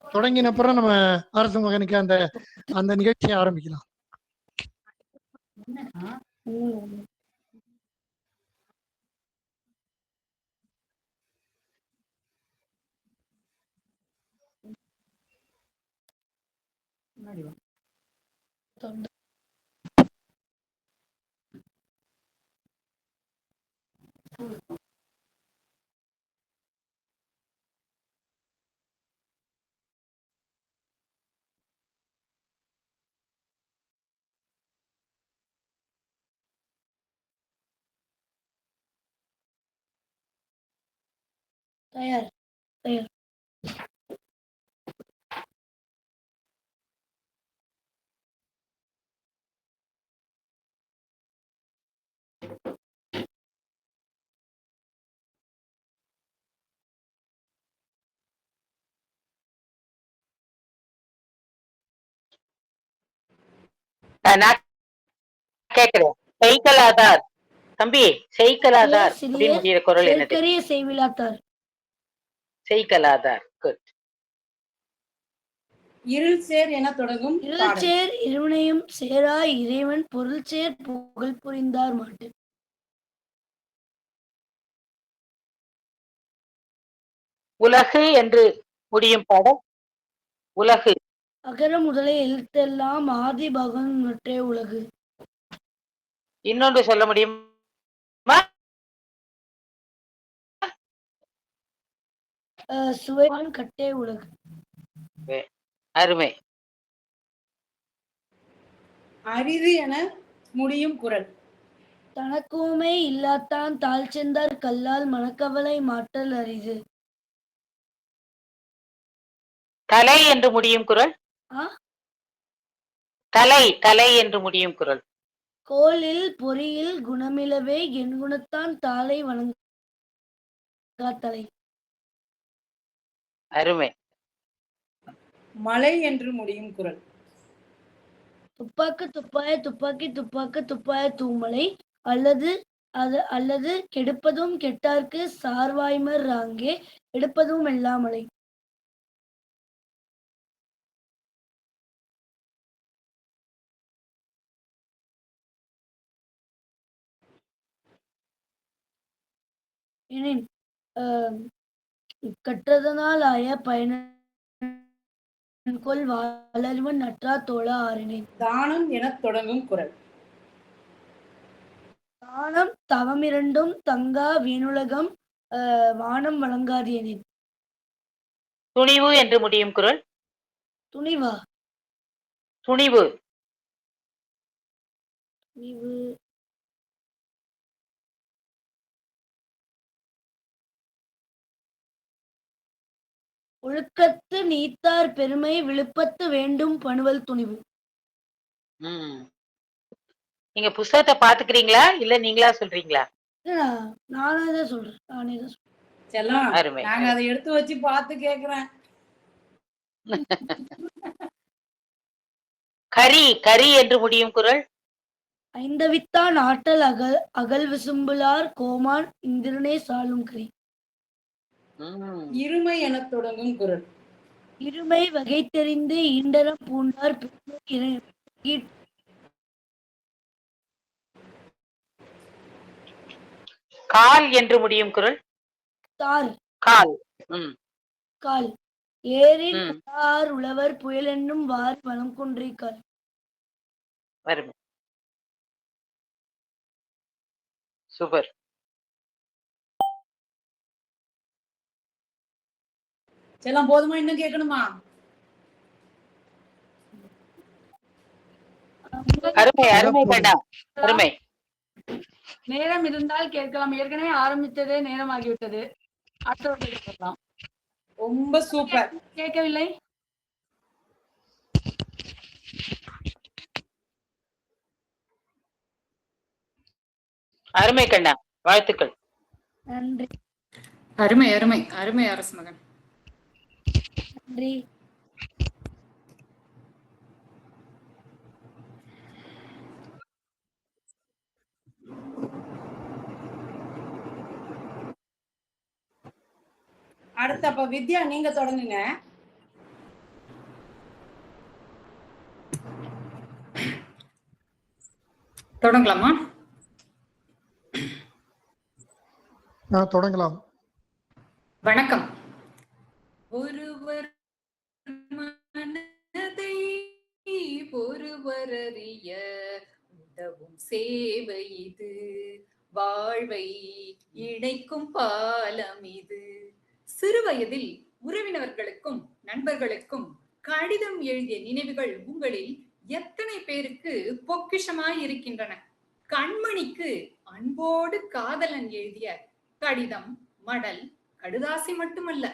தொடங்கின அப்புறம் நம்ம அரசு மகனுக்கு அந்த அந்த நிகழ்ச்சியை ஆரம்பிக்கலாம். தயார் தயார். நான் கேக்குறேன். செய்கலாதார் தம்பி, செய்கலாதார் அப்படின்னு முடியிற குரல் என்னது? செயற்கரிய செய்விலாத்தார். செய்கலாதார். குட். இருள் சேர் என தொடங்கும் இருள் சேர் இருவனையும் சேராய் இறைவன் பொருள் சேர் புகழ் புரிந்தார் மாட்டு. உலகு என்று முடியும் பாடம். உலகு. அகர முதலை எழுத்தெல்லாம் ஆதி பகவன் ஒற்றே உலகு. இன்னொன்று சொல்ல முடியுமா? சுவைவான் கட்டே உலகு. அருமை. அரிது என முடியும் குரல். தனக்குமே இல்லாத்தான் தாழ் செந்தார் கல்லால் மனக்கவலை மாற்றல் அரிது. தலை என்று முடியும் குரல். தலை தலை என்று முடியும் குரல். கோலில் பொறியில் குணமிலவே என் குணத்தான் தாளை வணங்காத்தலை. அருமை. மலை என்று முடியும் குரல். துப்பாக்கு துப்பாய துப்பாக்கி துப்பாக்கு துப்பாய தூமலை அல்லது கெடுப்பதும் கெட்டார்க்கு சார்வாய்மர் ராங்கே எடுப்பதும் எல்லாமலை. எனின் கற்றதனால் ஆய பயன்கொள் வாளறிவன் நற்றா தோழா ஆறினேன். தானம் என தொடங்கும் குரல். தானம் தவமிரண்டும் தங்கா வீணுலகம் வானம் வழங்காதியனின். துணிவு என்று முடியும் குரல். துணிவா? துணிவு. துணிவு ஒழுக்கத்து நீத்தார் பெருமை விழுப்பத்து வேண்டும் பணுவல் துணிவு. நீங்க புஸ்தகத்தை பாத்துக்கிறீங்களா இல்ல நீங்களா சொல்றீங்களா? நானே தான் சொல்றேன். செல்லம், நாங்க அதை எடுத்து வச்சு பார்த்து கேக்குறேன். கரி கரி என்று முடியும் குரல். ஐந்தவித்தான் ஆற்றல் அகல் விசும்புலார் கோமான் இந்திரனே சாலும் கரி. இருமை என தொடங்கும் குரல். இருமை வகை தெரிந்து ஈண்டரம் பூண்டார் கால் என்று முடியும் குரல். தார் கால். கால் ஏரின் உழவர் புயல் என்னும் வார் வளம் குன்றி கால். வரும். சூப்பர். செல்லம், போதுமா? இன்னும் கேட்கணுமா? அருமை அருமை பண்ணா. அருமை. நேரம் இருந்தால் கேட்கலாம். ஏற்கனவே ஆரம்பித்ததே நேரம் ஆகிவிட்டது. அடுத்த ரொம்ப சூப்பர். கேட்கவில்லை. அருமை கண்ணா, வாழ்த்துக்கள். நன்றி. அருமை அருமை அருமை அரசு மகன். நன்றி. அடுத்த அப்ப வித்யா, நீங்க தொடங்குங்க. தொடங்கலாமா? தொடங்கலாம். வணக்கம். ஒருவர் மனதை ஒருவர் அறிய உதவும் சேவை இது, வாழ்வை இணைக்கும் பாலம் இது. சிறுவயதில் உறவினர்களுக்கும் நண்பர்களுக்கும் கடிதம் எழுதிய நினைவுகள் உங்களில் எத்தனை பேருக்கு பொக்கிஷமாய் இருக்கின்றன? கண்மணிக்கு அன்போடு காதலன் எழுதிய கடிதம், மடல், கடுதாசி மட்டுமல்ல,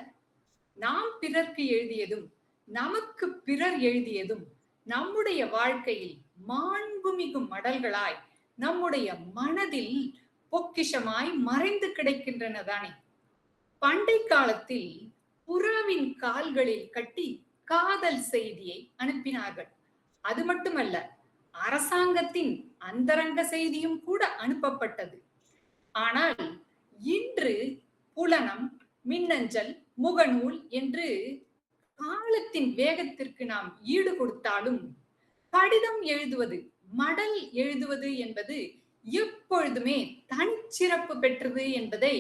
நாம் பிறர்க்கு எழுதியதும் நமக்கு பிறர் எழுதியதும் நம்முடைய வாழ்க்கையில் மாண்புமிகு மடல்களாய் நம்முடைய மனதில் பொக்கிஷமாய் மறைந்து கிடக்கின்றன தானே. பண்டை காலத்தில் புறாவின் கால்களில் கட்டி காதல் செய்தியை அனுப்பினார்கள். அது மட்டுமல்ல, அரசாங்கத்தின் அந்தரங்க செய்தியும் கூட அனுப்பப்பட்டது. ஆனால் இன்று புலனம், மின்னஞ்சல், முகநூல் என்று காலத்தின் வேகத்திற்கு நாம் ஈடு கொடுத்தாலும் கடிதம் எழுதுவது, மடல் எழுதுவது என்பது எப்பொழுதுமே தனிச்சிறப்பு பெற்றது என்பதை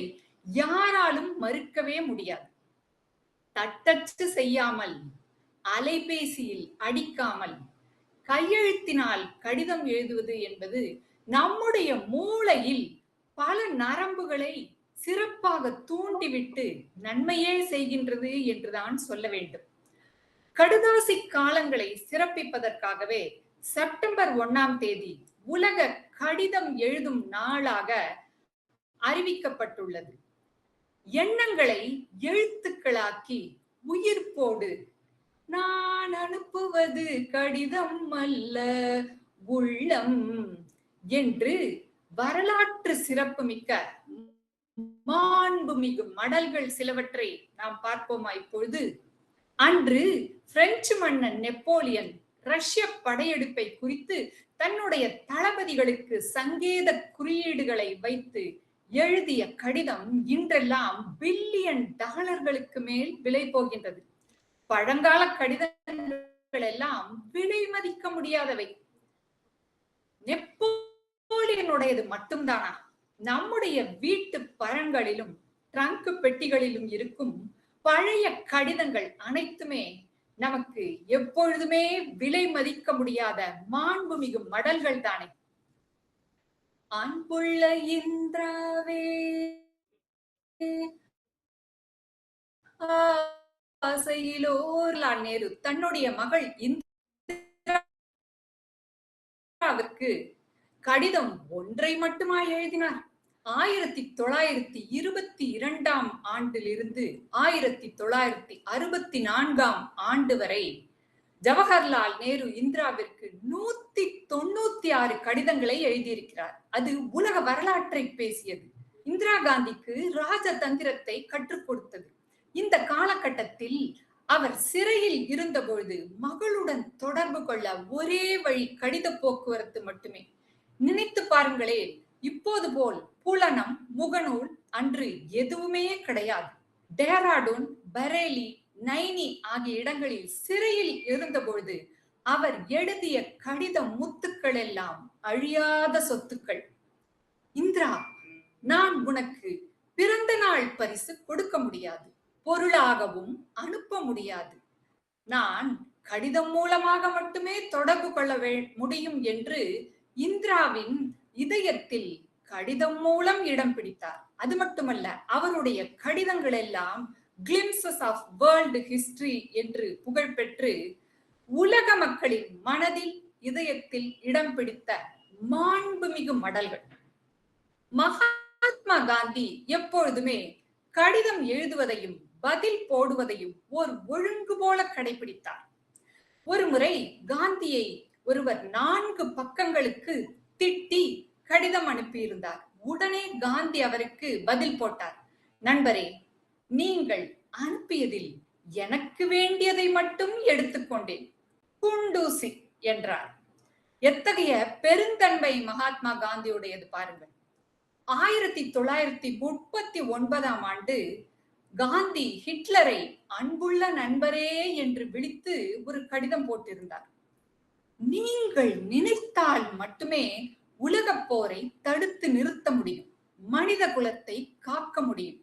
யாராலும் மறுக்கவே முடியாது. தட்டச்சு செய்யாமல், அலைபேசியில் அடிக்காமல், கையெழுத்தினால் கடிதம் எழுதுவது என்பது நம்முடைய மூளையில் பல நரம்புகளை சிறப்பாக தூண்டிவிட்டு நன்மையே செய்கின்றது என்றுதான் சொல்ல வேண்டும். கடுதாசி காலங்களை சிறப்பிப்பதற்காகவே செப்டம்பர் 1ஆம் தேதி உலக கடிதம் எழுதும் நாளாக அறிவிக்கப்பட்டுள்ளது. எண்ணங்களை எழுத்துக்களாக்கி உயிர்ப்போடு நான் அனுப்புவது கடிதம் அல்ல உள்ளம் என்று வரலாற்று சிறப்புமிக்க மாண்புமிகு மடல்கள் சிலவற்றை நாம் பார்ப்போமா இப்பொழுது? அன்று பிரெஞ்சு மன்னன் நெப்போலியன் ரஷ்ய படையெடுப்பை குறித்து தன்னுடைய தளபதிகளுக்கு சங்கேத குறியீடுகளை வைத்து எழுதிய கடிதம் இன்றெல்லாம் பில்லியன் டாலர்களுக்கு மேல் விலை போகின்றது. பழங்கால கடிதங்கள் எல்லாம் விலை மதிக்க முடியாதவை. நெப்போலியனுடையது மட்டும்தானா? நம்முடைய வீட்டு பழங்களிலும் ட்ரங்க் பெட்டிகளிலும் இருக்கும் பழைய கடிதங்கள் அனைத்துமே நமக்கு எப்பொழுதுமே விலை மதிக்க முடியாத மாண்புமிகு மடல்கள் தானே. அன்புள்ள இந்திராவே, ஆசையிலோர் நேரு தன்னுடைய மகள் இந்திராவிற்கு கடிதம் ஒன்றை மட்டுமா எழுதினார்? 1922ஆம் ஆண்டிலிருந்து 1964ஆம் ஆண்டு வரை ஜவஹர்லால் நேரு இந்திராவிற்கு 196 கடிதங்களை எழுதியிருக்கிறார். அது உலக வரலாற்றை பேசியது. இந்திரா காந்திக்கு ராஜதந்திரத்தை கற்றுக் கொடுத்தது. இந்த காலகட்டத்தில் அவர் சிறையில் இருந்தபொழுது மகளுடன் தொடர்பு கொள்ள ஒரே வழி கடித போக்குவரத்து மட்டுமே. நினைத்து பாருங்களே, இப்போது போல் புலனம், முகநூல் அன்று எதுவுமே கிடையாது. டேராடூன், பரேலி, நைனி ஆகிய இடங்களில் சிறையில் இருந்த பொழுது அவர் எழுதிய கடித முத்துக்கள் எல்லாம் அழியாத சொத்துக்கள். இந்திரா, நான் உனக்கு பிறந்த நாள் பரிசு கொடுக்க முடியாது, பொருளாகவும் அனுப்ப முடியாது. நான் கடிதம் மூலமாக மட்டுமே தொடர்பு கொள்ள முடியும் என்று இந்திராவின் இதயத்தில் கடிதம் மூலம் இடம் பிடித்தார். அது மட்டுமல்ல, அவருடைய கடிதங்கள் எல்லாம் கிளிம்சஸ் ஆஃப் வேர்ல்டு ஹிஸ்டரி என்று புகழ்பெற்று உலக மக்களின் மனதில், இதயத்தில் இடம் பிடித்த மாண்புமிகு மடல்கள். மகாத்மா காந்தி எப்பொழுதுமே கடிதம் எழுதுவதையும் பதில் போடுவதையும் ஒரு ஒழுங்கு போல கடைபிடித்தார். ஒரு முறை காந்தியை ஒருவர் 4 பக்கங்களுக்கு திட்டி கடிதம் அனுப்பியிருந்தார். உடனே காந்தி அவருக்கு பதில் போட்டார். நண்பரே, நீங்கள் அனுப்பியதில் எனக்கு வேண்டியதை மட்டும் எடுத்துக்கொண்டேன், குண்டூசி என்றார். எத்தகைய பெருந்தன்மை மகாத்மா காந்தியுடையது பாருங்கள். 1939ஆம் ஆண்டு காந்தி ஹிட்லரை அன்புள்ள நண்பரே என்று விളിத்து ஒரு கடிதம் போட்டிருந்தார். நீங்கள் நினைத்தால் மட்டுமே உலகப் போரை தடுத்து நிறுத்த முடியும், மனித குலத்தை காக்க முடியும்.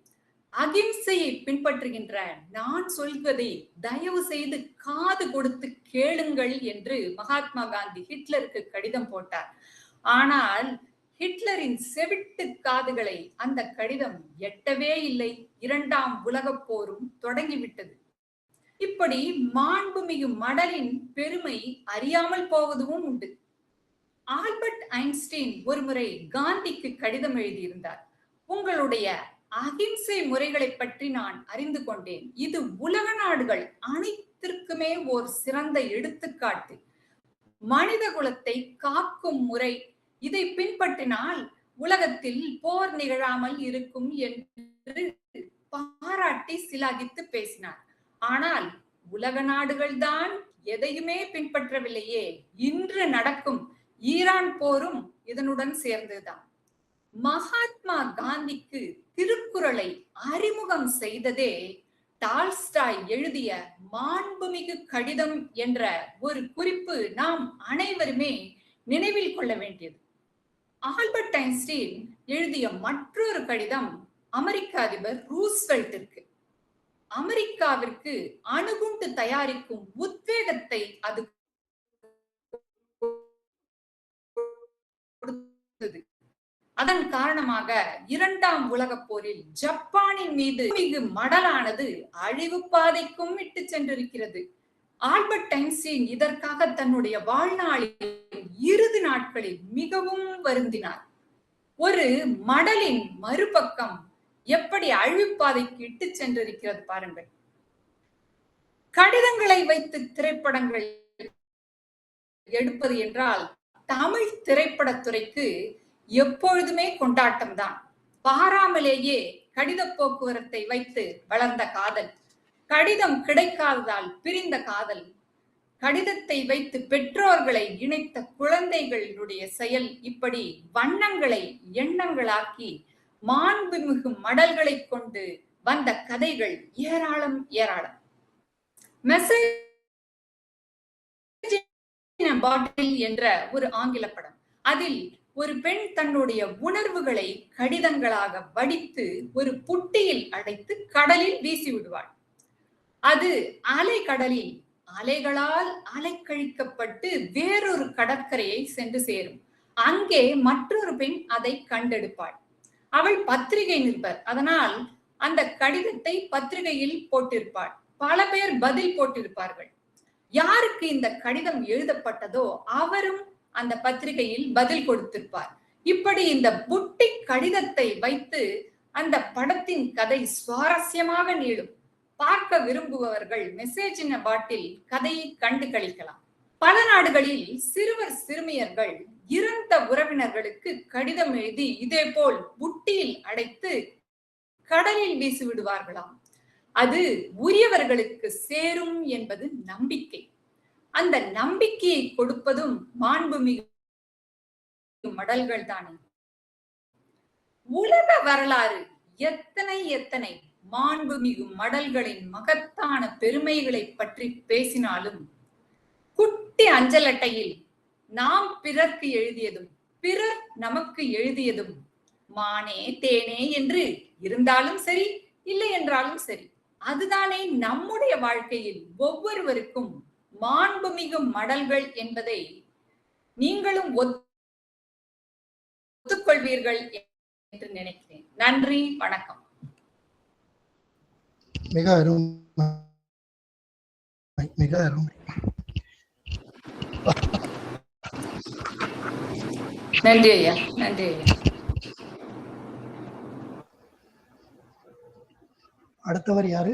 அகிம்சையை பின்பற்றுகின்ற நான் சொல்வதை தயவு செய்து காது கொடுத்து கேளுங்கள் என்று மகாத்மா காந்தி ஹிட்லருக்கு கடிதம் போட்டார். ஆனால் ஹிட்லரின் செவிட்டு காதுகளை அந்த கடிதம் எட்டவே இல்லை. 2ஆம் உலகப் போரும் தொடங்கிவிட்டது. இப்படி மாண்புமிகு மடலின் பெருமை அறியாமல் போவதும் உண்டு. ஆல்பர்ட் ஐன்ஸ்டீன் ஒருமுறை காந்திக்கு கடிதம் எழுதியிருந்தார். உங்களுடைய அகிம்சை முறைகளை பற்றி நான் அறிந்து கொண்டேன். இது உலக நாடுகள் அனைத்திற்குமே ஓர் சிறந்த எடுத்துக்காட்டு. மனித குலத்தை காக்கும் முறை, இதை பின்பற்றினால் உலகத்தில் போர் நிகழாமல் இருக்கும் என்று பாராட்டி சிலாகித்து பேசினார். ஆனால் உலக நாடுகள் தான் எதையுமே பின்பற்றவில்லையே. இன்று நடக்கும் ஈரான் போரும் இதனுடன் சேர்ந்ததுதான். மகாத்மா காந்திக்கு திருக்குறளை அறிமுகம் செய்ததே டால்ஸ்டாய் எழுதிய மாண்புமிகு கடிதம் என்ற ஒரு குறிப்பு நாம் அனைவருமே நினைவில் கொள்ள வேண்டியது. ஆல்பர்ட் ஐன்ஸ்டீன் எழுதிய மற்றொரு கடிதம் அமெரிக்க அதிபர் ரூஸ்வெல்ட்டிற்கு. அமெரிக்காவிற்கு அணுகுண்டு தயாரிக்கும் உத்வேகத்தை அது கொடுத்தது. அதன் காரணமாக 2ஆம் உலகப் போரில் ஜப்பானின் மீது மிகு மடலானது அழிவு பாதைக்கும் இட்டு சென்றிருக்கிறது. ஆல்பர்ட் ஐன்ஸ்டீன் இதற்காக தன்னுடைய வாழ்நாளில் இறுதி நாட்களில் மிகவும் வருந்தினார். ஒரு மடலின் மறுபக்கம் எப்படி அழிவுப்பாதைக்கு இட்டு சென்றிருக்கிறது பாருங்கள். கடிதங்களை வைத்து திரைப்படங்கள் எடுப்பது என்றால் தமிழ் திரைப்படத்துறைக்கு எப்பொழுதுமே கொண்டாட்டம் தான். பாராமலேயே கடித போக்குவரத்தை வைத்து வளர்ந்த காதல், கடிதம் கிடைக்காததால் பிரிந்த காதல், கடிதத்தை வைத்து பெற்றோர்களை இணைத்த குழந்தைகளுடைய செயல், இப்படி வண்ணங்களை எண்ணங்களாக்கி மாண்புமிகு மடல்களை கொண்டு வந்த கதைகள் ஏராளம் ஏராளம். மெசேஜ் பாட்டில் என்ற ஒரு ஆங்கில படம், அதில் ஒரு பெண் தன்னுடைய உணர்வுகளை கடிதங்களாக வடித்து ஒரு புட்டியில் அடைத்து கடலில் வீசி விடுவாள். அது அலை கடலில் அலைகளால் அலைக்கழிக்கப்பட்டு வேறொரு கடற்கரையை சென்று சேரும். அங்கே மற்றொரு பெண் அதை கண்டெடுப்பாள். அவள் பத்திரிகை நிருபர், அதனால் அந்த கடிதத்தை பத்திரிகையில் போட்டிருப்பாள். பல பேர் பதில் போட்டிருப்பார்கள். யாருக்கு இந்த கடிதம் எழுதப்பட்டதோ அவரும் அந்த பத்திரிகையில் பதில் கொடுத்திருப்பார். இப்படி இந்த புட்டி கடிதத்தை வைத்து அந்த படத்தின் கதை சுவாரஸ்யமாக நீளும். பார்க்க விரும்புபவர்கள் மெசேஜ் இன் எ பாட்டில் கதையை கண்டு கழிக்கலாம். பல நாடுகளில் சிறுவர் சிறுமியர்கள் இறந்த உறவினர்களுக்கு கடிதம் எழுதி இதே போல் புட்டியில் அடைத்து கடலில் வீசி விடுவார்களாம். அது உரியவர்களுக்கு சேரும் என்பது நம்பிக்கை. அந்த நம்பிக்கையை கொடுப்பதும் மாண்புமிகு மடல்கள் தானே. உலக வரலாறு எத்தனை எத்தனை மாண்புமிகு மடல்களின் மகத்தான பெருமைகளை பற்றி பேசினாலும் குட்டி அஞ்சல் அட்டையில் நாம் பிறர்க்கு எழுதியதும் பிறர் நமக்கு எழுதியதும் மானே தேனே என்று இருந்தாலும் சரி, இல்லை என்றாலும் சரி, அதுதானே நம்முடைய வாழ்க்கையில் ஒவ்வொருவருக்கும் மாண்புமிகு மடல்கள் என்பதை நீங்களும் ஒத்துக்கொள்வீர்கள் என்று நினைக்கிறேன். நன்றி, வணக்கம். மிக அருமை, மிக அருமை. நன்றி ஐயா, நன்றி ஐயா. அடுத்தவர் யாரு?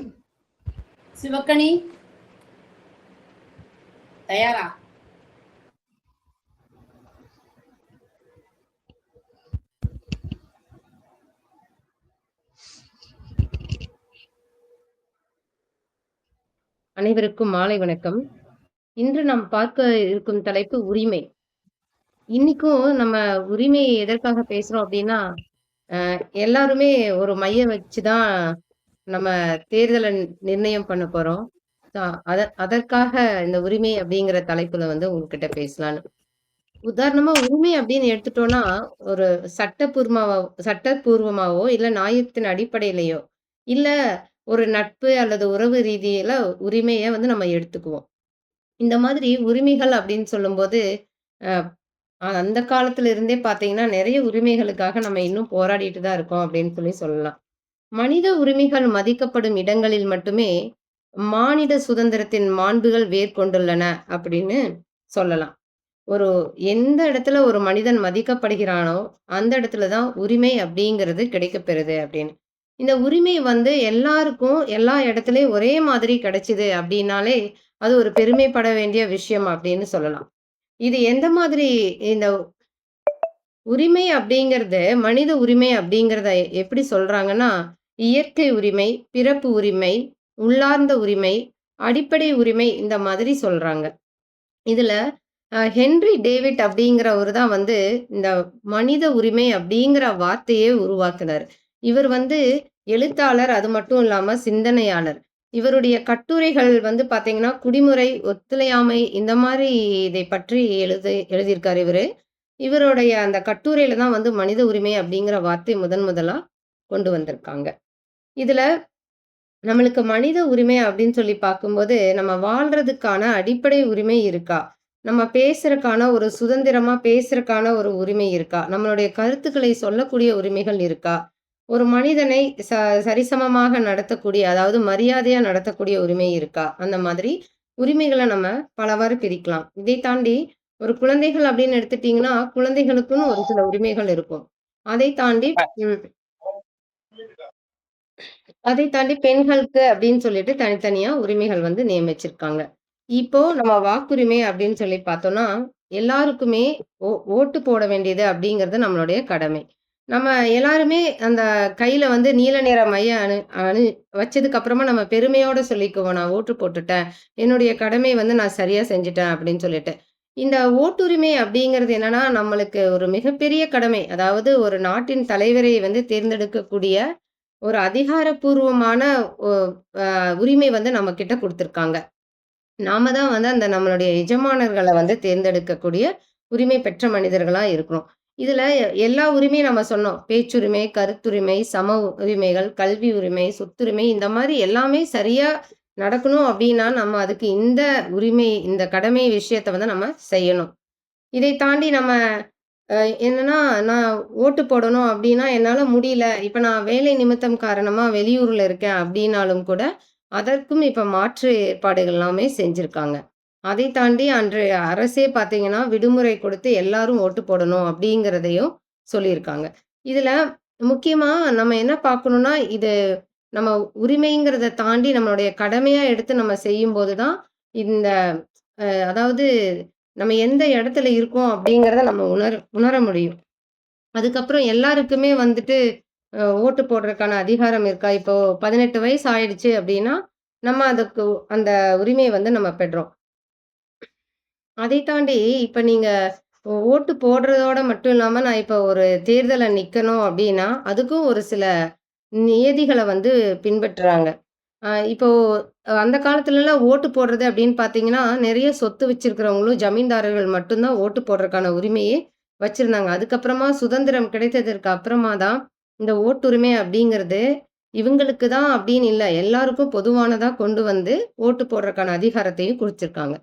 சிவக்கணி தயாரா? அனைவருக்கும் மாலை வணக்கம். இன்று நாம் பார்க்க இருக்கும் தலைப்பு உரிமை. இன்னைக்கும் நம்ம உரிமையை எதற்காக பேசுறோம் அப்படின்னா, எல்லாருமே ஒரு மையம் வச்சுதான் நம்ம தேர்தலை நிர்ணயம் பண்ண போறோம். அதற்காக இந்த உரிமை அப்படிங்கிற தலைப்புல வந்து உங்ககிட்ட பேசலான்னு. உதாரணமா உரிமை அப்படின்னு எடுத்துட்டோம்னா, ஒரு சட்டப்பூர்வமாவோ, இல்ல நியாயத்தின் அடிப்படையிலயோ, இல்ல ஒரு நட்பு அல்லது உறவு ரீதியில உரிமைய வந்து நம்ம எடுத்துக்குவோம். இந்த மாதிரி உரிமைகள் அப்படின்னு சொல்லும்போது, அ அந்த காலத்துல இருந்தே பார்த்தீங்கன்னா, நெறைய உரிமைகளுக்காக நம்ம இன்னும் போராடிட்டு தான் இருக்கோம் அப்படின்னு சொல்லலாம். மனித உரிமைகள் மதிக்கப்படும் இடங்களில் மட்டுமே மானிட சுதந்திரத்தின் மாண்புகள் வேர்கொண்டுள்ளன அப்படின்னு சொல்லலாம். ஒரு எந்த இடத்துல ஒரு மனிதன் மதிக்கப்படுகிறானோ, அந்த இடத்துல தான் உரிமை அப்படிங்கிறது கிடைக்கப்பெறுது அப்படின்னு. இந்த உரிமை வந்து எல்லாருக்கும், எல்லா இடத்துலயும் ஒரே மாதிரி கிடைச்சது அப்படின்னாலே, அது ஒரு பெருமைப்பட வேண்டிய விஷயம் அப்படின்னு சொல்லலாம். இது எந்த மாதிரி இந்த உரிமை அப்படிங்கிறது, மனித உரிமை அப்படிங்கிறத எப்படி சொல்றாங்கன்னா, இயற்கை உரிமை, பிறப்பு உரிமை, உள்ளார்ந்த உரிமை, அடிப்படை உரிமை இந்த மாதிரி சொல்றாங்க. இதுல ஹென்றி டேவிட் அப்படிங்கிறவரு தான் வந்து இந்த மனித உரிமை அப்படிங்கிற வார்த்தையே உருவாக்குனாரு. இவர் வந்து எழுத்தாளர், அது மட்டும் இல்லாம சிந்தனையாளர். இவருடைய கட்டுரைகள் வந்து பார்த்தீங்கன்னா, குடிமுறை, ஒத்துழையாமை இந்த மாரி இதை பற்றி எழுதியிருக்காரு இவரு. இவருடைய அந்த கட்டுரையில தான் வந்து மனித உரிமை அப்படிங்கிற வார்த்தை முதலா கொண்டு வந்திருக்காங்க. இதுல நம்மளுக்கு மனித உரிமை அப்படின்னு சொல்லி பார்க்கும்போது, நம்ம வாழ்றதுக்கான அடிப்படை உரிமை இருக்கா? நம்ம பேசுறக்கான ஒரு சுதந்திரமா பேசுறக்கான ஒரு உரிமை இருக்கா? நம்மளுடைய கருத்துக்களை சொல்லக்கூடிய உரிமைகள் இருக்கா? ஒரு மனிதனை சரிசமமாக நடத்தக்கூடிய, அதாவது மரியாதையா நடத்தக்கூடிய உரிமை இருக்கா? அந்த மாதிரி உரிமைகள நம்ம பலவாறு பிரிக்கலாம். இதை தாண்டி ஒரு குழந்தைகள் அப்படின்னு எடுத்துட்டீங்கன்னா, குழந்தைகளுக்குன்னு ஒரு சில உரிமைகள் இருக்கும். அதை தாண்டி அதை தாண்டி பெண்களுக்கு அப்படின்னு சொல்லிட்டு தனித்தனியா உரிமைகள் வந்து நியமிச்சிருக்காங்க. இப்போ நம்ம வாக்குரிமை அப்படின்னு சொல்லி பார்த்தோம்னா, எல்லாருக்குமே ஓட்டு போட வேண்டியது அப்படிங்கிறது நம்மளுடைய கடமை. நம்ம எல்லாருமே அந்த கையில வந்து நீல நிற மைய அணு அணு வச்சதுக்கு அப்புறமா நம்ம பெருமையோட சொல்லிக்குவோம், "நான் ஓட்டு போட்டுட்டேன். என்னுடைய கடமை வந்து நான் சரியா செஞ்சுட்டேன்" அப்படின்னு சொல்லிட்டு. இந்த ஓட்டுரிமை அப்படிங்கிறது என்னன்னா, நம்மளுக்கு ஒரு மிகப்பெரிய கடமை. அதாவது ஒரு நாட்டின் தலைவரை வந்து தேர்ந்தெடுக்கக்கூடிய ஒரு அதிகாரப்பூர்வமான ஒ அ உரிமை வந்து நம்மகிட்ட குடுத்துருக்காங்க. நாம தான் வந்து அந்த நம்மளுடைய எஜமானர்கள வந்து தேர்ந்தெடுக்கக்கூடிய உரிமை பெற்ற மனிதர்களா இருக்கிறோம். இதுல எல்லா உரிமையும் நம்ம சொன்னோம். பேச்சுரிமை, கருத்துரிமை, சம உரிமைகள், கல்வி உரிமை, சொத்துரிமை இந்த மாரி எல்லாமே சரியா நடக்கணும் அப்டின்னா, நம்ம அதுக்கு இந்த உரிமை, இந்த கடமை விஷயத்த வந்து நம்ம செய்யணும். இதை தாண்டி நம்ம என்னன்னா, நான் ஓட்டு போடணும் அப்டின்னா, என்னால முடியல. இப்ப நான் வேலை நிமித்தம் காரணமா வெளியூர்ல இருக்கேன் அப்டின்னாலும் கூட, அதற்கும் இப்ப மாற்று ஏற்பாடுகள் எல்லாமே செஞ்சிருக்காங்க. அதை தாண்டி அன்று அரசே பார்த்தீங்கன்னா, விடுமுறை கொடுத்து எல்லாரும் ஓட்டு போடணும் அப்டிங்கிறதையும் சொல்லியிருக்காங்க. இதுல முக்கியமா நம்ம என்ன பார்க்கணும்னா, இது நம்ம உரிமைங்கிறத தாண்டி நம்மளுடைய கடமையா எடுத்து நம்ம செய்யும்போது தான், இந்த அதாவது நம்ம எந்த இடத்துல இருக்கோம் அப்படிங்கிறத நம்ம உணர முடியும். அதுக்கப்புறம் எல்லாருக்குமே வந்துட்டு ஓட்டு போடுறதுக்கான அதிகாரம் இருக்கா? இப்போ 18 வயசு ஆயிடுச்சு அப்படின்னா, நம்ம அதுக்கு அந்த உரிமைய வந்து நம்ம பெற்றோம். அதை தாண்டி இப்ப நீங்க ஓட்டு போடுறதோட மட்டும் இல்லாம, நான் இப்ப ஒரு தேர்தல்ல நிக்கணும் அப்படின்னா, அதுக்கும் ஒரு சில நியதிகள வந்து பின்பற்றுறாங்க. இப்போ அந்த காலத்துலலாம் ஓட்டு போடுறது அப்படின்னு பார்த்தீங்கன்னா, நெறைய சொத்து வச்சிருக்கிறவங்களும், ஜமீன்தாரர்கள் மட்டும் தான் ஓட்டு போடுறதுக்கான உரிமையே வச்சிருந்தாங்க. அதுக்கப்புறமா சுதந்திரம் கிடைத்ததற்கு அப்புறமா தான், இந்த ஓட்டுரிமை அப்படிங்கிறது இவங்களுக்கு தான் அப்படின்னு இல்ல. எல்லாருக்கும் பொதுவானதா கொண்டு வந்து ஓட்டு போடுறதுக்கான அதிகாரத்தையும் குடுத்திருக்காங்க.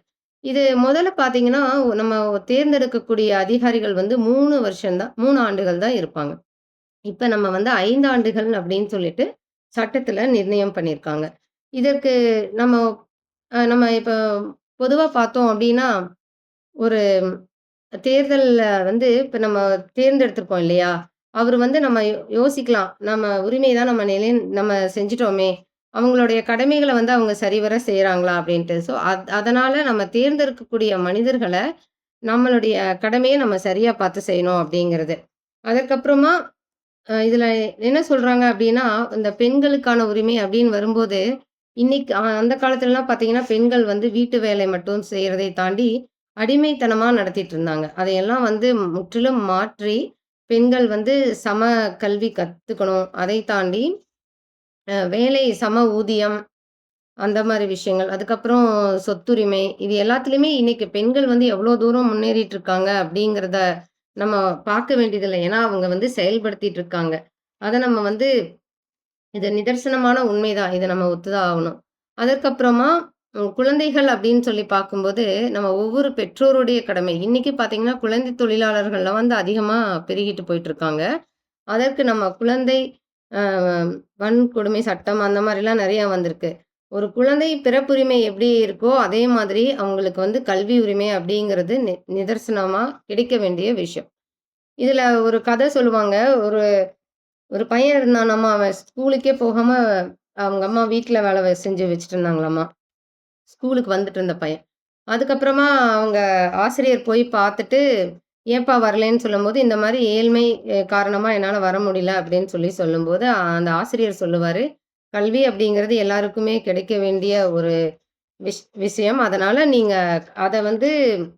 இது முதல்ல பார்த்தீங்கன்னா, நம்ம தேர்ந்தெடுக்கக்கூடிய அதிகாரிகள் வந்து 3 வருஷம் தான் 3 ஆண்டுகள் தான் இருப்பாங்க. இப்ப நம்ம வந்து 5 ஆண்டுகள் அப்படின்னு சொல்லிட்டு சட்டத்துல நிர்ணயம் பண்ணியிருக்காங்க. இதற்கு நம்ம நம்ம இப்ப பொதுவா பார்த்தோம் அப்படின்னா, ஒரு தேர்தல்ல வந்து இப்ப நம்ம தேர்ந்தெடுத்திருக்கோம் இல்லையா? அவரு வந்து நம்ம யோசிக்கலாம். நம்ம உரிமை தான் நம்ம செஞ்சுட்டோமே! அவங்களுடைய கடமைகள வந்து அவங்க சரிவர செய்றாங்களா? அப்படின்ட்டு. ஸோ அதனால நம்ம தேர்ந்தெடுக்கக்கூடிய மனிதர்கள நம்மளுடைய கடமைய நம்ம சரியா பார்த்து செய்யணும் அப்படிங்கிறது. அதற்கப்புறமா இதுல என்ன சொல்றாங்க அப்படின்னா, இந்த பெண்களுக்கான உரிமை அப்படின்னு வரும்போது, இன்னைக்கு அந்த காலத்துலலாம் பார்த்தீங்கன்னா, பெண்கள் வந்து வீட்டு வேலை மட்டும் செய்றதை தாண்டி, அடிமைத்தனமா நடத்திட்டு இருந்தாங்க. அதையெல்லாம் வந்து முற்றிலும் மாற்றி, பெண்கள் வந்து சம கல்வி கத்துக்கணும். அதை தாண்டி வேலை சம ஊதியம், அந்த மாரி விஷயங்கள். அதுக்கப்புறம் சொத்துரிமை, இது எல்லாத்துலயுமே இன்னைக்கு பெண்கள் வந்து எவ்வளோ தூரம் முன்னேறிட்டு இருக்காங்க அப்படிங்கிறத நம்ம பார்க்க வேண்டியதில்ல. ஏன்னா, அவங்க வந்து செயல்படுத்திட்டு இருக்காங்க. அத நம்ம வந்து இது நிதர்சனமான உண்மைதான். இத நம்ம ஒத்துதான் ஆவணும். அதற்கப்புறமா குழந்தைகள் அப்படின்னு சொல்லி பார்க்கும்போது, நம்ம ஒவ்வொரு பெற்றோருடைய கடமை. இன்னைக்கு பார்த்தீங்கன்னா, குழந்தை தொழிலாளர்கள்லாம் வந்து அதிகமா பெருகிட்டு போயிட்டு இருக்காங்க. அதற்கு நம்ம குழந்தை அ வன்கொடுமை சட்டம் அந்த மாரிலாம் நெறையா வந்திருக்கு. ஒரு குழந்தை பிறப்புரிமை எப்படி இருக்கோ, அதே மாதிரி அவங்களுக்கு வந்து கல்வி உரிமை அப்படிங்கிறது நிதர்சனமா கிடைக்க வேண்டிய விஷயம். இதுல ஒரு கதை சொல்லுவாங்க. ஒரு ஒரு பையன் இருந்தானாமா, அவன் ஸ்கூலுக்கே போகாம அவங்க அம்மா வீட்ல வேலை செஞ்சு வச்சுட்டு இருந்தாங்களாமா. ஸ்கூலுக்கு வந்துட்டு இருந்த பையன். அதுக்கப்புறமா அவங்க ஆசிரியர் போய் பார்த்துட்டு, "ஏன்பா வரலைன்னு?" சொல்லும்போது, "இந்த மாரி ஏழ்மை காரணமா என்னால வர முடியல." அப்படின்னு சொல்லும்போது, அந்த ஆசிரியர் சொல்லுவாரு, "கல்வி அப்படிங்கிறது எல்லாருக்குமே கிடைக்க வேண்டிய ஒரு விஷயம். அதனால நீங்க அத வந்து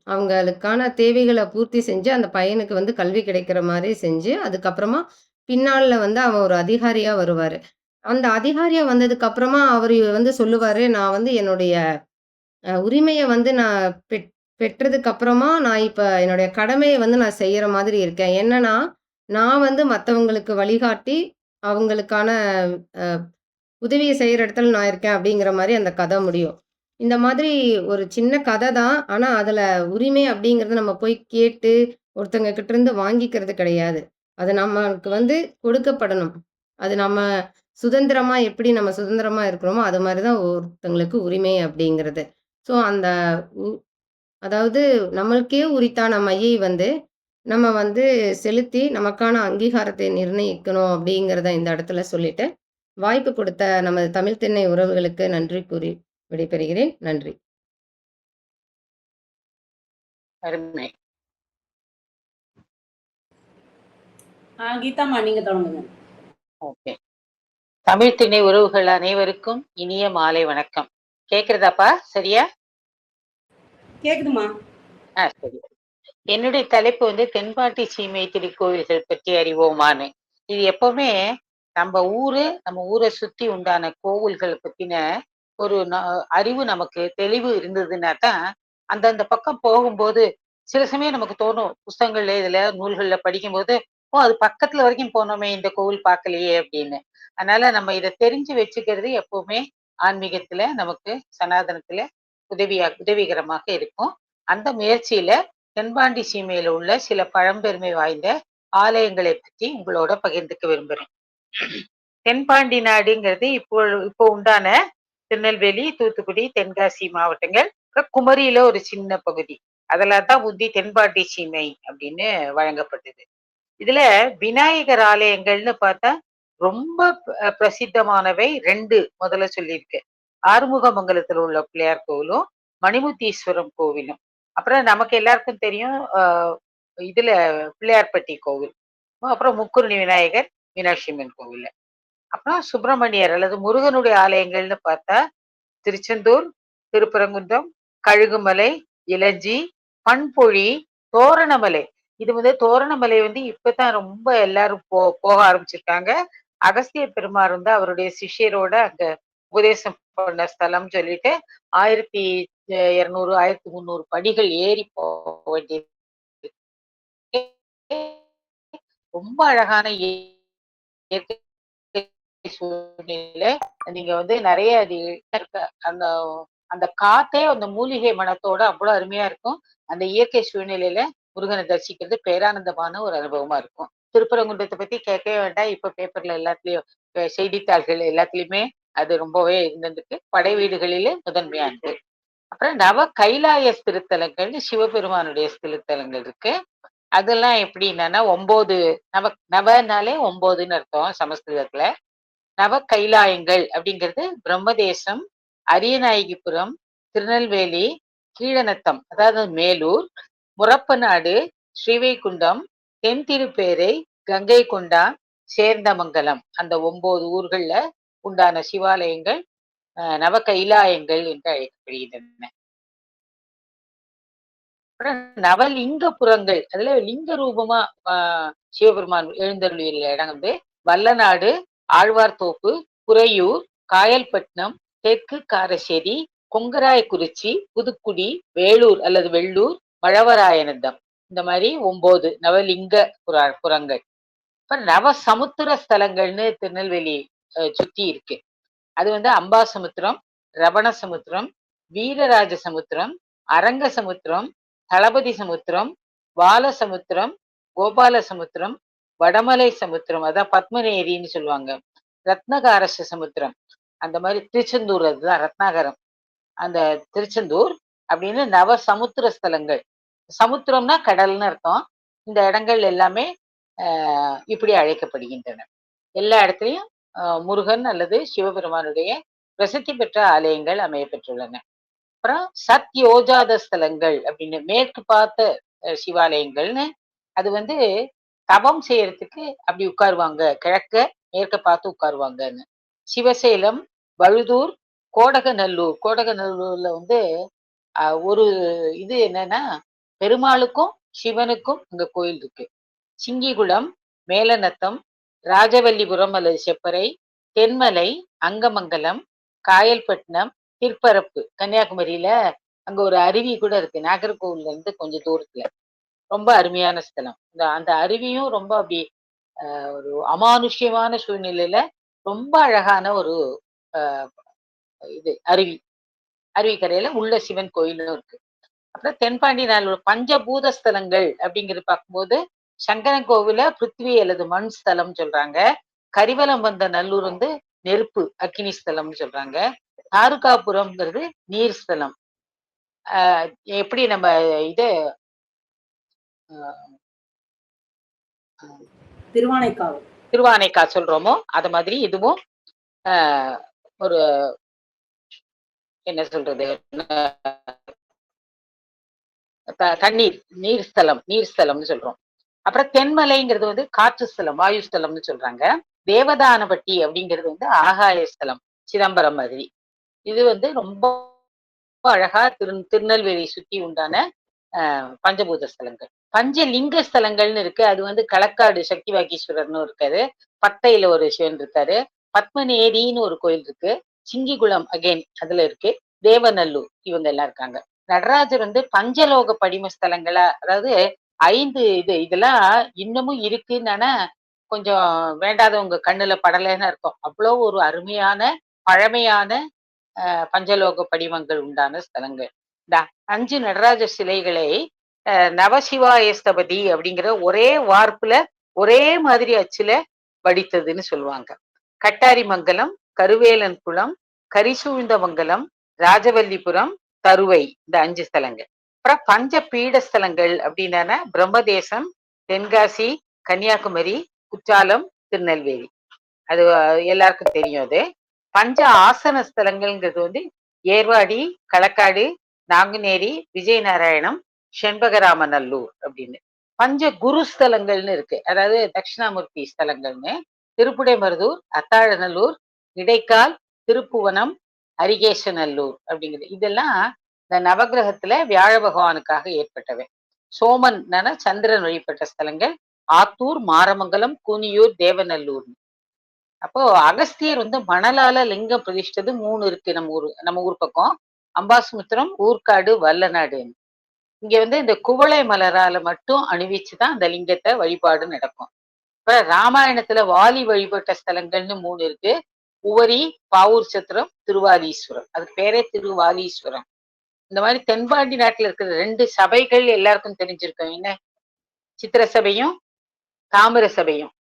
அவங்களுக்கான தேவைகள பூர்த்தி செஞ்சு, அந்த பையனுக்கு வந்து கல்வி கிடைக்கிற மாரி செஞ்சு, அதுக்கப்புறமா பின்னாள்ல வந்து அவன் ஒரு அதிகாரியா வருவாரு. அந்த அதிகாரியா வந்ததுக்கு அப்புறமா அவரு வந்து சொல்லுவாரு, "நான் வந்து என்னுடைய உரிமைய வந்து நான் பெற்றதுக்கு அப்புறமா, நான் இப்ப என்னுடைய கடமைய வந்து நான் செய்யற மாதிரி இருக்கேன். என்னன்னா, நான் வந்து மத்தவங்களுக்கு வழிகாட்டி, அவங்களுக்கான அ உதவிய செய்யற இடத்துல நான் இருக்கேன்." அப்படிங்கிற மாரி அந்த கதை முடியும். இந்த மாதிரி ஒரு சின்ன கதை தான். ஆனா, அதுல உரிமை அப்படிங்கிறத நம்ம போய் கேட்டு, ஒருத்தங்க கிட்ட இருந்து வாங்கிக்கிறது கிடையாது. அது நமக்கு வந்து கொடுக்கப்படணும். அது நம்ம சுதந்திரமா எப்படி நம்ம சுதந்திரமா இருக்கிறோமோ, அது மாரி தான் ஒருத்தங்களுக்கு உரிமை அப்படிங்கிறது. ஸோ, அந்த உ அதாவது நம்மளுக்கே உரித்தான மையை வந்து, நம்ம வந்து செலுத்தி, நமக்கான அங்கீகாரத்தை நிர்ணயிக்கணும் அப்படிங்கிறத இந்த இடத்துல சொல்லிட்டு, வாய்ப்பு கொடுத்த நமது தமிழ் திண்ணை உறவுகளுக்கு நன்றி கூறி விடைபெறுகிறேன். நன்றி. அருமை. கீதாம்மா நீங்க தொடங்குங்க. ஓகே. தமிழ் திணை உறவுகள் அனைவருக்கும் இனிய மாலை வணக்கம். கேக்குறதாப்பா சரியா? கேக்குதுமா? சரி. என்னுடைய தலைப்பு வந்து தென்பாண்டி சீமை திருக்கோவில்கள் பற்றி அறிவோமான்னு. இது எப்பவுமே நம்ம ஊரை சுத்தி உண்டான கோவில்கள் பத்தின ஒரு அறிவு நமக்கு தெளிவு இருந்ததுன்னா தான் அந்தந்த பக்கம் போகும்போது சில சமயம் நமக்கு தோணும். புஸ்தகங்கள்ல இதுல நூல்கள்ல படிக்கும்போது, ஓ அது பக்கத்துல வரைக்கும் போனோமே இந்த கோவில் பார்க்கலையே அப்படின்னு. அதனால நம்ம இதை தெரிஞ்சு வச்சுக்கிறது எப்பவுமே ஆன்மீகத்துல நமக்கு சனாதனத்துல உதவிகரமாக இருக்கும். அந்த முயற்சியில தென்பாண்டி சீமையில உள்ள சில பழம்பெருமை வாய்ந்த ஆலயங்களை பற்றி உங்களோட பகிர்ந்துக்க விரும்புறேன். தென்பாண்டி நாடுங்கிறது இப்போ உண்டான திருநெல்வேலி, தூத்துக்குடி, தென்காசி மாவட்டங்கள், குமரியில ஒரு சின்ன பகுதி. அதெல்லாம் தான் முந்தி தென்பாண்டி சீமை அப்படின்னு வழங்கப்பட்டது. இதுல விநாயகர் ஆலயங்கள்னு பார்த்தா ரொம்ப பிரசித்தமானவை 2 முதல்ல சொல்லியிருக்கேன். ஆறுமுகமங்கலத்துல உள்ள பிள்ளையார் கோவிலும், மணிமுத்தீஸ்வரம் கோவிலும். அப்புறம் நமக்கு எல்லாருக்கும் தெரியும் இதுல பிள்ளையார்பட்டி கோவில், அப்புறம் முக்குருணி விநாயகர், மீனாட்சி அம்மன் கோவில். அப்புறம் சுப்பிரமணியர் அல்லது முருகனுடைய ஆலயங்கள்னு பார்த்தா திருச்செந்தூர், திருப்பரங்குன்றம், கழுகுமலை, இலஞ்சி, பண்பொழி, தோரணமலை. இது வந்து தோரணமலை வந்து இப்பதான் ரொம்ப எல்லாரும் போக ஆரம்பிச்சிருக்காங்க. அகஸ்திய பெருமாள் வந்து அவருடைய சிஷ்யரோட அங்க உபதேசம் பண்ண ஸ்தலம் சொல்லிட்டு 1200 1300 படிகள் ஏறி போக வேண்டியது. ரொம்ப அழகான இயற்கை சூழ்நிலை. நீங்க வந்து நிறைய அந்த அந்த காத்தே அந்த மூலிகை மனத்தோட அவ்வளவு அருமையா இருக்கும். அந்த இயற்கை சூழ்நிலையில முருகனை தரிசிக்கிறது பேரானந்தமான ஒரு அனுபவமா இருக்கும். திருப்பரங்குன்றத்தை பத்தி கேட்கவே வேண்டாம். இப்ப பேப்பர்ல எல்லாத்துலயும் செய்தித்தாள்கள் எல்லாத்துலயுமே அது ரொம்பவே இருந்திருக்கு. படை வீடுகளிலே முதன்மையானது. அப்புறம் நவ கைலாய திருத்தலங்கள்னு சிவபெருமானுடைய திருத்தலங்கள் இருக்கு. அதெல்லாம் எப்படின்னா 9 நவனாலே 9ன்னு அர்த்தம் சமஸ்கிருதத்துல. நவ கைலாயங்கள் அப்படிங்கிறது பிரம்மதேசம், அரியநாயகிபுரம், திருநெல்வேலி, கீழநத்தம் அதாவது மேலூர், முரப்பநாடு, ஸ்ரீவைகுண்டம், தென்திருப்பேரை, கங்கை கொண்டா, சேர்ந்தமங்கலம் அந்த 9 ஊர்கள்ல உண்டான சிவாலயங்கள் நவ கைலாயங்கள் என்று அழைக்கப்படுகின்றன. நவலிங்கபுரங்கள் அதுல லிங்க ரூபமா சிவபெருமான் எழுந்தருளிய இடம் வந்து வல்லநாடு, ஆழ்வார்தோப்பு, புறையூர், காயல்பட்டினம், தெற்கு காரശ്ശേരി, கொங்கராயக்குறிச்சி, புதுக்குடி, வேலூர் அல்லது வெள்ளூர், மழவராயனந்தம். இந்த மாதிரி 9 நவலிங்க புறங்கள். இப்ப நவ சமுத்திர ஸ்தலங்கள்னு திருநெல்வேலி சுத்தி இருக்கு. அது வந்து அம்பாசமுத்திரம், ரவணசமுத்திரம், வீரராஜ சமுத்திரம், அரங்க சமுத்திரம், தளபதி சமுத்திரம், பாலசமுத்திரம், கோபாலசமுத்திரம், வடமலை சமுத்திரம், அதான் பத்மநேரின்னு சொல்லுவாங்க, ரத்னகாரச சமுத்திரம். அந்த மாதிரி திருச்செந்தூர், அதுதான் ரத்னாகரம், அந்த திருச்செந்தூர் அப்படின்னு நவ சமுத்திர ஸ்தலங்கள். சமுத்திரம்னா கடல்னு அர்த்தம். இந்த இடங்கள் எல்லாமே இப்படி அழைக்கப்படுகின்றன. எல்லா இடத்துலையும் முருகன் அல்லது சிவபெருமானுடைய பிரசித்தி பெற்ற ஆலயங்கள் அமைய பெற்றுள்ளன. அப்புறம் சத்யோஜாத ஸ்தலங்கள் அப்படின்னு மேற்கு பார்த்த சிவாலயங்கள்னு, அது வந்து தவம் செய்யறதுக்கு அப்படி உட்காருவாங்க, கிழக்க மேற்க பார்த்து உட்காருவாங்கன்னு. சிவசேலம், வழுதூர், கோடகநல்லூர். கோடகநல்லூர்ல வந்து ஒரு இது என்னன்னா, பெருமாளுக்கும் சிவனுக்கும் இங்க கோயில் இருக்கு. சிங்கிகுளம், மேலநத்தம், ராஜவல்லிபுரம் அல்லது செப்பறை, தென்மலை, அங்கமங்கலம், காயல்பட்டினம், திருப்பரப்பு. கன்னியாகுமரியில அங்க ஒரு அருவி கூட இருக்கு, நாகர்கோவில்ல இருந்து கொஞ்சம் தூரத்துல. ரொம்ப அருமையான ஸ்தலம். அந்த அருவியும் ரொம்ப அப்படி ஒரு அமானுஷ்யமான சூழ்நிலையில ரொம்ப அழகான ஒரு இது அருவி. அருவிக்கரையில உள்ள சிவன் கோயிலும் இருக்கு. அப்புறம் தென்பாண்டி நாளூர் பஞ்சபூத ஸ்தலங்கள் அப்படிங்கிறது பார்க்கும்போது, சங்கரன் கோவில பிருத்வி அல்லது மண் ஸ்தலம் சொல்றாங்க. கரிவலம் வந்த நல்லூர் வந்து நெருப்பு அக்கினி ஸ்தலம்னு சொல்றாங்க. தாருகாபுரம்ங்கிறது நீர் ஸ்தலம். எப்படி நம்ம இது திருவானைக்கா சொல்றோமோ அது மாதிரி இதுவும் ஒரு என்ன சொல்றது, தண்ணீர் நீர் ஸ்தலம்னு சொல்றோம். அப்புறம் தென்மலைங்கிறது வந்து காற்று ஸ்தலம், வாயு ஸ்தலம்னு சொல்றாங்க. தேவதானப்பட்டி அப்படிங்கிறது வந்து ஆகாய ஸ்தலம், சிதம்பரம் மாதிரி. இது வந்து ரொம்ப அழகா திருநெல்வேலி சுத்தி உண்டான பஞ்சபூத ஸ்தலங்கள். பஞ்சலிங்க ஸ்தலங்கள்னு இருக்கு. அது வந்து களக்காடு சக்தி வாகீஸ்வரர்னு இருக்காரு, பத்தையில ஒரு சிவன் இருக்காரு, பத்மநேரின்னு ஒரு கோயில் இருக்கு, சிங்கிகுளம் அகைன் அதுல இருக்கு, தேவநல்லூர் இவங்க எல்லாம் இருக்காங்க. நடராஜர் வந்து பஞ்சலோக படிம ஸ்தலங்களா, அதாவது 5 இதெல்லாம் இன்னமும் இருக்குன்னு கொஞ்சம் வேண்டாதவங்க கண்ணுல படலைன்னு அர்த்தம். அவ்வளோ ஒரு அருமையான பழமையான பஞ்சலோக படிமங்கள் உண்டான ஸ்தலங்கள். இந்த 5 நடராஜ சிலைகளை நவசிவாயஸ்தபதி அப்படிங்கிற ஒரே வார்ப்புல ஒரே மாதிரி அச்சுல வடித்ததுன்னு சொல்லுவாங்க. கட்டாரிமங்கலம், கருவேலன் குளம், கரிசூழ்ந்தமங்கலம், ராஜவல்லிபுரம், தருவை, இந்த 5 ஸ்தலங்கள். அப்புறம் பஞ்ச பீட ஸ்தலங்கள் அப்படின்னா பிரம்மதேசம், தென்காசி, கன்னியாகுமரி, குற்றாலம், திருநெல்வேலி. அது எல்லாருக்கும் தெரியும். அது பஞ்ச ஆசன ஸ்தலங்கள்ங்கிறது வந்து ஏர்வாடி, களக்காடு, நாங்குநேரி, விஜயநாராயணம், செண்பகராமநல்லூர் அப்படின்னு. பஞ்ச குரு ஸ்தலங்கள்னு இருக்கு, அதாவது தட்சிணாமூர்த்தி ஸ்தலங்கள்னு. திருப்புடைமருதூர், அத்தாழநல்லூர், இடைக்கால், திருப்புவனம், அரிகேசநல்லூர் அப்படிங்கிறது. இதெல்லாம் இந்த நவகிரகத்துல வியாழ பகவானுக்காக ஏற்பட்டவை. சோமன் சந்திரன் வழிபட்ட ஸ்தலங்கள் ஆத்தூர், மாரமங்கலம், கூனியூர், தேவநல்லூர். அப்போ அகஸ்தியர் வந்து மணலால லிங்கம் பிரதிஷ்டது 3 இருக்கு நம்ம ஊர் பக்கம். அம்பாசமுத்திரம், ஊர்காடு, வல்லநாடு. இங்க வந்து இந்த குவளை மலரால மட்டும் அணிவிச்சுதான் அந்த லிங்கத்தை வழிபாடு நடக்கும். இப்ப ராமாயணத்துல வாலி வழிபட்ட ஸ்தலங்கள்னு 3 இருக்கு. உவரி, பாவூர் சத்திரம், திருவாலீஸ்வரம். அதுக்கு பேரே திருவாலீஸ்வரம். இந்த மாதிரி தென்பாண்டி நாட்டுல இருக்கிற 2 சபைகள் எல்லாருக்கும் தெரிஞ்சிருக்கும். என்ன, சித்திர சபையும் தாமிர சபையும்.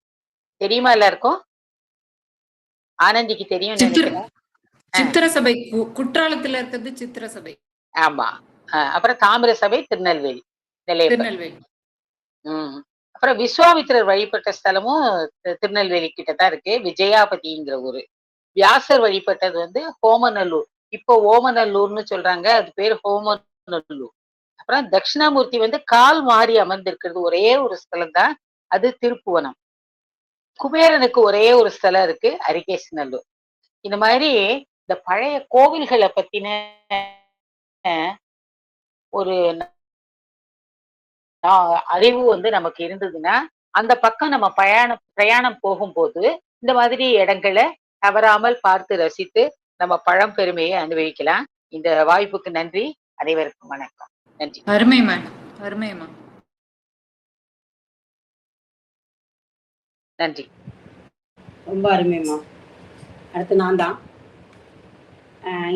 தெரியுமா எல்லாருக்கும்? ஆனந்திக்கு தெரியும் நினைக்கிறேன். சித்திர சபை குற்றாலத்துல இருக்கிறது சித்திர சபை. ஆமா. அப்புறம் தாமிர சபை திருநெல்வேலி, திருநெல்வேலி. அப்புறம் விஸ்வாமித்திரர் வழிபட்ட ஸ்தலமும் திருநெல்வேலி கிட்டதான் இருக்கு, விஜயாபதிங்கிற ஊரு. வியாசர் வழிபட்டது வந்து ஹோமநல்லூர், இப்போ ஓமநல்லூர்னு சொல்றாங்க, அது பேர் ஹோமநல்லூர். அப்புறம் தட்சிணாமூர்த்தி வந்து கால் மாறி அமர்ந்திருக்கிறது ஒரே ஒரு ஸ்தலம் தான், அது திருப்புவனம். குபேரனுக்கு ஒரே ஒரு ஸ்தலம் இருக்கு, அரிகேசநல்லூர். இந்த மாதிரி இந்த பழைய கோவில்களை பத்தின ஒரு அறிவு வந்து நமக்கு இருந்ததுன்னா, அந்த பக்கம் நம்ம பிரயாணம் போகும்போது இந்த மாதிரி இடங்களை தவறாமல் பார்த்து ரசித்து நம்ம பழம்பெருமையை அனுபவிக்கலாம். இந்த வாய்ப்புக்கு நன்றி. அனைவருக்கும் வணக்கம். நன்றி. அருமை மேடம், அருமைமா. நன்றி. ரொம்ப அருமைமா. அடுத்து நான் தான்.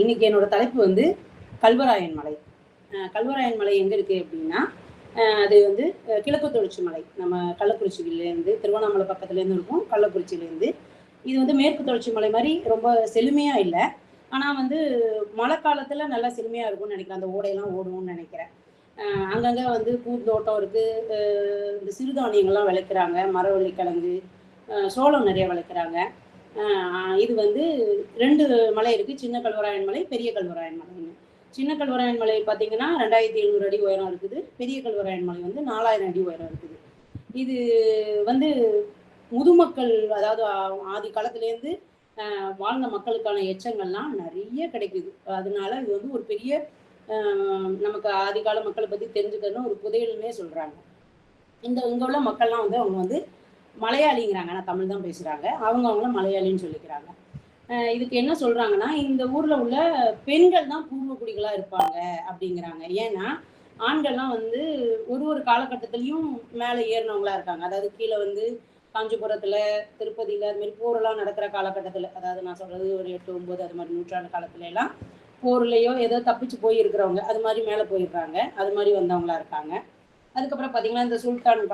இன்னைக்கு என்னோட தலைப்பு வந்து கல்வராயன் மலை. கல்வராயன் மலை எங்க இருக்கு அப்படின்னா, அது வந்து கிழக்கு தொடர்ச்சி மலை. நம்ம கள்ளக்குறிச்சியிலேருந்து, திருவண்ணாமலை பக்கத்துலேருந்து இருக்கும், கள்ளக்குறிச்சியிலேருந்து. இது வந்து மேற்கு தொடர்ச்சி மலை மாதிரி ரொம்ப செழுமையா இல்லை, ஆனால் வந்து மழை காலத்தில் நல்லா செழுமையாக இருக்கும்னு நினைக்கிறேன். அந்த ஓடையெல்லாம் ஓடும்னு நினைக்கிறேன். அங்கங்கே வந்து பூந்தோட்டம் இருக்குது, இந்த சிறுதானியங்கள்லாம் விளைக்கிறாங்க, மரவள்ளிக்கிழங்கு, சோளம் நிறைய விளைக்கிறாங்க. இது வந்து 2 மலை இருக்குது, சின்ன கல்வராயன் மலை, பெரிய கல்வராயன் மலைன்னு. சின்ன கல்வராயன் மலை பார்த்தீங்கன்னா 2700 அடி உயரம் இருக்குது, பெரிய கல்வராயன் மலை வந்து 4000 அடி உயரம் இருக்குது. இது வந்து முதுமக்கள், அதாவது ஆதி காலத்துலேருந்து வாழ்ந்த மக்களுக்கான எச்சங்கள்லாம் நிறைய கிடைக்குது. அதனால இது வந்து ஒரு பெரிய நமக்கு ஆதிகால மக்களை பற்றி தெரிஞ்சுக்கணும்னு ஒரு புதையல்னே சொல்கிறாங்க. இங்கே உள்ள மக்கள்லாம் வந்து அவங்க வந்து மலையாளிங்கிறாங்க, ஆனால் தமிழ் தான் பேசுகிறாங்க, அவங்கள மலையாளின்னு சொல்லிக்கிறாங்க. இதுக்கு என்ன சொல்கிறாங்கன்னா, இந்த ஊரில் உள்ள பெண்கள் தான் பூர்வக்குடிகளாக இருப்பாங்க அப்படிங்கிறாங்க. ஏன்னா ஆண்கள்லாம் வந்து ஒரு காலகட்டத்துலேயும் மேலே ஏறினவங்களா இருக்காங்க. அதாவது கீழே வந்து காஞ்சிபுரத்தில், திருப்பதியில் அது மாதிரி போரெல்லாம் நடக்கிற காலகட்டத்தில், அதாவது நான் சொல்கிறது ஒரு 8, 9 அது மாதிரி நூற்றாண்டு காலத்துல எல்லாம் போர்லையோ ஏதோ தப்பிச்சு போயிருக்கிறவங்க அது மாதிரி மேலே போயிடுறாங்க, அது மாதிரி வந்தவங்களா இருக்காங்க. அதுக்கப்புறம் பார்த்தீங்கன்னா இந்த சுல்தான்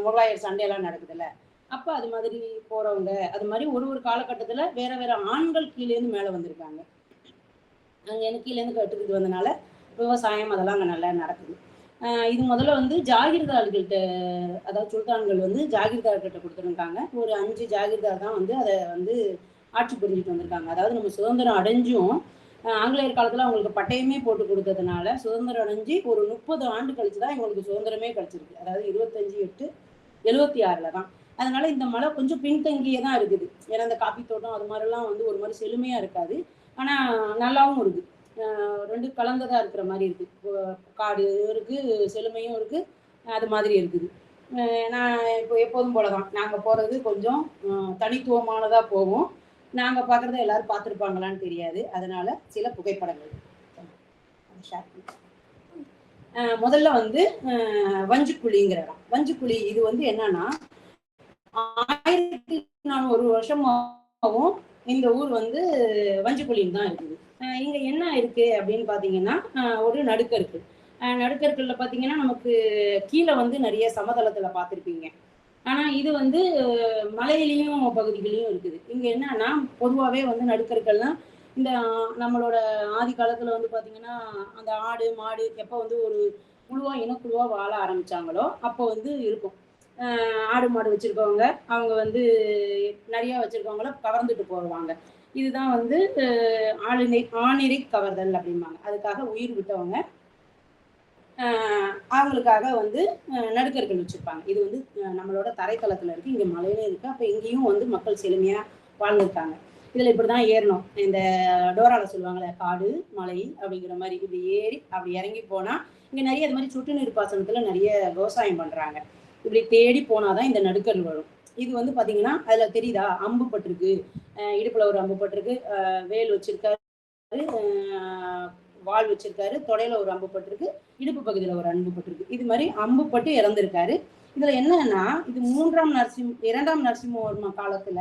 முகலாயர் சண்டையெல்லாம் நடக்குதுல்ல, அப்போ அது மாதிரி போகிறவங்க அது மாதிரி ஒரு காலகட்டத்தில் வேற வேற ஆண்கள் கீழேருந்து மேலே வந்திருக்காங்க. அங்கே எனக்கு கீழேருந்து கட்டுக்கிட்டு வந்தனால விவசாயம் அதெல்லாம் அங்கே நல்லா நடக்குது. இது முதல்ல வந்து ஜாகிர்தார்கள்ட்ட, அதாவது சுல்தான்கள் வந்து ஜாகிர்தார்கிட்ட கொடுத்துருக்காங்க. ஒரு 5 ஜாகிர்தார் தான் வந்து அதை வந்து ஆட்சி புரிஞ்சுட்டு வந்திருக்காங்க. அதாவது நம்ம சுதந்திரம் அடைஞ்சும் ஆங்கிலேயர் காலத்தில் அவங்களுக்கு பட்டயமே போட்டு கொடுத்ததுனால சுதந்திரம் அடைஞ்சு ஒரு 30 ஆண்டு கழிச்சு தான் இவங்களுக்கு சுதந்திரமே கிடைச்சிருக்கு. அதாவது 25/8/76 தான். அதனால இந்த மலை கொஞ்சம் பின்தங்கியே தான் இருக்குது. ஏன்னா இந்த காப்பி தோட்டம் அது மாதிரிலாம் வந்து ஒரு மாதிரி செழுமையாக இருக்காது, ஆனால் நல்லாவும் இருக்குது. 2 கலந்ததாக இருக்கிற மாதிரி இருக்குது. காடு இருக்குது, செழுமையும் இருக்குது, அது மாதிரி இருக்குது. நான் இப்போ எப்போதும் போல தான் நாங்கள் போகிறது கொஞ்சம் தனித்துவமானதாக போவோம். நாங்கள் பார்க்குறத எல்லாரும் பார்த்துருப்பாங்களான்னு தெரியாது, அதனால சில புகைப்படங்கள் ஷேர் பண்ணுறேன். முதல்ல வந்து வஞ்சிக்குழிங்கிற இடம். வஞ்சிக்குழி இது வந்து என்னன்னா 1400 வருஷமாகவும் இந்த ஊர் வந்து வஞ்சிக்குழின்னு தான் இருக்குது. இங்க என்ன இருக்கு அப்படின்னு பாத்தீங்கன்னா, ஒரு நடுக்கருக்கு. நடுக்கற்கள்ல பாத்தீங்கன்னா நமக்கு கீழே வந்து நிறைய சமதளத்துல பார்த்துருப்பீங்க, ஆனா இது வந்து மலையிலையும் பகுதிகளையும் இருக்குது. இங்க என்னன்னா பொதுவாகவே வந்து நடுக்கற்கள்லாம் இந்த நம்மளோட ஆதி காலத்துல வந்து பாத்தீங்கன்னா அந்த ஆடு மாடு எப்போ வந்து ஒரு இனக்குழுவா வாழ ஆரம்பிச்சாங்களோ அப்போ வந்து இருக்கும். ஆடு மாடு வச்சிருக்கவங்க அவங்க வந்து நிறைய வச்சிருக்கவங்கள கவர்ந்துட்டு போவாங்க. இதுதான் வந்து ஆணிரை கவர்தல் அப்படிம்பாங்க. அதுக்காக உயிர் விட்டவங்க அவங்களுக்காக வந்து நடுக்கர்கள் வச்சிருப்பாங்க. இது வந்து நம்மளோட தரைத்தளத்துல இருக்கு, இங்க மலையில இருக்கு. அப்ப இங்கேயும் வந்து மக்கள் செழுமையா வாழ்ந்துருக்காங்க. இதுல இப்படிதான் ஏறணும். இந்த டோரால சொல்லுவாங்கல்ல, காடு மலை அப்படிங்கிற மாதிரி இப்படி ஏறி அப்படி இறங்கி போனா இங்க நிறைய அது மாதிரி சொட்டு நீர் பாசனத்துல நிறைய விவசாயம் பண்றாங்க. இப்படி தேடி போனாதான் இந்த நடுக்கல் வரும். இது வந்து பாத்தீங்கன்னா அதுல தெரியுதா, அம்பு பட்டிருக்கு, இடுப்புல ஒரு அம்பு பட்டிருக்கு, வேல் வச்சிருக்காரு, வால் வச்சிருக்காரு, தொடையில ஒரு அம்பு பட்டிருக்கு, இடுப்பு பகுதியில ஒரு அம்பு பட்டிருக்கு. இது மாதிரி அம்பு பட்டு இறந்திருக்காரு. இதுல என்னன்னா இது 2ஆம் நரசிம்மவர்ம காலத்துல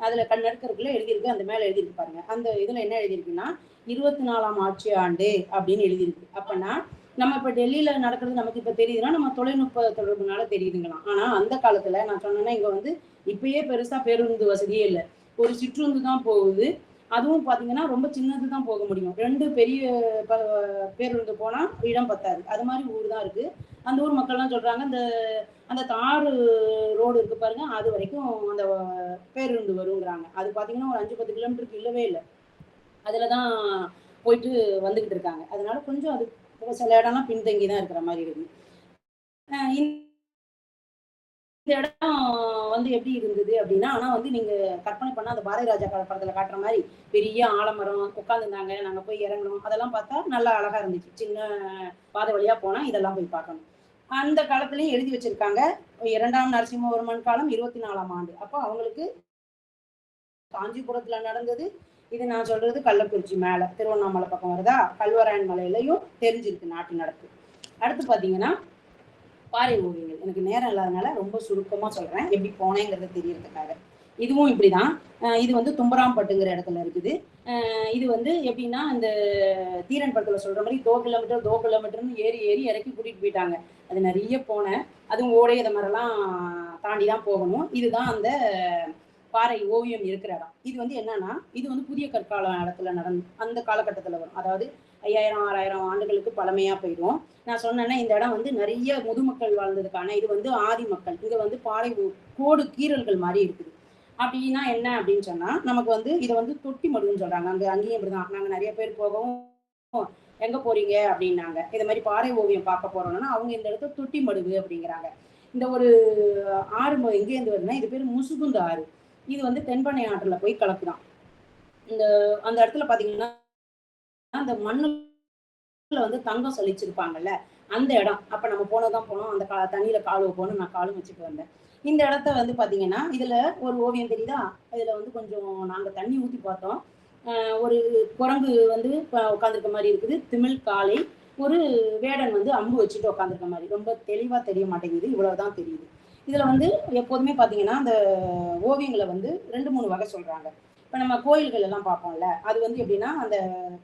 அதுல நடுக்கருக்குள்ள எழுதியிருக்கு. அந்த மேல எழுதியிருக்கு பாருங்க. அந்த இதுல என்ன எழுதியிருக்குன்னா 24ஆம் ஆட்சி ஆண்டு அப்படின்னு எழுதியிருக்கு. அப்பனா நம்ம இப்ப டெல்லியில நடக்கிறது நமக்கு இப்ப தெரியுதுன்னா நம்ம தொலைநுட்ப தொடர்புனால தெரியுதுங்களாம். ஆனா அந்த காலத்துல நான் சொன்னேன்னா இங்க வந்து இப்பயே பெருசா பேருந்து வசதியே இல்லை, ஒரு சிற்றுந்து தான் போகுது. அதுவும் பாத்தீங்கன்னா ரொம்ப சின்னது தான் போக முடியும். 2 பெரிய பேருந்து போனா இடம் பத்தாது, அது மாதிரி ஊர் தான் இருக்கு. அந்த ஊர் மக்கள்லாம் சொல்றாங்க அந்த தாறு ரோடு இருக்கு பாருங்க, அது வரைக்கும் அந்த பேருந்து வருங்கிறாங்க. அது பாத்தீங்கன்னா ஒரு 5-10 கிலோமீட்டருக்கு இல்லவே இல்லை, அதுலதான் போயிட்டு வந்துகிட்டு இருக்காங்க. அதனால கொஞ்சம் அது சில இடம்லாம் பின்தங்கி தான் இருக்கிற மாதிரி இருக்கு. இந்த இடம் வந்து எப்படி இருந்தது அப்படின்னா, ஆனா வந்து நீங்க கற்பனை பண்ணா அந்த பாரதி ராஜா படத்துல காட்டுற மாதிரி பெரிய ஆலமரம் உட்காந்துருந்தாங்க, நாங்க போய் இறங்கணும், அதெல்லாம் பார்த்தா நல்லா அழகா இருந்துச்சு. சின்ன பாதை வழியா போனா இதெல்லாம் போய் பார்க்கணும். அந்த காலத்துலயும் எழுதி வச்சிருக்காங்க 2ஆம் நரசிம்மவர்மன் காலம் 24ஆம் ஆண்டு. அப்போ அவங்களுக்கு காஞ்சிபுரத்துல நடந்தது இது நான் சொல்றது கள்ளக்குறிச்சி மேல திருவண்ணாமலை பக்கம் வருதா, கல்வராயன் மலையிலையும் தெரிஞ்சிருக்கு நாட்டு நடப்பு. அடுத்து பாத்தீங்கன்னா பாறை ஓவியங்கள். எனக்கு நேரம் இல்லாதனால ரொம்ப சுருக்கமா சொல்றேன், எப்படி போனேங்கிறத தெரியறதுக்காக. இதுவும் இப்படிதான். இது வந்து தும்பராம்பட்டுங்கிற இடத்துல இருக்குது. இது வந்து எப்படின்னா இந்த தீரன் படத்துல சொல்ற மாதிரி 2 கிலோமீட்டர்னு ஏறி ஏறி இறக்கி கூட்டிட்டு போயிட்டாங்க. அது நிறைய போனேன். அதுவும் ஓடை இதை மாதிரிலாம் தாண்டி தான் போகணும். இதுதான் அந்த பாறை ஓவியம் இருக்கிற இடம். இது வந்து என்னன்னா, இது வந்து புதிய கற்கால இடத்துல அந்த காலகட்டத்துல வரும். அதாவது 5000 6000 ஆண்டுகளுக்கு பழமையா போயிடும். நான் சொன்னேன்னா இந்த இடம் வந்து நிறைய முதுமக்கள் வாழ்ந்ததுக்கான, இது வந்து ஆதி மக்கள். இங்க வந்து பாறை கோடு கீறல்கள் மாதிரி இருக்குது. அப்படின்னா என்ன அப்படின்னு சொன்னா, நமக்கு வந்து இதை வந்து தொட்டி மடுன்னு சொல்றாங்க. அங்கேயும் இப்படிதான். நாங்க நிறைய பேர் போகவும் எங்க போறீங்க அப்படின்னாங்க. இது மாதிரி பாறை ஓவியம் பார்க்க போறோம்னா அவங்க இந்த இடத்துல தொட்டி மடுவு அப்படிங்கிறாங்க. இந்த ஒரு ஆறு எங்கேருந்து வருதுன்னா, இது பேர் முசுகுந்த ஆறு. இது வந்து தென்பண்ணை ஆற்றுல போய் கலக்குதான். அந்த இடத்துல பாத்தீங்கன்னா அந்த மண்ணுல வந்து தங்கம் சொல்லிச்சிருப்பாங்கல்ல, அந்த இடம். அப்ப நம்ம போனதான் போனோம். அந்த தண்ணியில கால் வைப்போன்னு நான் காலும் வச்சுட்டு வந்தேன். இந்த இடத்த வந்து பாத்தீங்கன்னா இதுல ஒரு ஓவியம் தெரியுதா, இதுல வந்து கொஞ்சம் நாங்க தண்ணி ஊத்தி பார்த்தோம். ஒரு குரங்கு வந்து உட்காந்துருக்க மாதிரி இருக்குது, திமிழ் காலை. ஒரு வேடன் வந்து அம்பு வச்சுட்டு உட்காந்துருக்க மாதிரி. ரொம்ப தெளிவா தெரிய மாட்டேங்குது, இவ்வளவுதான் தெரியுது. இதுல வந்து எப்போதுமே பாத்தீங்கன்னா அந்த ஓவியங்களை வந்து 2-3 வகை சொல்றாங்க. இப்ப நம்ம கோயில்கள் எல்லாம் பார்ப்போம்ல, அது வந்து எப்படின்னா அந்த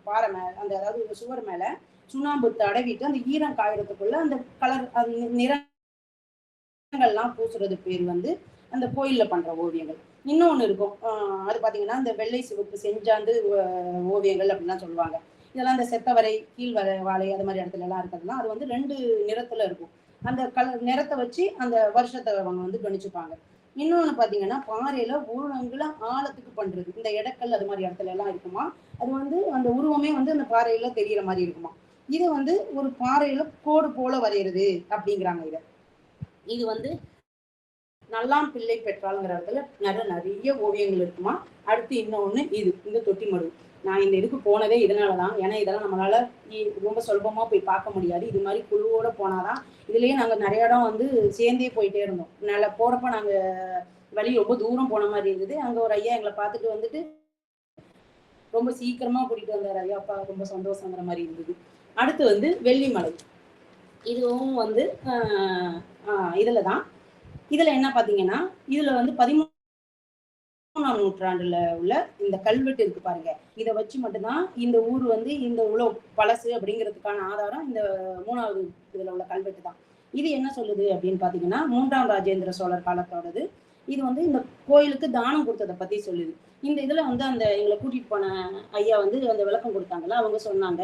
பாறை மேல அந்த அதாவது சுவர் மேல சுண்ணாம்பு தடவிட்டு அந்த ஈரம் காயறதுக்குள்ள அந்த கலர் நிறங்கள்லாம் பூசுறது பேர் வந்து அந்த கோயில்ல பண்ற ஓவியங்கள். இன்னொன்னு இருக்கும், அது பாத்தீங்கன்னா இந்த வெள்ளை சிவப்பு செஞ்சாந்து ஓவியங்கள் அப்படின்லாம் சொல்லுவாங்க. இதெல்லாம் இந்த செத்தவரை கீழ் வாழை அது மாதிரி இடத்துல எல்லாம் இருக்கிறதுலாம் அது வந்து 2 நிறத்துல இருக்கும். அந்த நிறத்தை வச்சு அந்த வருஷத்தை அவங்க வந்து கணிச்சுப்பாங்க. இன்னொன்னு பாத்தீங்கன்னா பாறையில உருவங்களை ஆழத்துக்கு பண்றது. இந்த இடக்கல் அது மாதிரி இடத்துல எல்லாம் இருக்குமா, அது வந்து அந்த உருவமே வந்து அந்த பாறையில தெரியற மாதிரி இருக்குமா. இது வந்து ஒரு பாறையில கோடு போல வரைகிறது அப்படிங்கிறாங்க. இது வந்து நல்லாம் பிள்ளை பெற்றாளுங்கிற இடத்துல நிறைய ஓவியங்கள் இருக்குமா. அடுத்து இன்னொன்னு இது இந்த தொட்டி மடு. நான் இந்த இதுக்கு போனதே இதனாலதான். ஏன்னா இதெல்லாம் நம்மளால ரொம்ப சுலபமா போய் பார்க்க முடியாது. இது மாதிரி குழுவோட போனாதான். இதுலயே நாங்க நிறைய இடம் வந்து சேர்ந்தே போயிட்டே இருந்தோம். நல்லா போறப்ப நாங்க வழி ரொம்ப தூரம் போன மாதிரி இருந்தது. அங்க ஒரு ஐயா எங்களை பார்த்துட்டு வந்துட்டு ரொம்ப சீக்கிரமா கூட்டிட்டு வந்தார். ஐயா அப்பா ரொம்ப சந்தோஷங்கிற மாதிரி இருந்தது. அடுத்து வந்து வெள்ளிமலை. இதுவும் வந்து இதுலதான். இதுல என்ன பாத்தீங்கன்னா, இதுல வந்து 13ஆம் நூற்றாண்டுல உள்ள இந்த கல்வெட்டு இருக்கு பாருங்க. இதை வச்சு மட்டும்தான் இந்த ஊர் வந்து இந்த உலக பழசு அப்படிங்கிறதுக்கான ஆதாரம் இந்த 3வது இதுல உள்ள கல்வெட்டு தான். இது என்ன சொல்லுது அப்படின்னு பாத்தீங்கன்னா, 3ஆம் ராஜேந்திர சோழர் காலத்தோடது. இது வந்து இந்த கோயிலுக்கு தானம் கொடுத்ததை பத்தி சொல்லுது. இந்த இதுல வந்து அந்த எங்களை கூட்டிட்டு போன ஐயா வந்து அந்த விளக்கம் கொடுத்தாங்கல்ல, அவங்க சொன்னாங்க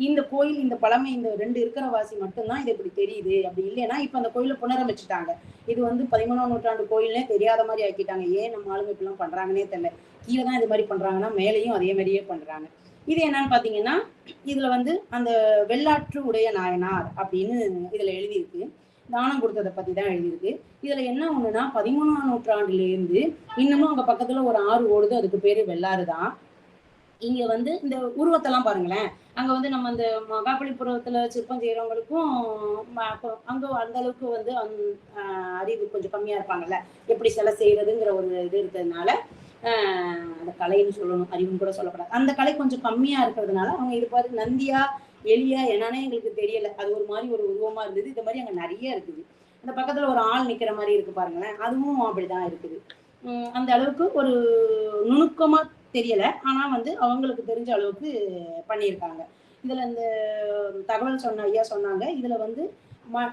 இந்த கோயில் இந்த பழமை இந்த 2 இருக்கிற வாசி மட்டும்தான் இது இப்படி தெரியுது. அப்படி இல்லைன்னா இப்ப அந்த கோயிலை புனரமைச்சுட்டாங்க. இது வந்து 13ஆம் நூற்றாண்டு கோயில்னே தெரியாத மாதிரி ஆக்கிட்டாங்க. ஏன் நம்ம ஆளுங்க இப்பெல்லாம் பண்றாங்கன்னே தெரியல. கீழே தான் இது மாதிரி பண்றாங்கன்னா மேலையும் அதே மாதிரியே பண்றாங்க. இது என்னன்னு பாத்தீங்கன்னா, இதுல வந்து அந்த வெள்ளாற்று உடைய நாயனார் அப்படின்னு இதுல எழுதியிருக்கு. தானம் கொடுத்ததை பத்தி தான் எழுதியிருக்கு. இதுல என்ன ஒண்ணுன்னா, 13ஆம் நூற்றாண்டுல இருந்து இன்னமும் அங்க பக்கத்துல ஒரு ஆறு ஓடுது, அதுக்கு பேரு வெள்ளாறு தான். இங்க வந்து இந்த உருவத்தெல்லாம் பாருங்களேன். அங்க வந்து நம்ம இந்த மகாபலிபுரத்துல சிற்பம் செய்யறவங்களுக்கும் அங்க அந்த அளவுக்கு வந்து அறிவு கொஞ்சம் கம்மியா இருப்பாங்கல்ல, எப்படி சிலை செய்யறதுங்கிற ஒரு இது இருக்கிறதுனால அந்த கலைன்னு சொல்லணும், அறிவுன்னு கூட சொல்லப்படாது. அந்த கலை கொஞ்சம் கம்மியா இருக்கிறதுனால அவங்க இது பாரு நந்தியா எலியா என்னன்னே எங்களுக்கு தெரியல. அது ஒரு மாதிரி ஒரு உருவமா இருந்தது. இது மாதிரி அங்க நிறைய இருக்குது. அந்த பக்கத்துல ஒரு ஆள் நிக்கிற மாதிரி இருக்கு பாருங்களேன், அதுவும் அப்படிதான் இருக்குது. அந்த அளவுக்கு ஒரு நுணுக்கமா தெரியல. ஆனா வந்து அவங்களுக்கு தெரிஞ்ச அளவுக்கு பண்ணியிருக்காங்க. இதுல இந்த தகவல் சொன்ன ஐயா சொன்னாங்க, இதுல வந்து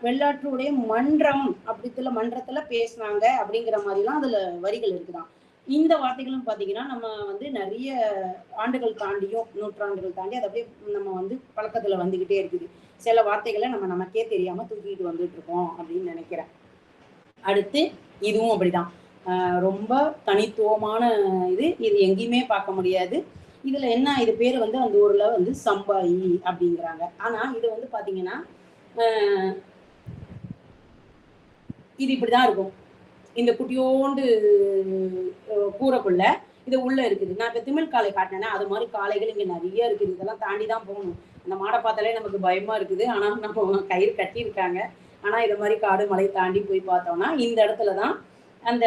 வெள்ளாற்றுடைய மன்றம் அப்படித்துல மன்றத்துல பேசினாங்க அப்படிங்கிற மாதிரிலாம் அதுல வரிகள் இருக்குதான். இந்த வார்த்தைகளும் பாத்தீங்கன்னா நம்ம வந்து நிறைய ஆண்டுகள் தாண்டியும் நூற்றாண்டுகள் தாண்டி அது அப்படியே நம்ம வந்து பழக்கத்துல வந்துகிட்டே இருக்குது. சில வார்த்தைகளை நம்ம நமக்கே தெரியாம தூக்கிட்டு வந்துட்டு இருக்கோம் அப்படின்னு நினைக்கிறேன். அடுத்து இதுவும் அப்படிதான். ரொம்ப தனித்துவமான இது எங்கேயுமே பார்க்க முடியாது. இதுல என்ன, இது பேரு வந்து அந்த ஊர்ல வந்து சம்பாயி அப்படிங்கிறாங்க. ஆனா இது வந்து பாத்தீங்கன்னா இது இப்படிதான் இருக்கும். இந்த குட்டியோண்டு கூரைக்குள்ள இது உள்ள இருக்குது. நான் இப்ப திமிழ் காளை காட்டினேன்னா அது மாதிரி காளைகள் இங்க நிறைய இருக்குது. இதெல்லாம் தாண்டிதான் போகணும். அந்த மாடை பார்த்தாலே நமக்கு பயமா இருக்குது. ஆனா நம்ம கயிறு கட்டி இருக்காங்க. ஆனா இது மாதிரி காடு மலை தாண்டி போய் பார்த்தோம்னா இந்த இடத்துலதான் அந்த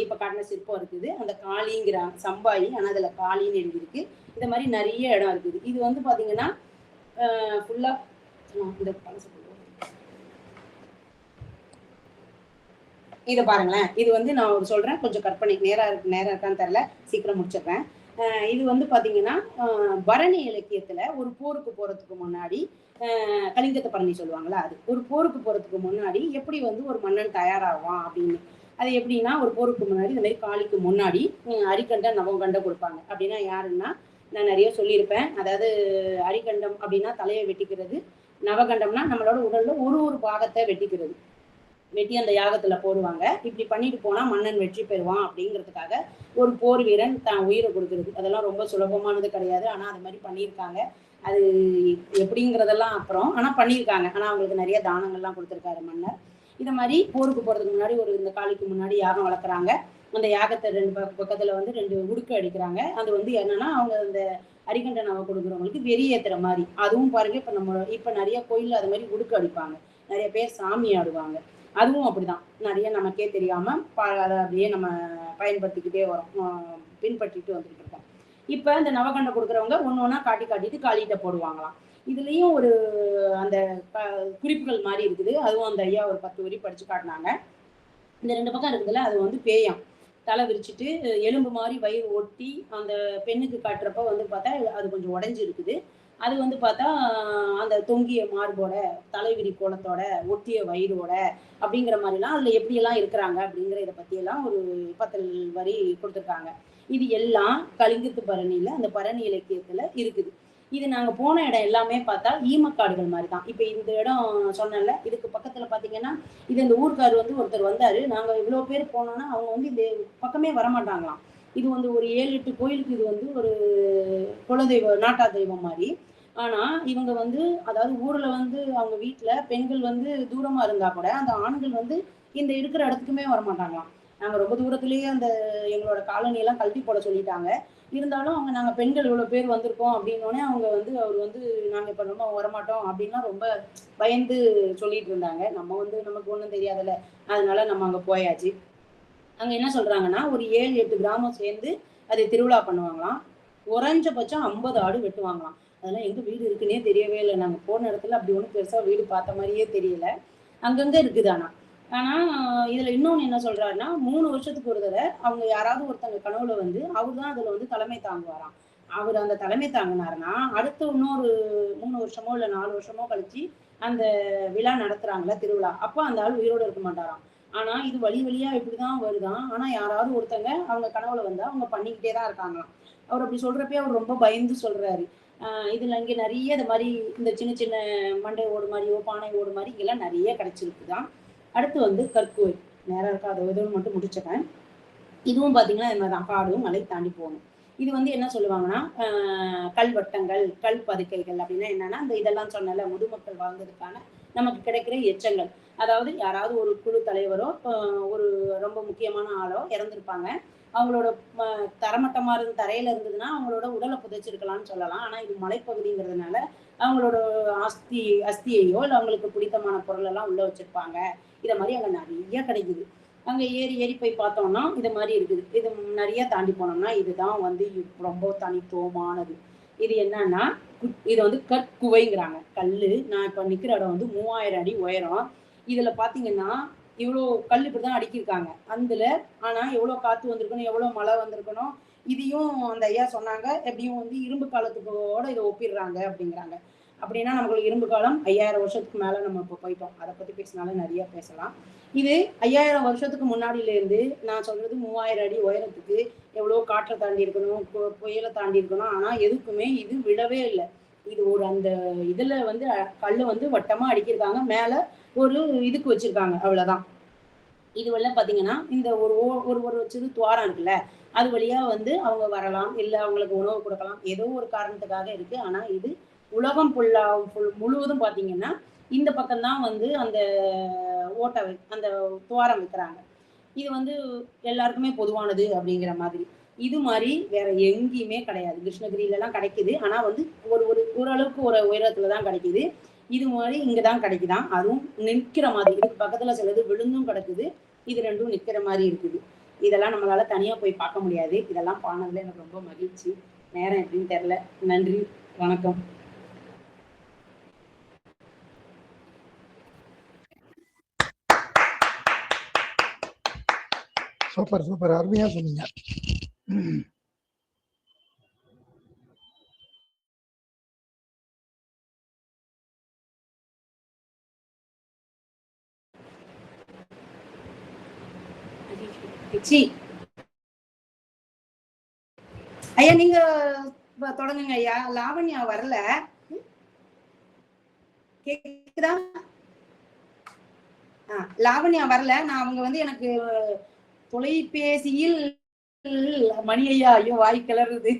இப்ப காட்டின சிற்பம் இருக்குது. அந்த காளிங்கிறாங்க, சம்பாயி, ஆனா அதுல காளின்னு எழுதியிருக்கு. இந்த மாதிரி நிறைய இடம் இருக்குது. இது வந்து பாத்தீங்கன்னா ஃபுல்லா இந்த இதை பாருங்களேன். இது வந்து நான் சொல்றேன், கொஞ்சம் கற்பனை, நேரம் இருக்கான்னு தெரியல, சீக்கிரம் முடிச்சிடுறேன். இது வந்து பாத்தீங்கன்னா பரணி இலக்கியத்துல ஒரு போருக்கு போறதுக்கு முன்னாடி கலிங்கத்தை பரணி சொல்லுவாங்களா, அது ஒரு போருக்கு போறதுக்கு முன்னாடி எப்படி வந்து ஒரு மன்னன் தயாராவான் அப்படின்னு. அது எப்படின்னா, ஒரு போருக்கு முன்னாடி இந்த மாதிரி காளிக்கு முன்னாடி அரிக்கண்டம் நவகண்டம் கொடுப்பாங்க. அப்படின்னா யாருன்னா, நான் நிறைய சொல்லியிருப்பேன். அதாவது அரிக்கண்டம் அப்படின்னா தலையை வெட்டிக்கிறது, நவகண்டம்னா நம்மளோட உடல்ல ஒரு பாகத்தை வெட்டிக்கிறது, வெட்டி அந்த யாகத்துல போடுவாங்க. இப்படி பண்ணிட்டு போனா மன்னன் வெற்றி பெறுவான் அப்படிங்கிறதுக்காக ஒரு போர் வீரன் தான் உயிரை கொடுக்கறது. அதெல்லாம் ரொம்ப சுலபமானது கிடையாது, ஆனா அது மாதிரி பண்ணியிருக்காங்க. அது எப்படிங்கிறதெல்லாம் அப்புறம், ஆனா பண்ணியிருக்காங்க. ஆனா அவங்களுக்கு நிறைய தானங்கள்லாம் கொடுத்துருக்காரு மன்னர். இதை மாதிரி போருக்கு போறதுக்கு முன்னாடி இந்த காளிக்கு முன்னாடி யாகம் வளர்க்குறாங்க. அந்த யாகத்தை 2 பக்கத்துல வந்து 2 உடுக்கு அடிக்கிறாங்க. அது வந்து என்னன்னா, அவங்க அந்த அரிக்கண்ட நவ கொடுக்குறவங்களுக்கு வெறியேற்றுற மாதிரி. அதுவும் பாருங்க, இப்ப நிறைய கோயில்ல அது மாதிரி உடுக்கு அடிப்பாங்க, நிறைய பேர் சாமி ஆடுவாங்க. அதுவும் அப்படிதான், நிறைய நமக்கே தெரியாம அதை அப்படியே நம்ம பயன்படுத்திக்கிட்டே வரோம், பின்பற்றிட்டு வந்துட்டு இருக்கோம். இப்ப இந்த நவகண்டம் கொடுக்குறவங்க ஒன்னொன்னா காட்டிட்டு காளிகிட்ட போடுவாங்களாம். இதுலயும் ஒரு அந்த குறிப்புகள் மாதிரி இருக்குது. அதுவும் அந்த ஐயா ஒரு 10 வரி படிச்சு காட்டினாங்க. இந்த 2 பக்கம் இருக்குதுல்ல, அது வந்து பேயாம், தலை விரிச்சிட்டு எலும்பு மாதிரி வயிறு ஒட்டி அந்த பெண்ணுக்கு காட்டுறப்ப வந்து பார்த்தா அது கொஞ்சம் உடஞ்சி இருக்குது. அது வந்து பார்த்தா அந்த தொங்கிய மார்போட, தலைவிரி கோலத்தோட, ஒட்டிய வயிறோட அப்படிங்கிற மாதிரிலாம் அதுல எப்படியெல்லாம் இருக்கிறாங்க அப்படிங்கிற இதை பத்தியெல்லாம் ஒரு 10 வரி கொடுத்துருக்காங்க. இது எல்லாம் கலிங்கத்து பரணியில, அந்த பரணி இலக்கியத்துல இருக்குது. இது நாங்க போன இடம் எல்லாமே பார்த்தா ஈமக்காடுகள் மாதிரி தான். இப்ப இந்த இடம் சொன்னல, இதுக்கு பக்கத்துல பாத்தீங்கன்னா, இது இந்த ஊர்க்கார் வந்து ஒருத்தர் வந்தாரு. நாங்க இவ்வளவு பேர் போனோம்னா அவங்க வந்து இந்த பக்கமே வரமாட்டாங்களாம். இது வந்து ஒரு 7-8 கோயிலுக்கு இது வந்து ஒரு குலதெய்வ நாட்டா தெய்வம் மாதிரி. ஆனா இவங்க வந்து, அதாவது ஊர்ல வந்து அவங்க வீட்டுல பெண்கள் வந்து தூரமா இருந்தா கூட அந்த ஆண்கள் வந்து இந்த இருக்கிற இடத்துக்குமே வரமாட்டாங்களாம். நாங்க ரொம்ப தூரத்திலேயே அந்த எங்களோட காலனி எல்லாம் கழட்டி போட சொல்லிட்டாங்க. இருந்தாலும் அவங்க, நாங்க பெண்கள் இவ்வளவு பேர் வந்திருக்கோம் அப்படின்னோடனே அவங்க வந்து, அவர் வந்து நாங்க இப்ப ரொம்ப வரமாட்டோம் அப்படின்லாம் ரொம்ப பயந்து சொல்லிட்டு இருந்தாங்க. நம்ம வந்து நமக்கு ஒண்ணும் தெரியாதுல்ல, அதனால நம்ம அங்க போயாச்சு. அங்க என்ன சொல்றாங்கன்னா, ஒரு 7-8 கிராமம் சேர்ந்து அதை திருவிழா பண்ணுவாங்களாம். குறைஞ்சபட்சம் 50 ஆடு வெட்டுவாங்களாம். அதெல்லாம் எங்க வீடு இருக்குன்னே தெரியவே இல்லை. நாங்க போன இடத்துல அப்படி ஒன்றும் பெருசா வீடு பார்த்த மாதிரியே தெரியல, அங்கங்க இருக்குது. ஆனா இதுல இன்னொன்னு என்ன சொல்றாருன்னா, 3 வருஷத்துக்கு ஒரு தடவை அவங்க யாராவது ஒருத்தங்க கனவுல வந்து அவர் தான் அதுல வந்து தலைமை தாங்குவாராம். அவர் அந்த தலைமை தாங்கினாருன்னா அடுத்து இன்னொரு 3 வருஷமோ இல்ல 4 வருஷமோ கழிச்சு அந்த விழா நடத்துறாங்களா, திருவிழா, அப்ப அந்த ஆள் உயிரோடு இருக்க மாட்டாராம். ஆனா இது வழியா இப்படிதான் வருதான். ஆனா யாராவது ஒருத்தங்க அவங்க கனவுல வந்தா அவங்க பண்ணிக்கிட்டே தான் இருக்காங்களாம். அவர் அப்படி சொல்றப்பே அவர் ரொம்ப பயந்து சொல்றாரு. இதுல இங்க நிறைய இது மாதிரி இந்த சின்ன சின்ன மண்டை ஓடு மாதிரியோ பானை ஓடு மாதிரி இங்கெல்லாம் நிறைய கிடைச்சிருக்குதான். அடுத்து வந்து கற்குவை, நேரம் இருக்கா, அதை எதுவும் மட்டும் முடிச்சிட்டேன். இதுவும் பாத்தீங்கன்னா இந்த மாதிரி காடும் மலை தாண்டி போகணும். இது வந்து என்ன சொல்லுவாங்கன்னா, கல்வட்டங்கள், கல் பதுக்கைகள் அப்படின்னா என்னன்னா, இந்த இதெல்லாம் சொன்னல முதுமக்கள் வாழ்ந்ததுக்கான நமக்கு கிடைக்கிற எச்சங்கள். அதாவது யாராவது ஒரு குழு தலைவரோ ஒரு ரொம்ப முக்கியமான ஆளோ இறந்துருப்பாங்க. அவங்களோட தரமட்டமா இருந்து தரையில இருந்ததுன்னா அவங்களோட உடலை புதைச்சிருக்கலாம்னு சொல்லலாம். ஆனா இது மலைப்பகுதிங்கிறதுனால அவங்களோட அஸ்தியையோ இல்லை அவங்களுக்கு பிடித்தமான பொருள் எல்லாம் உள்ள வச்சிருப்பாங்க. இதை மாதிரி அங்க நிறைய கிடைக்குது. அங்க ஏறி போய் பார்த்தோம்னா இது மாதிரி இருக்குது. இது நிறைய தாண்டி போனோம்னா இதுதான் வந்து ரொம்ப தனித்துவமானது. இது என்னன்னா, இது வந்து கற்குவைங்கிறாங்க. கல்லு, நான் இப்ப நிக்கிற இடம் வந்து 3000 அடி உயரம். இதுல பாத்தீங்கன்னா இவ்வளோ கல் இப்படிதான் அடுக்கியிருக்காங்க அதுல. ஆனா எவ்வளவு காத்து வந்திருக்கணும், எவ்வளவு மழை வந்திருக்கணும், இதையும் அந்த ஐயா சொன்னாங்க. எப்படியும் வந்து இரும்பு காலத்துக்கோட இதை ஒப்பிடுறாங்க அப்படிங்கிறாங்க. அப்படின்னா நமக்கு இரும்பு காலம் 5000 வருஷத்துக்கு மேல நம்ம இப்போ போயிட்டோம். அதை பத்தி பேசினாலும் நிறைய பேசலாம். இது 5000 வருஷத்துக்கு முன்னாடியில இருந்து நான் சொல்றது 3000 அடி உயரத்துக்கு எவ்வளவு காற்றை தாண்டி இருக்கணும், புயலை தாண்டி இருக்கணும். ஆனா எதுக்குமே இது விடவே இல்லை. இது ஒரு அந்த இதுல வந்து கல்லு வந்து வட்டமா அடிக்கிருக்காங்க, மேல ஒரு இதுக்கு வச்சிருக்காங்க, அவ்வளவுதான். இது வழியா பாத்தீங்கன்னா இந்த ஒரு சிறு துவாரம் இருக்குல்ல, அது வழியா வந்து அவங்க வரலாம், இல்ல அவங்களுக்கு உணவு கொடுக்கலாம், ஏதோ ஒரு காரணத்துக்காக இருக்கு. ஆனா இது உலகம் முழுவதும் பாத்தீங்கன்னா இந்த பக்கம்தான் வந்து அந்த ஓட்டை அந்த துவாரம் வைக்கிறாங்க. இது வந்து எல்லாருக்குமே பொதுவானது அப்படிங்கிற மாதிரி. இது மாதிரி வேற எங்கேயுமே கிடையாது. கிருஷ்ணகிரியில எல்லாம் கிடைக்குது, ஆனா வந்து ஓரளவுக்கு ஒரு உயரத்துலதான் கிடைக்குது. இது மாதிரி இங்கதான் கிடைக்குதான், அதுவும் நிற்கிற மாதிரி. இதுக்கு பக்கத்துல சிலது விழுந்தும் கிடக்குது, இது ரெண்டும் நிக்கிற மாதிரி இருக்குது. இதெல்லாம் நம்மளால தனியா போய் பார்க்க முடியாது. இதெல்லாம் பானதுல எனக்கு ரொம்ப மகிழ்ச்சி. நேரம் எப்படின்னு தெரியல. நன்றி, வணக்கம். சூப்பர் சூப்பர், அருமையா சொன்னீங்க. ஐயா நீங்க தொடங்குங்க ஐயா. லாவண்யா வரல, கேக்குதா? லாவண்யா வரல. நான் அவங்க வந்து எனக்கு தொலைபேசியில் மணி ஐயா, ஐயோ வாய் கிளறுது,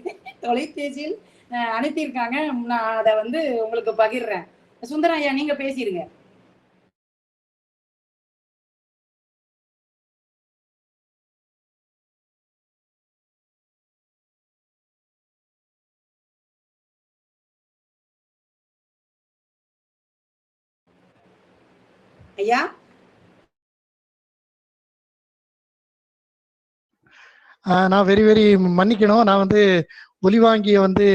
தொலைபேசியில் அனுப்பியிருக்காங்க. நான் அதை வந்து உங்களுக்கு பகிர்றேன். சுந்தரம் ஐயா நீங்க பேசிடுங்க. ஐயா நான் வெரி வெரி மன்னிக்கணும். நான் வந்து ஒலிவாங்கிய வந்து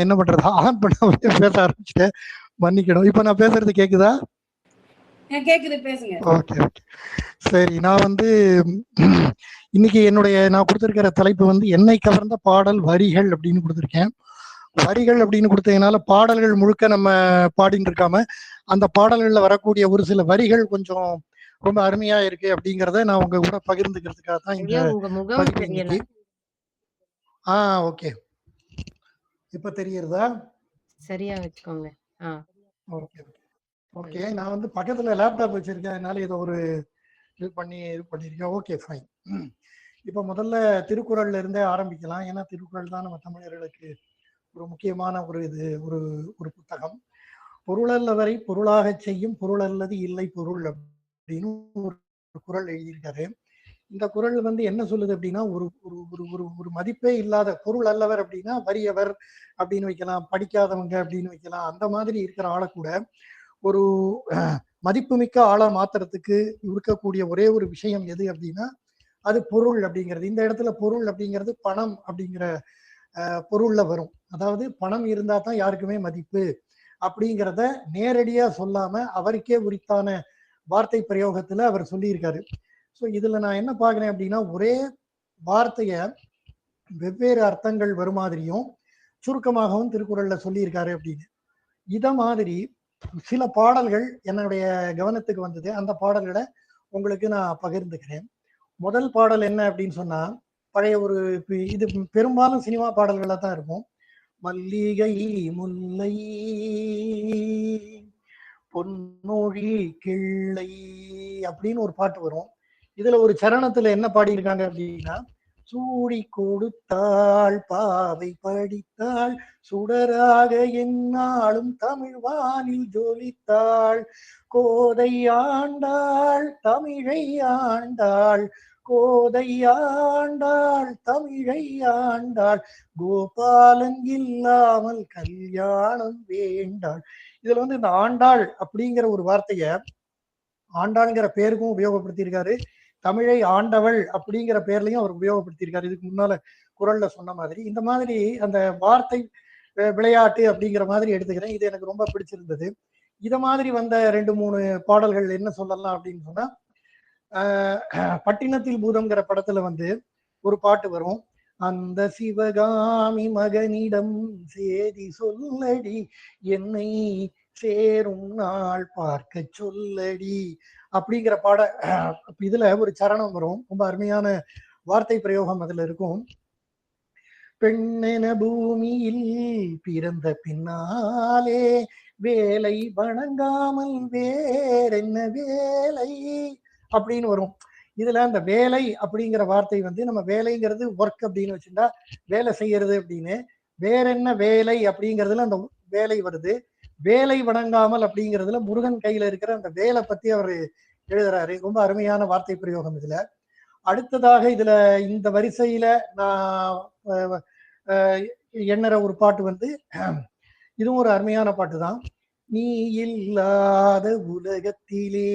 என்ன பண்றது, ஆன் பண்ண பேச ஆரம்பிச்சிட்டேன், மன்னிக்கணும். இப்ப நான் பேசுறது கேக்குதா? கேக்குது, பேசுங்க. ஓகே ஓகே, சரி. நான் வந்து இன்னைக்கு நான் கொடுத்திருக்கிற தலைப்பு வந்து என்னை கவர்ந்த பாடல் வரிகள் அப்படின்னு கொடுத்திருக்கேன். வரிகள் அப்படின்னு கொடுத்ததுனால பாடல்கள் முழுக்க நம்ம பாடிட்டு இருக்காம அந்த பாடல்கள்ல வரக்கூடிய ஒரு சில வரிகள் கொஞ்சம் ரொம்ப அருமையா இருக்கு அப்படிங்கறத நான் உங்க கூட பகிர்ந்துக்கிறதுக்காக தான் இந்த பதிவு இன்னைக்கு. ஓகே, இப்ப தெரியுறதா? சரியா வச்சுக்கோங்க. Okay okay. நான் வந்து பக்கத்துல லேப்டாப் வச்சிருக்கேன், அதனால இதை ஒரு இது பண்ணிருக்கேன். Okay fine. இப்ப முதல்ல திருக்குறள்ல இருந்தே ஆரம்பிக்கலாம். ஏன்னா திருக்குறள் தான் நம்ம தமிழர்களுக்கு ஒரு முக்கியமான ஒரு ஒரு புத்தகம். பொருளல்லவரை பொருளாக செய்யும் பொருள் அல்லது இல்லை பொருள் அப்படின்னு ஒரு குறள் எழுதியிருக்காரு. இந்த குறள் வந்து என்ன சொல்லுது அப்படின்னா, ஒரு ஒரு ஒரு ஒரு மதிப்பே இல்லாத பொருள் அல்லவர் அப்படின்னா வறியவர் அப்படின்னு வைக்கலாம், படிக்காதவங்க அப்படின்னு வைக்கலாம். அந்த மாதிரி இருக்கிற ஆளை கூட ஒரு மதிப்புமிக்க ஆளா மாத்துறதுக்கு இருக்கக்கூடிய ஒரே ஒரு விஷயம் எது அப்படின்னா அது பொருள் அப்படிங்கிறது. இந்த இடத்துல பொருள் அப்படிங்கிறது பணம் அப்படிங்கிற பொருள்ல வரும். அதாவது பணம் இருந்தா தான் யாருக்குமே மதிப்பு அப்படிங்கிறத நேரடியா சொல்லாம அவருக்கே உரித்தான வார்த்தை பிரயோகத்துல அவர் சொல்லியிருக்காரு. ஸோ இதுல நான் என்ன பார்க்கிறேன் அப்படின்னா, ஒரே வார்த்தைய வெவ்வேறு அர்த்தங்கள் வரும் மாதிரியும் சுருக்கமாகவும் திருக்குறள்ல சொல்லியிருக்காரு அப்படின்னு. இத மாதிரி சில பாடல்கள் என்னுடைய கவனத்துக்கு வந்தது. அந்த பாடல்களை உங்களுக்கு நான் பகிர்ந்துக்கிறேன். முதல் பாடல் என்ன அப்படின்னு சொன்னா, பழைய ஒரு இது பெரும்பாலும் சினிமா பாடல்களா தான் இருக்கும். மல்லிகை முல்லை பொன்னொழி கிள்ளை அப்படின்னு ஒரு பாட்டு வரும். இதுல ஒரு சரணத்துல என்ன பாடியிருக்காங்க அப்படின்னா, சூடி கொடுத்தாள் பாவை படித்தாள் சுடராக என்னாலும் தமிழ் வானில் ஜொலித்தாள் கோதை ஆண்டாள் தமிழை ஆண்டாள் கோதை ஆண்டாள் தமிழை ஆண்டாள் கோபாலன் இல்லாமல் கல்யாணம் வேண்டாள். இதுல வந்து இந்த ஆண்டாள் அப்படிங்கிற ஒரு வார்த்தைய ஆண்டாள்ங்கிற பேருக்கும் உபயோகப்படுத்தியிருக்காரு, தமிழை ஆண்டவள் அப்படிங்கிற பேர்லையும் அவர் உபயோகப்படுத்தியிருக்காரு. இதுக்கு முன்னால குறள்ல சொன்ன மாதிரி இந்த மாதிரி அந்த வார்த்தை விளையாட்டு அப்படிங்கிற மாதிரி எடுத்துக்கிறேன். இது எனக்கு ரொம்ப பிடிச்சிருந்தது. இத மாதிரி வந்த 2-3 பாடல்கள் என்ன சொல்லலாம் அப்படின்னு சொன்னா, பட்டினத்தில் பூதம்ங்கிற படத்துல வந்து ஒரு பாட்டு வரும். அந்த சிவகாமி மகனிடம் சேதி சொல்லடி என்னை சேரும் நாள் பார்க்க சொல்லடி அப்படிங்கிற இதுல ஒரு சரணம் வரும். ரொம்ப அருமையான வார்த்தை பிரயோகம் அதுல இருக்கும். பெண்ணென பூமியில் பிறந்த பின்னாலே வேலை வணங்காமல் வேறென்ன வேலை அப்படின்னு வரும். இதுல அந்த வேலை அப்படிங்கிற வார்த்தை வந்து நம்ம வேலைங்கிறது ஒர்க் அப்படின்னு வச்சுட்டா வேலை செய்யறது அப்படின்னு, வேற என்ன வேலை அப்படிங்கிறதுல அந்த வேலை வருது. வேலை வணங்காமல் அப்படிங்கிறதுல முருகன் கையில இருக்கிற அந்த வேலை பத்தி அவர் எழுதுறாரு. ரொம்ப அருமையான வார்த்தை பிரயோகம் இதுல. அடுத்ததாக இதுல இந்த வரிசையில நான் எண்ணற ஒரு பாட்டு வந்து இதுவும் ஒரு அருமையான பாட்டு தான். நீ இல்லாத உலகத்திலே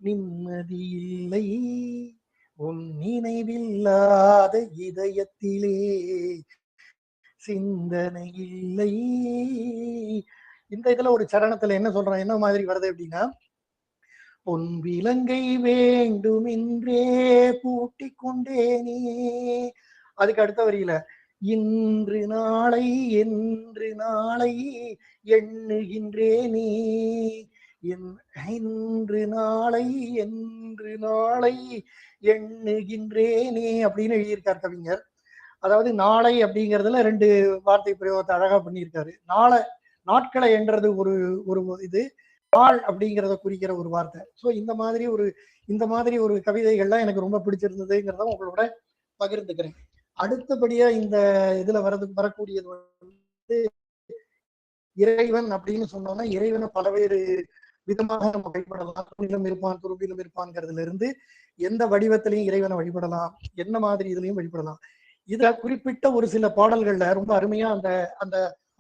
நிம்மதி இல்லை உன் நினைவில்லாத இதயத்திலே, சிந்தனை இல்லை. இந்த இதுல ஒரு சரணத்துல என்ன சொல்றான், என்ன மாதிரி வருது அப்படின்னா, பொன் விலங்கை வேண்டுமென்றே பூட்டிக் கொண்டேனே. அதுக்கு அடுத்த வரியில, இன்று நாளை என்று நாளை எண்ணுகின்றேனே, இன்று நாளை என்று நாளை எண்ணுகின்றேனே அப்படின்னு எழுதியிருக்கார் கவிஞர். அதாவது நாளை அப்படிங்கிறதுல 2 வார்த்தை பிரயோகத்தை அழகா பண்ணியிருக்காரு. நாட்களை என்றது ஒரு ஒரு இது, நாள் அப்படிங்கிறத குறிக்கிற ஒரு வார்த்தை. ஸோ இந்த மாதிரி ஒரு கவிதைகள்லாம் எனக்கு ரொம்ப பிடிச்சிருந்ததுங்கிறத உங்களோட பகிர்ந்துக்கிறேன். அடுத்தபடியா இந்த இதுல வரக்கூடியது வந்து இறைவன் அப்படின்னு சொன்னோம்னா, இறைவனை பலவேறு விதமாக நம்ம வழிபடலாம். துணிலும் இருப்பான், துரும்பிலும் இருப்பான்ங்கிறதுல இருந்து எந்த வடிவத்திலையும் இறைவனை வழிபடலாம், என்ன மாதிரி இதுலயும் வழிபடலாம். இதுல குறிப்பிட்ட ஒரு சில பாடல்கள்ல ரொம்ப அருமையா அந்த அந்த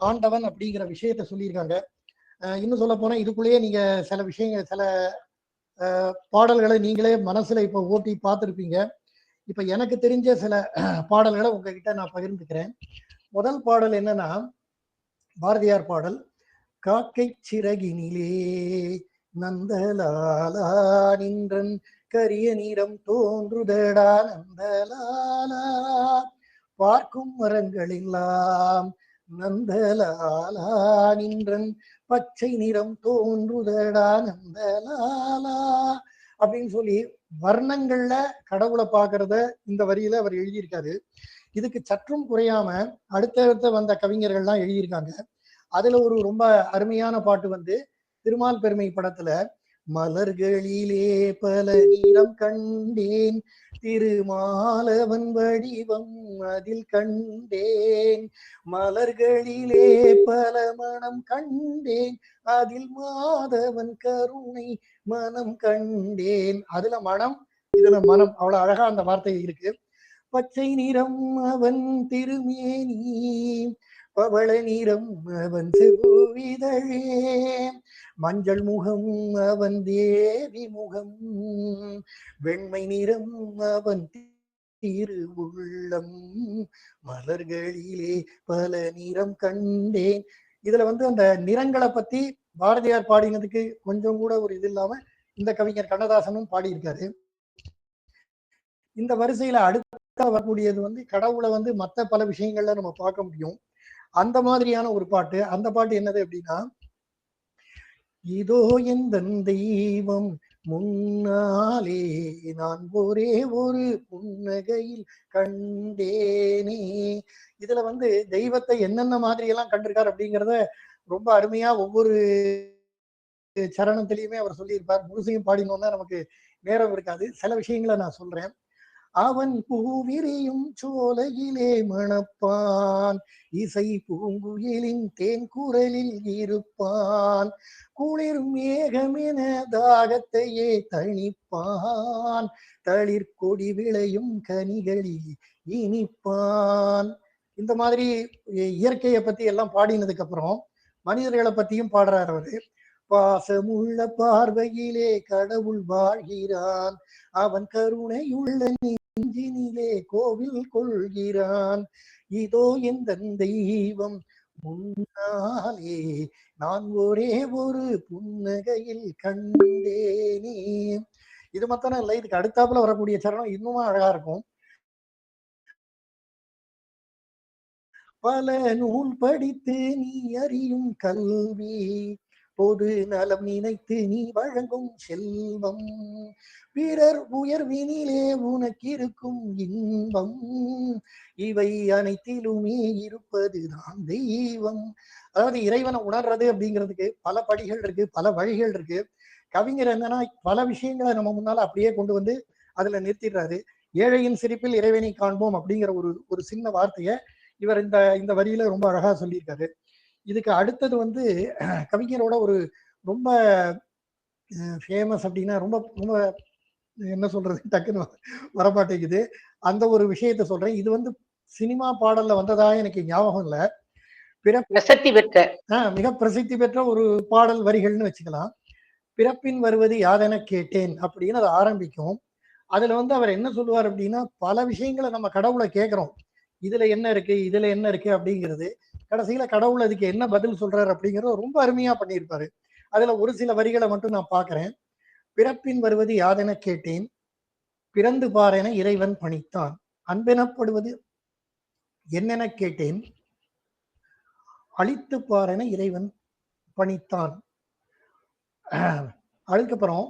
ஆண்டவன் அப்படிங்கிற விஷயத்த சொல்லியிருக்காங்க. இன்னும் சொல்ல போனா இதுக்குள்ளேயே நீங்க சில விஷயங்கள், சில பாடல்களை நீங்களே மனசுல இப்ப ஓட்டி பார்த்துருப்பீங்க. இப்ப எனக்கு தெரிஞ்ச சில பாடல்களை உங்ககிட்ட நான் பகிர்ந்துக்கிறேன். முதல் பாடல் என்னன்னா, பாரதியார் பாடல். காக்கை சிறகினிலே நந்தலாலா நின்றன் கரிய நிறம் தோன்றுதடா நந்தலாலா, பார்க்கும் மரங்களெல்லாம் நந்தலாலா நின்றன் பச்சை நிறம் தோன்றுதடா நந்தலாலா அப்படின்னு சொல்லி வர்ணங்கள்ல கடவுளை பார்க்கறத இந்த வரியில அவர் எழுதியிருக்காரு. இதுக்கு சற்றும் குறையாம அடுத்தடுத்த வந்த கவிஞர்கள்லாம் எழுதியிருக்காங்க. அதுல ஒரு ரொம்ப அருமையான பாட்டு வந்து திருமால் பெருமை படத்துல, மலர்களிலே பல நிறம் கண்டேன் திருமாலவன் வடிவம் அதில் கண்டேன், மலர்களிலே பல மனம் கண்டேன் அதில் மாதவன் கருணை மனம் கண்டேன். அதுல மனம், இதுல மனம், அவ்வளவு அழகா அந்த வார்த்தை இருக்கு. பச்சை நிறம் அவன் திருமேனி, பவள நிறம் அவன் செவ்விதழே, மஞ்சள் முகம் அவன் தேவி முகம், வெண்மை நிறம் அவன் திரு உள்ளம், மலர்களிலே பல நிறம் கண்டேன். இதுல வந்து அந்த நிறங்களை பத்தி பாரதியார் பாடினதுக்கு கொஞ்சம் கூட ஒரு இது இல்லாம இந்த கவிஞர் கண்ணதாசனும் பாடியிருக்காரு. இந்த வரிசையில அடுத்த வரக்கூடியது வந்து கடவுளை வந்து மற்ற பல விஷயங்கள்ல நம்ம பார்க்க முடியும். அந்த மாதிரியான ஒரு பாட்டு. அந்த பாட்டு என்னது அப்படின்னா, இதோ எந்த தெய்வம் முன்னாலே நான் ஒரே ஒரு புன்னகையில் கண்டேனே. இதுல வந்து தெய்வத்தை என்னென்ன மாதிரி எல்லாம் கண்டிருக்காரு அப்படிங்கிறத ரொம்ப அருமையா ஒவ்வொரு சரணத்திலையுமே அவர் சொல்லியிருப்பார். முழுசையும் பாடினோம்னா நமக்கு நேரம் இருக்காது. சில விஷயங்களை நான் சொல்றேன். அவன் பூவிரியும் சோலையிலே மணப்பான், இசை பூங்குயிலின் தேன் குரலில் இருப்பான், குளிர் மேகமென தாகத்தையே தணிப்பான், தளிர்கொடி விளையும் கனிகளில் இனிப்பான். இந்த மாதிரி இயற்கையை பத்தி எல்லாம் பாடினதுக்கு அப்புறம் மனிதர்களை பத்தியும் பாடுறார் அவரு. பாசமுள்ள பார்வையிலே கடவுள் வாழ்கிறான், அவன் கருணையுள்ள நெஞ்சினிலே கோவில் கொள்கிறான், இதோ எந்த தெய்வம் முன்னாலே நான் ஒரே ஒரு புன்னகையில் கண்டேனே. இது மாத்திரம் இல்லை, இதுக்கு அடுத்தாப்புல வரக்கூடிய சரணம் இன்னும் அழகா இருக்கும். பல நூல் படித்து நீ அறியும் கல்வி, பொது நலம் நினைத்து நீ வழங்கும் செல்வம், பிறர் உயர்வினிலே உனக்கு இருக்கும் இன்பம், இவை அனைத்திலுமே இருப்பதுதான் தெய்வம். அதாவது இறைவனை உணர்றது அப்படிங்கிறதுக்கு பல படிகள் இருக்கு, பல வழிகள் இருக்கு. கவிஞர் என்னன்னா பல விஷயங்களை நம்ம முன்னால அப்படியே கொண்டு வந்து அதுல நிறுத்திடுறாரு. ஏழையின் சிரிப்பில் இறைவனை காண்போம் அப்படிங்கிற ஒரு சின்ன வார்த்தையை இவர் இந்த வரியில ரொம்ப அழகா சொல்லியிருக்காரு. இதுக்கு அடுத்தது வந்து கவிஞரோட ஒரு ரொம்ப ஃபேமஸ் அப்படின்னா ரொம்ப ரொம்ப என்ன சொல்றது டக்குன்னு வரமாட்டேங்குது. அந்த ஒரு விஷயத்த சொல்றேன். இது வந்து சினிமா பாடல்ல வந்ததா எனக்கு ஞாபகம் இல்லை. பிரசித்தி பெற்ற மிக பிரசித்தி பெற்ற ஒரு பாடல் வரிகள்னு வச்சுக்கலாம். பிறப்பின் வருவது யாதென கேட்டேன் அப்படின்னு அது ஆரம்பிக்கும். அதுல வந்து அவர் என்ன சொல்லுவார் அப்படின்னா, பல விஷயங்களை நம்ம கடவுளை கேட்கிறோம், இதுல என்ன இருக்கு, இதுல என்ன இருக்கு அப்படிங்கிறது. கடைசியில கடவுள் அதுக்கு என்ன பதில் சொல்றாரு அப்படிங்கறது ரொம்ப அருமையா பண்ணியிருப்பாரு. அதுல ஒரு சில வரிகளை மட்டும் நான் பாக்குறேன். பிறப்பின் வருவது யாதென கேட்டேன், பிறந்து பாரென இறைவன் பணித்தான், அன்பெனப்படுவது என்னென கேட்டேன், அழித்து பாரென இறைவன் பணித்தான். அதுக்கப்புறம்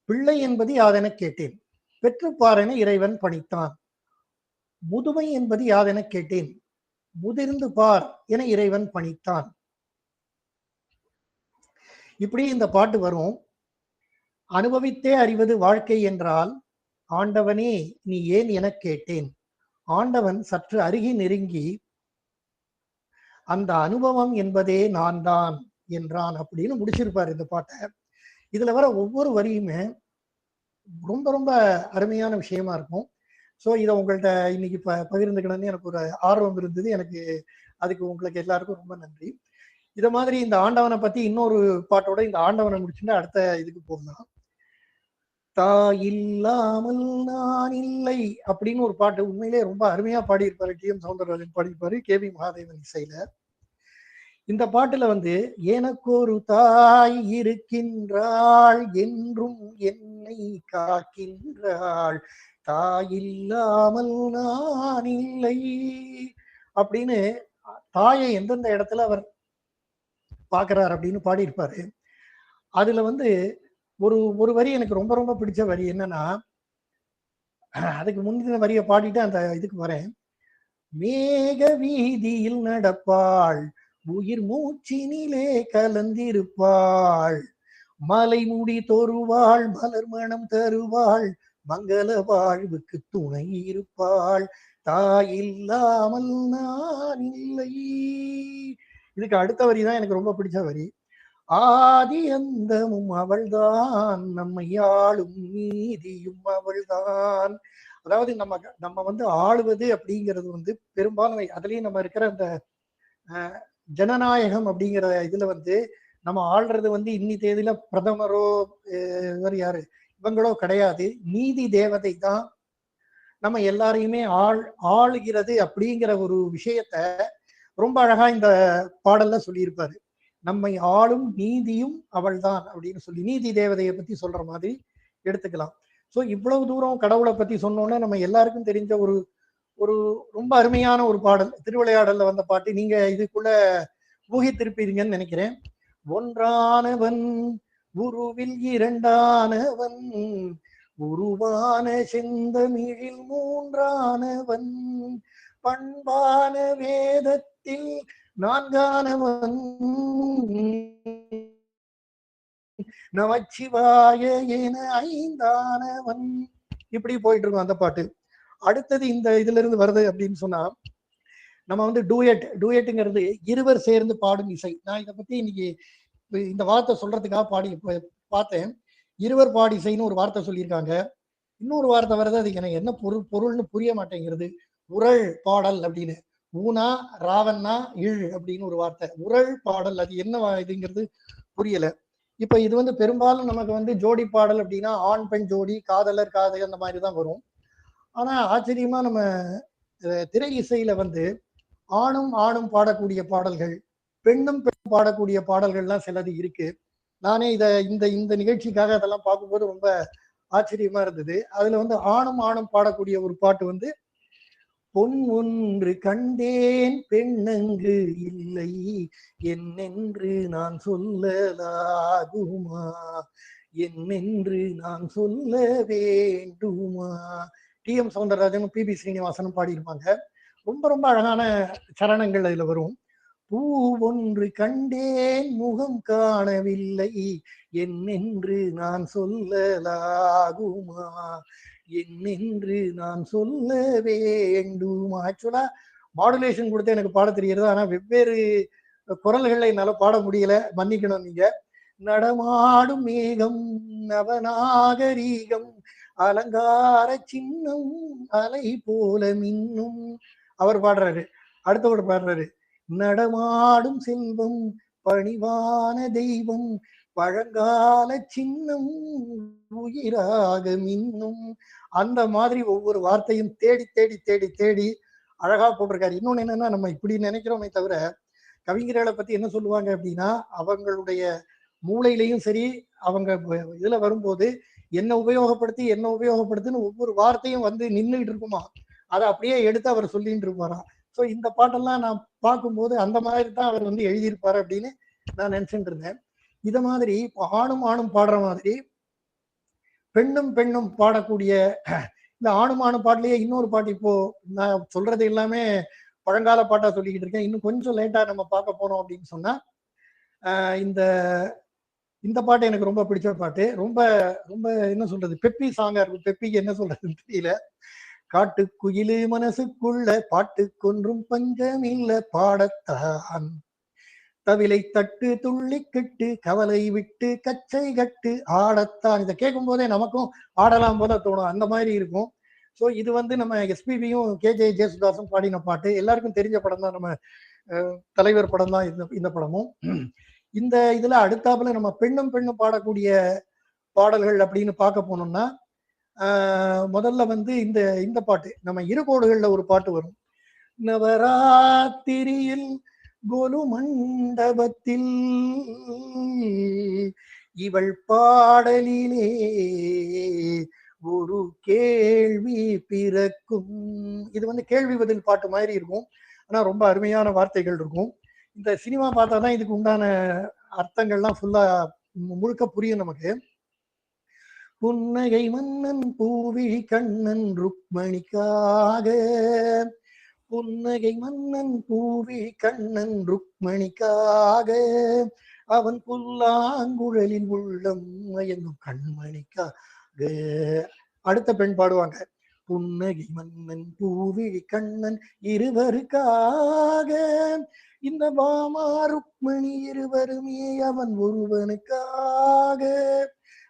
பிள்ளை என்பது யாதென கேட்டேன், பெற்றுப்பாரென இறைவன் பணித்தான். முதுமை என்பது யாதென கேட்டேன், முதிர்ந்து பார் என இறைவன் பணித்தான். இப்படி இந்த பாட்டு வரும். அனுபவித்தே அறிவது வாழ்க்கை என்றால் ஆண்டவனே நீ ஏன் என கேட்டேன், ஆண்டவன் சற்று அருகி நெருங்கி அந்த அனுபவம் என்பதே நான் தான் என்றான் அப்படின்னு முடிச்சிருப்பார் இந்த பாட்டை. இதுல வர ஒவ்வொரு வரியுமே ரொம்ப ரொம்ப அருமையான விஷயமா இருக்கும். ஸோ இதை உங்கள்கிட்ட இன்னைக்கு பகிர்ந்துக்கணும்னு எனக்கு ஒரு ஆர்வம் இருந்தது. எனக்கு அதுக்கு உங்களுக்கு எல்லாருக்கும் ரொம்ப நன்றி. இதை மாதிரி இந்த ஆண்டவனை பத்தி இன்னொரு பாட்டோட இந்த ஆண்டவனை முடிச்சுட்டு அடுத்த இதுக்கு போகலாம். தாயில்லாமல் நான் இல்லை அப்படின்னு ஒரு பாட்டு உண்மையிலே ரொம்ப அருமையா பாடியிருப்பாரு. டி.எம். சௌந்தரராஜன் பாடியிருப்பாரு, கே.வி. மகாதேவன் இசையில. இந்த பாட்டுல வந்து எனக்கு ஒரு தாய் இருக்கின்றாள், என்றும் என்னை காக்கின்றாள், தாயில்லாமல் நான் இல்லை அப்படின்னு தாயை எந்தெந்த இடத்துல அவர் பாக்குறார் அப்படின்னு பாடியிருப்பாரு. அதுல வந்து ஒரு வரி எனக்கு ரொம்ப ரொம்ப பிடிச்ச வரி என்னன்னா, அதுக்கு முந்தின வரியை பாடிட்டு அந்த இதுக்கு வரேன். மேக வீதியில் நடப்பாள், உயிர் மூச்சினிலே கலந்திருப்பாள், மலை முடி தோறுவாள், மலர் மனம் தருவாள், மங்கள வாழ்வுக்கு துணை இருப்பாள், தாயில்லாமல் நான் இல்லை. இதுக்கு அடுத்த வரி தான் எனக்கு ரொம்ப பிடிச்ச வரி. ஆதி அந்தமும் அவள்தான், நம்மை ஆளும் நீதியும் அவள்தான். அதாவது நம்ம வந்து ஆளுவது அப்படிங்கிறது வந்து பெரும்பாலும் அதுலயும் நம்ம இருக்கிற அந்த ஜனநாயகம் அப்படிங்கிற இதுல வந்து நம்ம ஆள்றது வந்து இன்னி தேதியில பிரதமரோ இவர் யாரு இவங்களோ கிடையாது, நீதி தேவதை தான் நம்ம எல்லாரையுமே ஆளுகிறது அப்படிங்கிற ஒரு விஷயத்த ரொம்ப அழகா இந்த பாடல்ல சொல்லியிருப்பாரு. நம்மை ஆளும் நீதியும் அவள் தான் அப்படின்னு சொல்லி நீதி தேவதையை பத்தி சொல்ற மாதிரி எடுத்துக்கலாம். ஸோ இவ்வளவு தூரம் கடவுளை பத்தி சொன்னோன்னே நம்ம எல்லாருக்கும் தெரிஞ்ச ஒரு ஒரு ரொம்ப அருமையான ஒரு பாடல், திருவிளையாடல்ல வந்த பாட்டு. நீங்க இதுக்குள்ள ஊகித்திருப்பீங்கன்னு நினைக்கிறேன். ஒன்றானவன் உருவில் இரண்டானவன், உருவான செந்தமிழில் மூன்றானவன், பண்பான வேதத்தில் நான்கானவன், நமச்சிவாய என ஐந்தானவன். இப்படி போயிட்டு இருக்கும் அந்த பாட்டு. அடுத்தது இந்த இதுல இருந்து வருது அப்படின்னு சொன்னா, நம்ம வந்து டூயட்டுங்கிறது இருவர் சேர்ந்து பாடும் இசை. நான் இதை பத்தி இன்னைக்கு இந்த வார்த்தை சொல்றதுக்காக பார்த்தேன். இருவர் பாடு இசைன்னு ஒரு வார்த்தை சொல்லியிருக்காங்க. இன்னொரு வார்த்தை வருது, அதுக்கு எனக்கு என்ன பொருள்னு புரிய மாட்டேங்கிறது. உரள் பாடல் அப்படின்னு, ஊனா ராவண்ணா இழ் அப்படின்னு ஒரு வார்த்தை. உரள் பாடல் அது என்ன இதுங்கிறது புரியல. இப்ப இது வந்து பெரும்பாலும் நமக்கு வந்து ஜோடி பாடல் அப்படின்னா ஆண் பெண் ஜோடி, காதலர் காதல் அந்த மாதிரி தான் வரும். ஆனா ஆச்சரியமா நம்ம திரை இசையில வந்து ஆணும் ஆணும் பாடக்கூடிய பாடல்கள், பெண்ணும் பெண்ணும் பாடக்கூடிய பாடல்கள்லாம் சிலது இருக்கு. நானே இந்த நிகழ்ச்சிக்காக அதெல்லாம் பார்க்கும்போது ரொம்ப ஆச்சரியமா இருந்தது. அதுல வந்து ஆணும் ஆணும் பாடக்கூடிய ஒரு பாட்டு வந்து, பொன் ஒன்று கண்டேன் பெண்ணங்கு இல்லை, என்னென்று நான் சொல்லலாகுமா, என்னென்று நான் சொல்ல வேண்டுமா. டி.எம். சௌந்தரராஜனும் பி.பி. ஸ்ரீனிவாசனும் பாடியிருப்பாங்க. ரொம்ப ரொம்ப அழகான சரணங்கள் அதுல வரும். பூ ஒன்று கண்டேன் முகம் காணவில்லை, என்னென்று நான் சொல்லலாகுமா, என்னென்று நான் சொல்ல வேண்டுமா. ஆக்சுவலா மாடுலேஷன் கொடுத்து எனக்கு பாட தெரிகிறது, ஆனா வெவ்வேறு குரல்களை என்னால பாட முடியல, மன்னிக்கணும் நீங்க. நடமாடும் மேகம் நவநாகரீகம், அலங்கார சின்னம் அலை போல மின்னும் அவர் பாடுறாரு. அடுத்தவர் பாடுறாரு, நடமாடும் செல்வம் பணிவான தெய்வம் பழங்கால சின்னம் உயிராக மின்னும். அந்த மாதிரி ஒவ்வொரு வார்த்தையும் தேடி தேடி தேடி தேடி அழகா போட்டிருக்காரு. இன்னொன்னு என்னன்னா, நம்ம இப்படி நினைக்கிறோமே தவிர கவிஞர்களை பத்தி என்ன சொல்லுவாங்க அப்படின்னா, அவங்களுடைய மூளையிலையும் சரி, அவங்க இதுல வரும்போது என்ன உபயோகப்படுத்துன்னு ஒவ்வொரு வார்த்தையும் வந்து நின்றுட்டு இருக்குமா, அதை அப்படியே எடுத்து அவர் சொல்லிட்டு இருப்பாராம். ஸோ இந்த பாட்டெல்லாம் நான் பார்க்கும்போது அந்த மாதிரி தான் அவர் வந்து எழுதியிருப்பாரு அப்படின்னு நான் நினைச்சுட்டு இருந்தேன். இத மாதிரி இப்போ ஆணும் ஆணும் பாடுற மாதிரி பெண்ணும் பெண்ணும் பாடக்கூடிய, இந்த ஆணும் ஆணும் பாட்டுலயே இன்னொரு பாட்டு, இப்போ நான் சொல்றது எல்லாமே பழங்கால பாட்டா சொல்லிக்கிட்டு இருக்கேன். இன்னும் கொஞ்சம் லேட்டா நம்ம பார்க்க போனோம் அப்படின்னு சொன்னா, இந்த இந்த பாட்டு எனக்கு ரொம்ப பிடிச்ச பாட்டு. ரொம்ப ரொம்ப என்ன சொல்றது, பெப்பி சாங்கா இருக்கும். பெப்பிக்கு என்ன சொல்றதுன்னு தெரியல. காட்டுக்குயிலு மனசுக்குள்ள பாட்டுக்கொன்றும் பஞ்சம் இல்ல பாடத்தான், தவிலை தட்டு துள்ளி கட்டு கவலை விட்டு கச்சை கட்டு ஆடத்தான். இதை கேட்கும் போதே நமக்கும் ஆடலாம் போல தோணும், அந்த மாதிரி இருக்கும். ஸோ இது வந்து நம்ம எஸ்பிபியும் கேஜே ஜேசுதாசும் பாடின பாட்டு. எல்லாருக்கும் தெரிஞ்ச படம் தான், நம்ம தலைவர் படம் தான் இந்த படமும். இந்த இதுல அடுத்தாப்புல நம்ம பெண்ணும் பெண்ணும் பாடக்கூடிய பாடல்கள் அப்படின்னு பார்க்க போனோம்னா, முதல்ல வந்து இந்த பாட்டு, நம்ம இருகோடுகள்ல ஒரு பாட்டு வரும். நவராத்திரியில் கோலு மண்டபத்தில் இவள் பாடலிலே ஒரு கேள்வி பிறக்கும். இது வந்து கேள்வி பதில் பாட்டு மாதிரி இருக்கும், ஆனா ரொம்ப அருமையான வார்த்தைகள் இருக்கும். இந்த சினிமா பார்த்தாதான் இதுக்கு உண்டான அர்த்தங்கள்லாம் ஃபுல்லா முழுக்க புரியும் நமக்கு. புன்னகை மன்னன் பூவிழி கண்ணன் ருக்மணிக்காக, புன்னகை மன்னன் பூவிழி கண்ணன் ருக்மணிக்காக, அவன் புல்லாங்குழலில் உள்ளம் மயங்கும் கண்மணிக்காக. அடுத்த பெண் பாடுவாங்க, புன்னகை மன்னன் பூவிழி கண்ணன் இருவருக்காக, இந்த பாமா ருக்மணி இருவருமே அவன் ஒருவனுக்காக.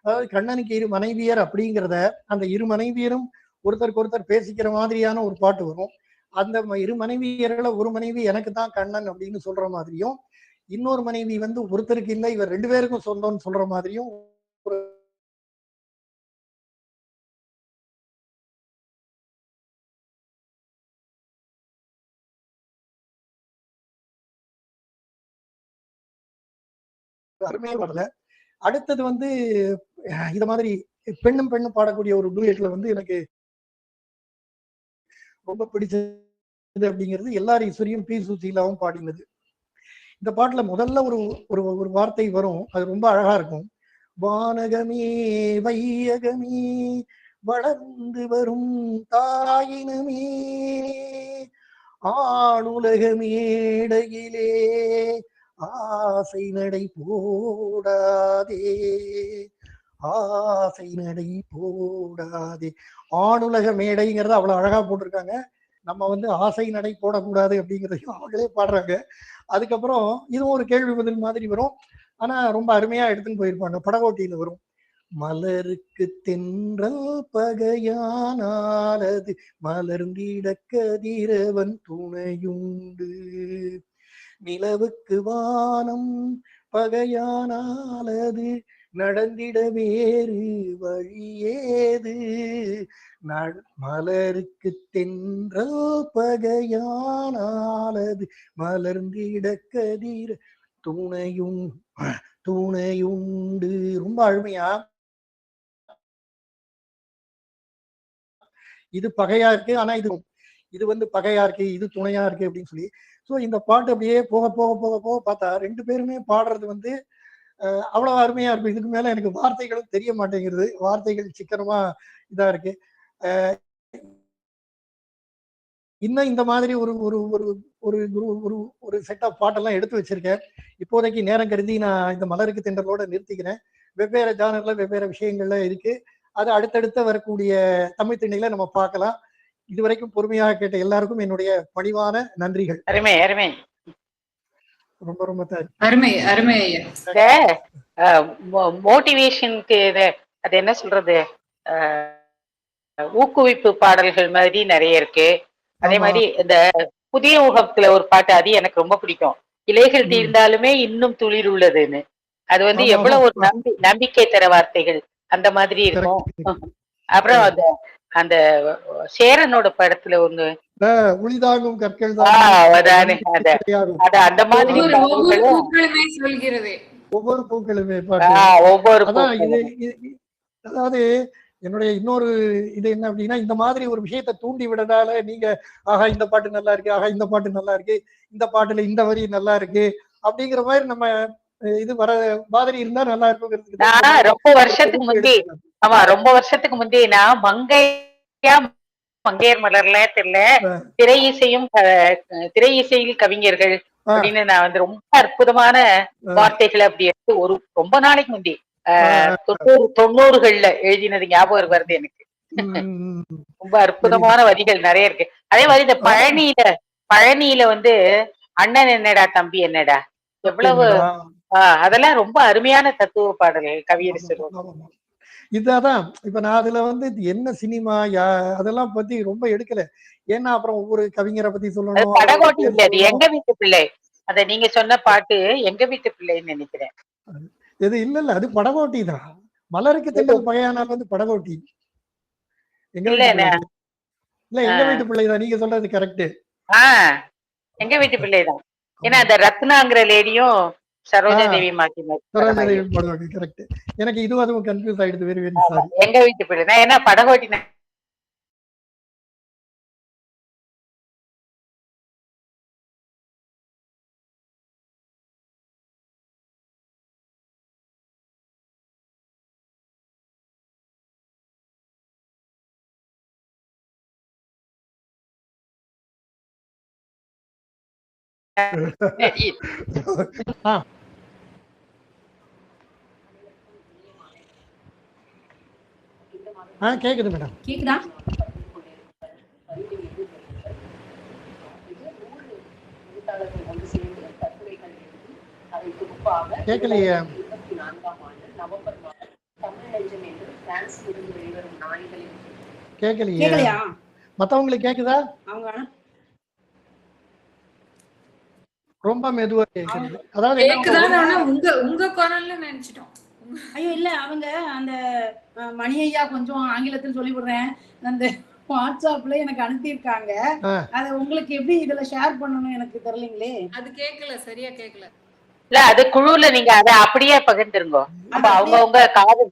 அதாவது கண்ணனுக்கு இரு மனைவியர் அப்படிங்கிறத, அந்த இரு மனைவியரும் ஒருத்தருக்கு ஒருத்தர் பேசிக்கிற மாதிரியான ஒரு பாட்டு வரும். அந்த இரு மனைவியர்களை ஒரு மனைவி எனக்கு தான் கண்ணன் அப்படின்னு சொல்ற மாதிரியும், இன்னொரு மனைவி வந்து ஒருத்தருக்கு இல்லை இவர் 2 பேருக்கும் சொந்தம்னு சொல்ற மாதிரியும் ஒரு அருமையே வரல. அடுத்தது வந்து இத மாதிரி பெண்ணும் பெண்ணும் பாடக்கூடிய ஒரு டூயட்ல வந்து எனக்கு ரொம்ப பிடிச்சது அப்படிங்கிறது எல்லார் ஈஸ்வரியும் பி சுசீலாவும் பாடினது. இந்த பாட்டுல முதல்ல ஒரு ஒரு ஒரு வார்த்தை வரும், அது ரொம்ப அழகா இருக்கும். வானகமே வையகமே வளர்ந்து வரும் தாயினமே, ஆளுலக மேடையிலே ஆசை நடை போடாதே, ஆசை நடை போடாதே. ஆணுலக மேடைங்கிறத அவ்வளவு அழகா போட்டிருக்காங்க. நம்ம வந்து ஆசை நடை போடக்கூடாது அப்படிங்கிறதையும் அவங்களே பாடுறாங்க. அதுக்கப்புறம் இதுவும் ஒரு கேள்வி பதில் மாதிரி வரும், ஆனா ரொம்ப அருமையா எடுத்துன்னு போயிருப்பாங்க. படகோட்டியில வரும், மலருக்கு தென்றல் பகையானாலது மலர்ந்திட கதிரவன் துணையுண்டு, நிலவுக்கு வானம் பகையானாலது நடந்திட வேறு வழியேது, மலருக்கு தென்றல் பகையானாலது மலர்ந்திட கதிர துணையுண்டு. ரொம்ப அருமையா, இது பகையா இருக்கு, ஆனா இது வந்து பகையா இருக்கு, இது துணையா இருக்கு அப்படின்னு சொல்லி. ஸோ இந்த பாட்டு அப்படியே போக போக போக போக பார்த்தா 2 பேருமே பாடுறது வந்து அவ்வளவு அருமையா இருக்கும். இதுக்கு மேல எனக்கு வார்த்தைகளும் தெரிய மாட்டேங்கிறது, வார்த்தைகள் சிக்கனமா இதா இருக்கு. இன்னும் இந்த மாதிரி ஒரு ஒரு ஒரு ஒரு ஒரு ஒரு செட் ஆஃப் பாட்டெல்லாம் எடுத்து வச்சிருக்கேன். இப்போதைக்கு நேரம் கருதி நான் இந்த மலருக்கு தென்றலோட நிறுத்திக்கிறேன். வெவ்வேறு ஜானர்ல வெவ்வேறு விஷயங்கள்ல இருக்கு, அது அடுத்தடுத்த வரக்கூடிய தமிழ் திண்ணையில நம்ம பார்க்கலாம். இதுவரைக்கும் பொறுமையாக கேட்ட எல்லாருக்கும் என்னுடைய பணிவான நன்றிகள். அருமை அருமை, ரொம்ப ரொம்ப அருமை அருமை. மோட்டிவேஷனுக்கு அது என்ன சொல்றது, ஊக்குவிப்பு பாடல்கள் மாதிரி நிறைய இருக்கு. அதே மாதிரி இந்த புதிய ஊகத்துல ஒரு பாட்டு, அது எனக்கு ரொம்ப பிடிக்கும். இலைகள் ம். தீர்ந்தாலுமே இன்னும் துளிர் உள்ளதுன்னு. அது வந்து ஆமா, ஆமா. எவ்வளவு ஒரு நம்பிக்கை தர வார்த்தைகள். அந்த மாதிரி இருக்கும். கரெக்ட். அப்புறம் அந்த அந்த சேரனோட படத்துல ஒண்ணு உளிதாகும் கற்கள் அதானே தான் அத அந்த மாதிரி ஒவ்வொரு பாடல்களும் பூக்களுமே சொல்கிறது. ஒவ்வொரு பூக்களுமே பாட்டு. ஒவ்வொரு அதான் இது பூக்களும். அதாவது என்னுடைய இன்னொரு இது என்ன அப்படின்னா, இந்த மாதிரி ஒரு விஷயத்த தூண்டி விடுறதால நீங்க ஆஹா இந்த பாட்டு நல்லா இருக்கு, ஆஹா இந்த பாட்டு நல்லா இருக்கு, இந்த பாட்டுல இந்த வரி நல்லா இருக்கு அப்படிங்கிற மாதிரி நம்ம இது வர மாதிரி இருந்தா நல்லா இருக்குங்கிறதுக்கு தான் இந்த நான் மாதிரி ரொம்ப ஒரு வருஷத்துக்கு தொகுப்பு முந்தி எடுத்திருக்கேன். ஆமா ரொம்ப வருஷத்துக்கு முந்தி நான் மங்கையர் மலர்ல தெரியல திரை இசையும் திரை இசையில் கவிஞர்கள் ஆ, அப்படின்னு நான் வந்து ரொம்ப அற்புதமான வார்த்தைகளை அப்படி எடுத்து ஒரு ரொம்ப நாளைக்கு முந்தி ஆ, 90கள்ல எழுதினது ஞாபகம் வருது எனக்கு. ம், ரொம்ப அற்புதமான வரிகள் நிறைய இருக்கு. அதே மாதிரி இந்த பழனியில வந்து அண்ணன் என்னடா தம்பி என்னடா எவ்வளவு என்னடா? அதெல்லாம் ரொம்ப அருமையான தத்துவ பாடல்கள் கவியரசர். ஆமா. இதான் இப்ப நான் அதுல வந்து இது என்ன சினிமா அதெல்லாம் பத்தி ரொம்ப எடுக்கல. ஏன்னா அப்புறம் ஒவ்வொரு கவிஞரை பத்தி அது சொல்லணும், அவரோட படகோட்டி பேர் இல்ல, அது சொல்லணும். எங்க வீட்டு பிள்ளை. அத நீங்க சொன்ன பாட்டு எங்க வீட்டு பிள்ளைன்னு நினைக்கிறேன். இது இல்ல அது படகோட்டி தான். மலருக்கு தென்றல் பகையானால் வந்து படகோட்டி. எங்க இல்ல வீட்டு பிள்ளை இல்ல எங்க வீட்டு பிள்ளைதான். நீங்க சொல்றது கரெக்ட். எங்க வீட்டு பிள்ளைதான். ஏன்னா அந்த ரத்னாங்கிற லேடியும் சரோஜா தேவி மாத்தினர். சரோஜா தேவி படகோட்டி கரெக்ட். எனக்கு இதுவும் அதுவும் கன்ஃபியூஸ் ஆயிடுது. Very very sorry. எங்க வீட்டு பிள்ளை தான். ஏன்னா படகோட்டி கேக்குது மேடம். கேக்குதா? கேட்கலையே. கேட்கலையே. கேக்கலையா? மத்தவங்களுக்கு கேக்குதா? அவங்க ரொம்ப மெதுவா கேக்குது. அதாவது கேக்குதான்னு உங்க குரல்ல நினைச்சிட்டோம். ஐயோ இல்ல அவங்க அந்த மணி ஐயா கொஞ்சம் ஆங்கிலத்தில் சொல்லி விடுறேன் அந்த வாட்ஸ்அப்ல எனக்கு அனுப்பியிருக்காங்க. அத உங்களுக்கு எப்படி இதுல ஷேர் பண்ணணும் எனக்கு தெரியலங்களே. அது கேட்கல, சரியா கேட்கல. இல்ல அது குழுல நீங்க அத அப்படியே பகிர்ந்துருங்க. அப்ப அவங்கவங்க காது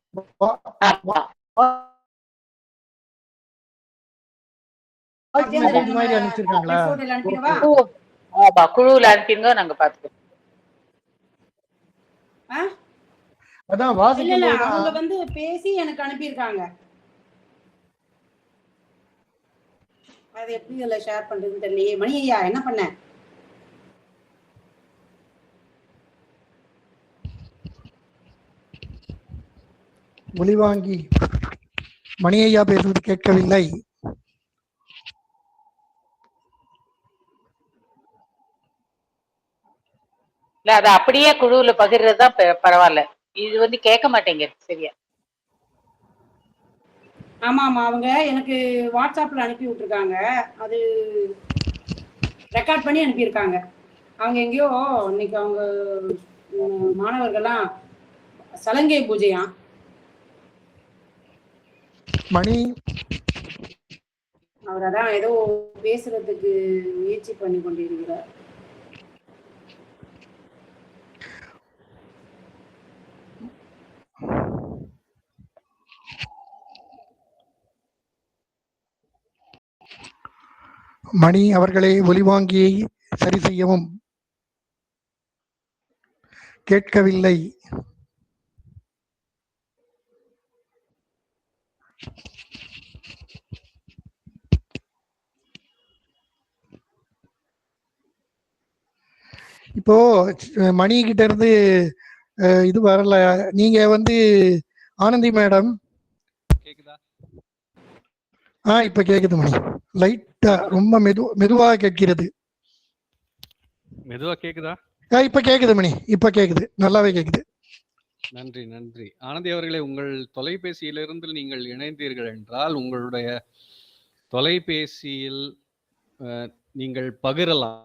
மாதிரி அனுப்பிச்சிருக்காங்களா? குழுல அனுப்பிடுங்க, நாங்க பாத்துக்கிறோம். அதான் இல்ல வாசிக்கும் அவங்க வந்து பேசி எனக்கு அனுப்பியிருக்காங்க. அது எப்படி இதுல ஷேர் பண்றதுன்னு தெரியலையே. மணி ஐயா என்ன பண்ண? ஒளிவாங்கி மணி ஐயா பேசுவது கேட்கவில்லை. இல்ல அது அப்படியே குழுவுல பகிர்றதுதான் பரவாயில்ல. இது வந்து கேட்க மாட்டேங்க சரியா. ஆமா ஆமா அவங்க எனக்கு வாட்ஸ்அப்ல அனுப்பி விட்டுருக்காங்க. அது ரெக்கார்ட் பண்ணி அனுப்பியிருக்காங்க. அவங்க எங்கேயோ இன்னைக்கு அவங்க மாணவர்கள்லாம் சலங்கை பூஜையா மணி அவர் அதான் ஏதோ பேசுறதுக்கு முயற்சி பண்ணி கொண்டிருக்கிறார். மணி அவர்களே ஒலிவாங்கியை சரி செய்யவும். கேட்கவில்லை. இப்போ மணி கிட்ட இருந்து இது வரல. நீங்க வந்து ஆனந்தி மேடம் இப்ப கேக்குது மணி. லைட்டா ரொம்ப மெதுவா கேட்கிறது. மெதுவா கேக்குதா? இப்ப கேக்குது மணி. இப்ப கேக்குது, நல்லாவே கேக்குது. நன்றி நன்றி. ஆனந்தி அவர்களே, உங்கள் தொலைபேசியிலிருந்து நீங்கள் இணைந்தீர்கள் என்றால் உங்களுடைய தொலைபேசியில் நீங்கள் பகிரலாம்.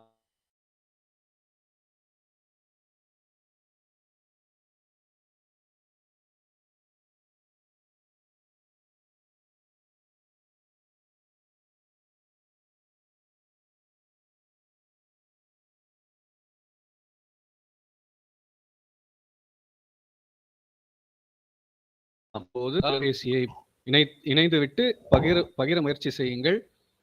அப்போது தொலைபேசியை இணைந்து விட்டு பகிர முயற்சி செய்யுங்கள்.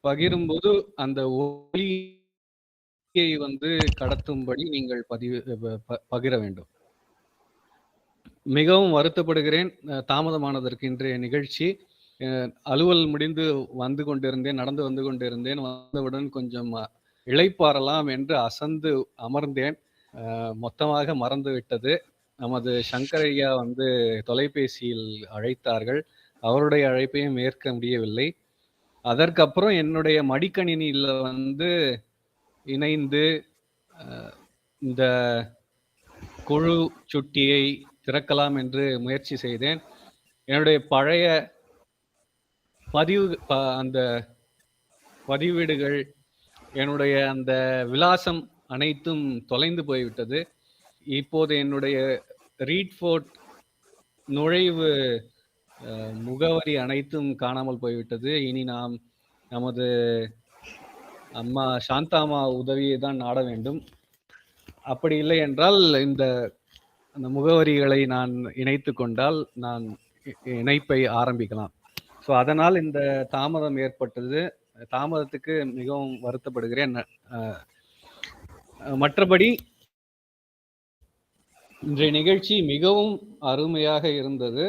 பகிரும்போது அந்த ஒலியை வந்து கடத்தும்படி நீங்கள் பகிர வேண்டும். மிகவும் வருத்தப்படுகிறேன் தாமதமானதற்கு. இன்றைய நிகழ்ச்சி அலுவல் முடிந்து நடந்து வந்து கொண்டிருந்தேன். வந்தவுடன் கொஞ்சம் இளைப்பாறலாம் என்று அசந்து அமர்ந்தேன். மொத்தமாக மறந்து விட்டது. நமது சங்கரையா வந்து தொலைபேசியில் அழைத்தார்கள். அவருடைய அழைப்பையும் ஏற்க முடியவில்லை. அதற்கப்புறம் என்னுடைய மடிக்கணினியில் வந்து இணைந்து இந்த குழு சுட்டியை திறக்கலாம் என்று முயற்சி செய்தேன். என்னுடைய பழைய அந்த பதிவீடுகள், என்னுடைய அந்த விலாசம் அனைத்தும் தொலைந்து போய்விட்டது. இப்போது என்னுடைய ரீட்ஃபோர்ட் நுழைவு முகவரி அனைத்தும் காணாமல் போய்விட்டது. இனி நாம் நமது அம்மா சாந்தாமா உதவியை தான் நாட வேண்டும். அப்படி இல்லை என்றால் அந்த முகவரிகளை நான் இணைத்து கொண்டால் நான் இணைப்பை ஆரம்பிக்கலாம். ஸோ அதனால் இந்த தாமதம் ஏற்பட்டது. தாமதத்துக்கு மிகவும் வருத்தப்படுகிறேன். மற்றபடி இன்றைய நிகழ்ச்சி மிகவும் அருமையாக இருந்தது.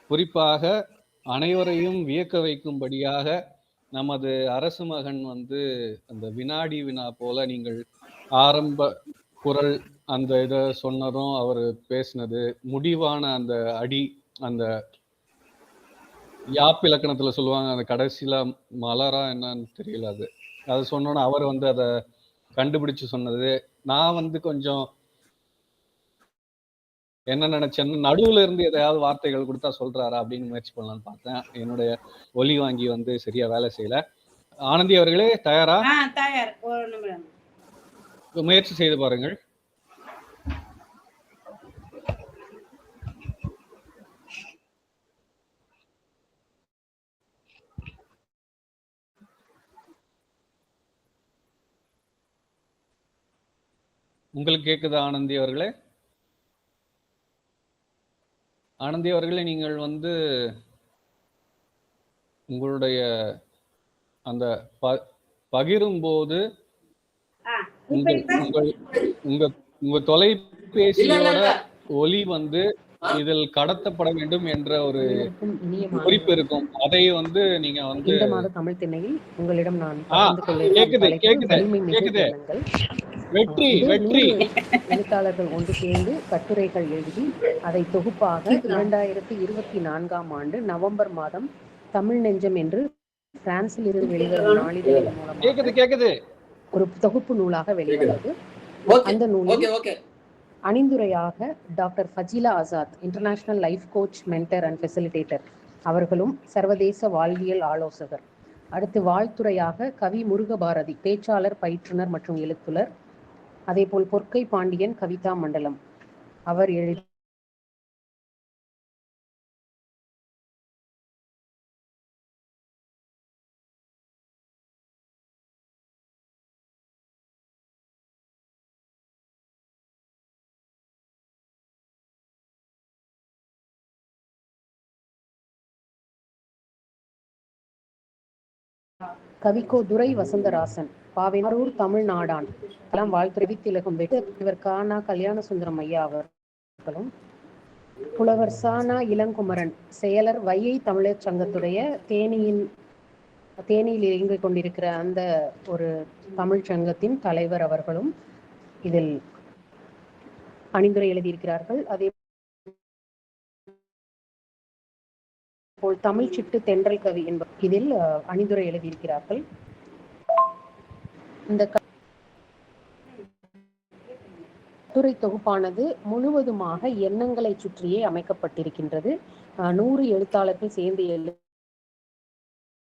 குறிப்பாக அனைவரையும் வியக்க வைக்கும்படியாக நமது அரசு மகன் வந்து அந்த வினாடி வினா போல நீங்கள் ஆரம்ப குரல் அந்த இதை சொன்னதும் அவர் பேசினது, முடிவான அந்த அடி, அந்த யாப்பிலக்கணத்துல சொல்லுவாங்க அந்த கடைசியில மலரா என்னன்னு தெரியல, அது சொன்னோன்னு அவர் வந்து அதை கண்டுபிடிச்சு சொன்னது. நான் வந்து கொஞ்சம் என்ன நினைச்சேன்னு நடுவுல இருந்து எதையாவது வார்த்தைகள் கொடுத்தா சொல்றாரா அப்படின்னு முயற்சி பண்ணலான்னு பார்த்தேன். என்னுடைய ஒலி வாங்கி வந்து சரியா வேலை செய்யல. ஆனந்தி அவர்களே தயாரா? தயார். முயற்சி செய்து பாருங்கள். உங்களுக்கு கேக்குதா ஆனந்தி அவர்களே? ஆனந்தி அவர்களே, நீங்கள் வந்து உங்களுடைய அந்த பகிரும் போது உங்க தொலைபேசியோட ஒலி வந்து இதில் கடத்தப்பட வேண்டும் என்ற ஒரு குறிப்பு இருக்கும். அதை வந்து நீங்க வந்து தமிழ் திணையில் உங்களிடம் நான் கேக்குது வெற்றி எழுத்தாளர்கள் ஒன்று சேர்ந்து கட்டுரைகள் எழுதி அதை தொகுப்பாக 2024ஆம் ஆண்டு நவம்பர் மாதம் தமிழ் நெஞ்சம் என்று பிரான்சில் இருந்து வெளிவரும் நாளிதழின் மூலமாக ஒரு தொகுப்பு நூலாக வெளிவந்தது. அந்த நூலில் அணிந்துரையாக doctor Fazila Azad, international life coach, mentor and facilitator அவர்களும் சர்வதேச வாழ்வியல் ஆலோசகர். அடுத்து வாழ்த்துறையாக கவி முருகபாரதி, பேச்சாளர், பயிற்றுனர் மற்றும் எழுத்துளர். அதேபோல் பொற்கை பாண்டியன், கவிதா மண்டலம் அவர் எழுதி கவிக்கோ துரை வசந்தராசன், பாவேரூர் தமிழ்நாடான் எல்லாம் வாழ்த்துறை திலகம் வெட்டு இவர் கானா கல்யாண சுந்தரம் ஐயா அவர்களும், புலவர் சானா இளங்குமரன், செயலர் வையை தமிழர் சங்கத்துடைய தேனியில் இயங்கிக் கொண்டிருக்கிற அந்த ஒரு தமிழ் சங்கத்தின் தலைவர் அவர்களும் இதில் அணிந்துரை எழுதியிருக்கிறார்கள். அதே போல் தமிழ் சிட்டு தென்றல் கவி என்பது இதில் அணிந்துரை எழுதியிருக்கிறார்கள். இந்த கட்டுரை தொகுப்பானது முழுவதுமாக எண்ணங்களை சுற்றியே அமைக்கப்பட்டிருக்கின்றது. 100 எழுத்தாளர்கள் சேர்ந்து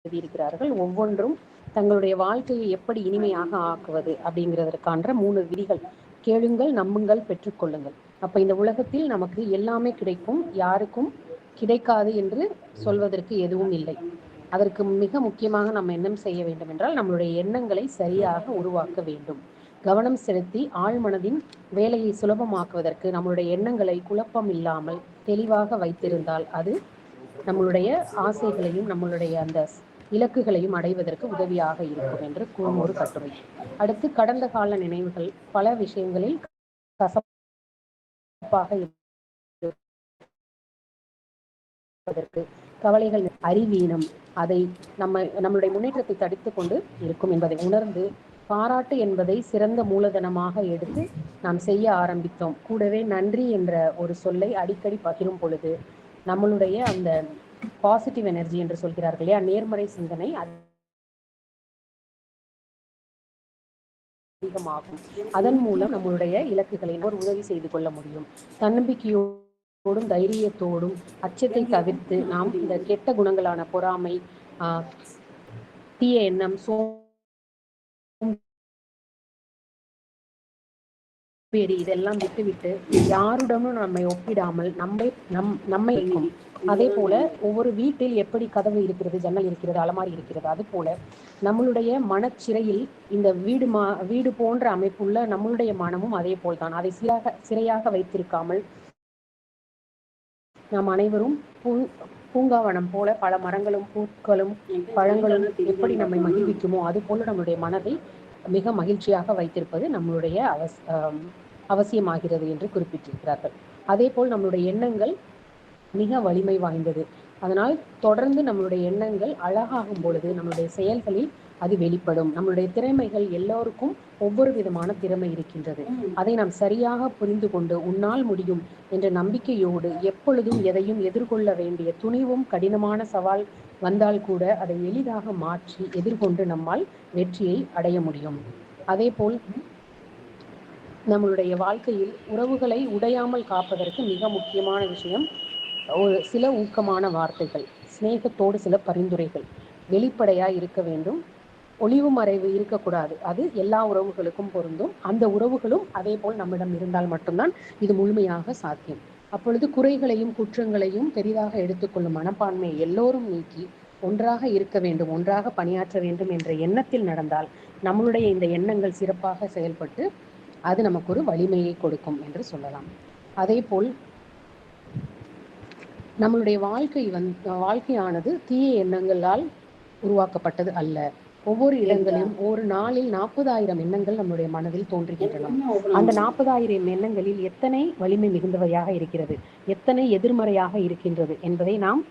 எழுதியிருக்கிறார்கள். ஒவ்வொன்றும் தங்களுடைய வாழ்க்கையை எப்படி இனிமையாக ஆக்குவது அப்படிங்கிறதற்கான 3 விதிகள். கேளுங்கள், நம்புங்கள், பெற்றுக்கொள்ளுங்கள். அப்ப இந்த உலகத்தில் நமக்கு எல்லாமே கிடைக்கும், யாருக்கும் கிடைக்காது என்று சொல்வதற்கு எதுவும் இல்லை. அதற்கு மிக முக்கியமாக நம்ம என்ன செய்ய வேண்டும் என்றால் நம்மளுடைய எண்ணங்களை சரியாக உருவாக்க வேண்டும். கவனம் செலுத்தி ஆழ்மனதின் வேலையை சுலபமாக்குவதற்கு நம்மளுடைய எண்ணங்களை குழப்பம் இல்லாமல் தெளிவாக வைத்திருந்தால் அது நம்மளுடைய ஆசைகளையும் நம்மளுடைய அந்த இலக்குகளையும் அடைவதற்கு உதவியாக இருக்கும் என்று கூறும் ஒரு கட்டுரை. அடுத்து, கடந்த கால நினைவுகள் பல விஷயங்களில் கசப்பாக இருப்பதற்கு, கவலைகள், அறிவீனம் அதை நம்மளுடைய முன்னேற்றத்தை தடுத்துக் கொண்டு இருக்கும் என்பதை உணர்ந்து பாராட்டு என்பதை சிறந்த மூலதனமாக எடுத்து நாம் செய்ய ஆரம்பித்தோம். கூடவே நன்றி என்ற ஒரு சொல்லை அடிக்கடி பகிரும் பொழுது நம்மளுடைய அந்த பாசிட்டிவ் எனர்ஜி என்று சொல்கிறார்கள் இல்லையா, நேர்மறை சிந்தனை அதிகமாகும். அதன் மூலம் நம்மளுடைய இலக்குகளை ஒரு உதவி செய்து கொள்ள முடியும். தன்னம்பிக்கையோடும் தைரியத்தோடும் அச்சத்தை தவிர்த்து நாம் இந்த கெட்ட குணங்களான பொறாமை, தீய எண்ணம், இதெல்லாம் விட்டுவிட்டு யாருடனும் நம்மை ஒப்பிடாமல் நம்மை இருக்கும். அதே போல ஒவ்வொரு வீட்டில் எப்படி கதவு இருக்கிறது, ஜன்னல் இருக்கிறது, அலமாரி இருக்கிறது, அது போல நம்மளுடைய மனச்சிறையில் இந்த வீடு போன்ற அமைப்புள்ள நம்மளுடைய மனமும் அதே போல்தான். அதை சிறையாக வைத்திருக்காமல் நாம் அனைவரும் பூங்காவனம் போல பல மரங்களும் பூக்களும் பழங்களும் எப்படி நம்மை மகிழ்விக்குமோ அது போல நம்மளுடைய மனதை மிக மகிழ்ச்சியாக வைத்திருப்பது நம்மளுடைய அவசியமாகிறது என்று குறிப்பிட்டிருக்கிறார்கள். அதே போல் நம்மளுடைய எண்ணங்கள் மிக வலிமை வாய்ந்தது. அதனால் தொடர்ந்து நம்மளுடைய எண்ணங்கள் அழகாகும் பொழுது நம்மளுடைய செயல்களில் அது வெளிப்படும். நம்மளுடைய திறமைகள் எல்லோருக்கும் ஒவ்வொரு விதமான திறமை இருக்கின்றது. அதை நாம் சரியாக புரிந்து கொண்டு உன்னால் முடியும் என்ற நம்பிக்கையோடு எப்பொழுதும் எதையும் எதிர்கொள்ள வேண்டிய துணிவும், கடினமான சவால் வந்தால் கூட அதை எளிதாக மாற்றி எதிர்கொண்டு நம்மால் வெற்றியை அடைய முடியும். அதே போல் நம்மளுடைய வாழ்க்கையில் உறவுகளை உடையாமல் காப்பதற்கு மிக முக்கியமான விஷயம் ஒரு சில ஊக்கமான வார்த்தைகள், சிநேகத்தோடு சில பரிந்துரைகள், வெளிப்படையா இருக்க வேண்டும், ஒளிவு மறைவு இருக்கக்கூடாது. அது எல்லா உறவுகளுக்கும் பொருந்தும். அந்த உறவுகளும் அதே போல் நம்மிடம் இருந்தால் மட்டும்தான் இது முழுமையாக சாத்தியம். அப்பொழுது குறைகளையும் குற்றங்களையும் பெரிதாக எடுத்துக்கொள்ளும் மனப்பான்மையை எல்லோரும் நீக்கி ஒன்றாக இருக்க வேண்டும், ஒன்றாக பணியாற்ற வேண்டும் என்ற எண்ணத்தில் நடந்தால் நம்மளுடைய இந்த எண்ணங்கள் சிறப்பாக செயல்பட்டு அது நமக்கு ஒரு வலிமையை கொடுக்கும் என்று சொல்லலாம். அதே போல் நம்மளுடைய வாழ்க்கையானது தீய எண்ணங்களால் உருவாக்கப்பட்டது அல்ல. ஒவ்வொரு இடங்களிலும் ஒரு நாளில் 40,000 எண்ணங்கள் நம்முடைய மனதில் தோன்றுகின்றன. அந்த 40,000 எண்ணங்களில் எத்தனை வலிமை மிகுந்தவையாக இருக்கிறது, எத்தனை எதிர்மறையாக இருக்கின்றது என்பதை நாம்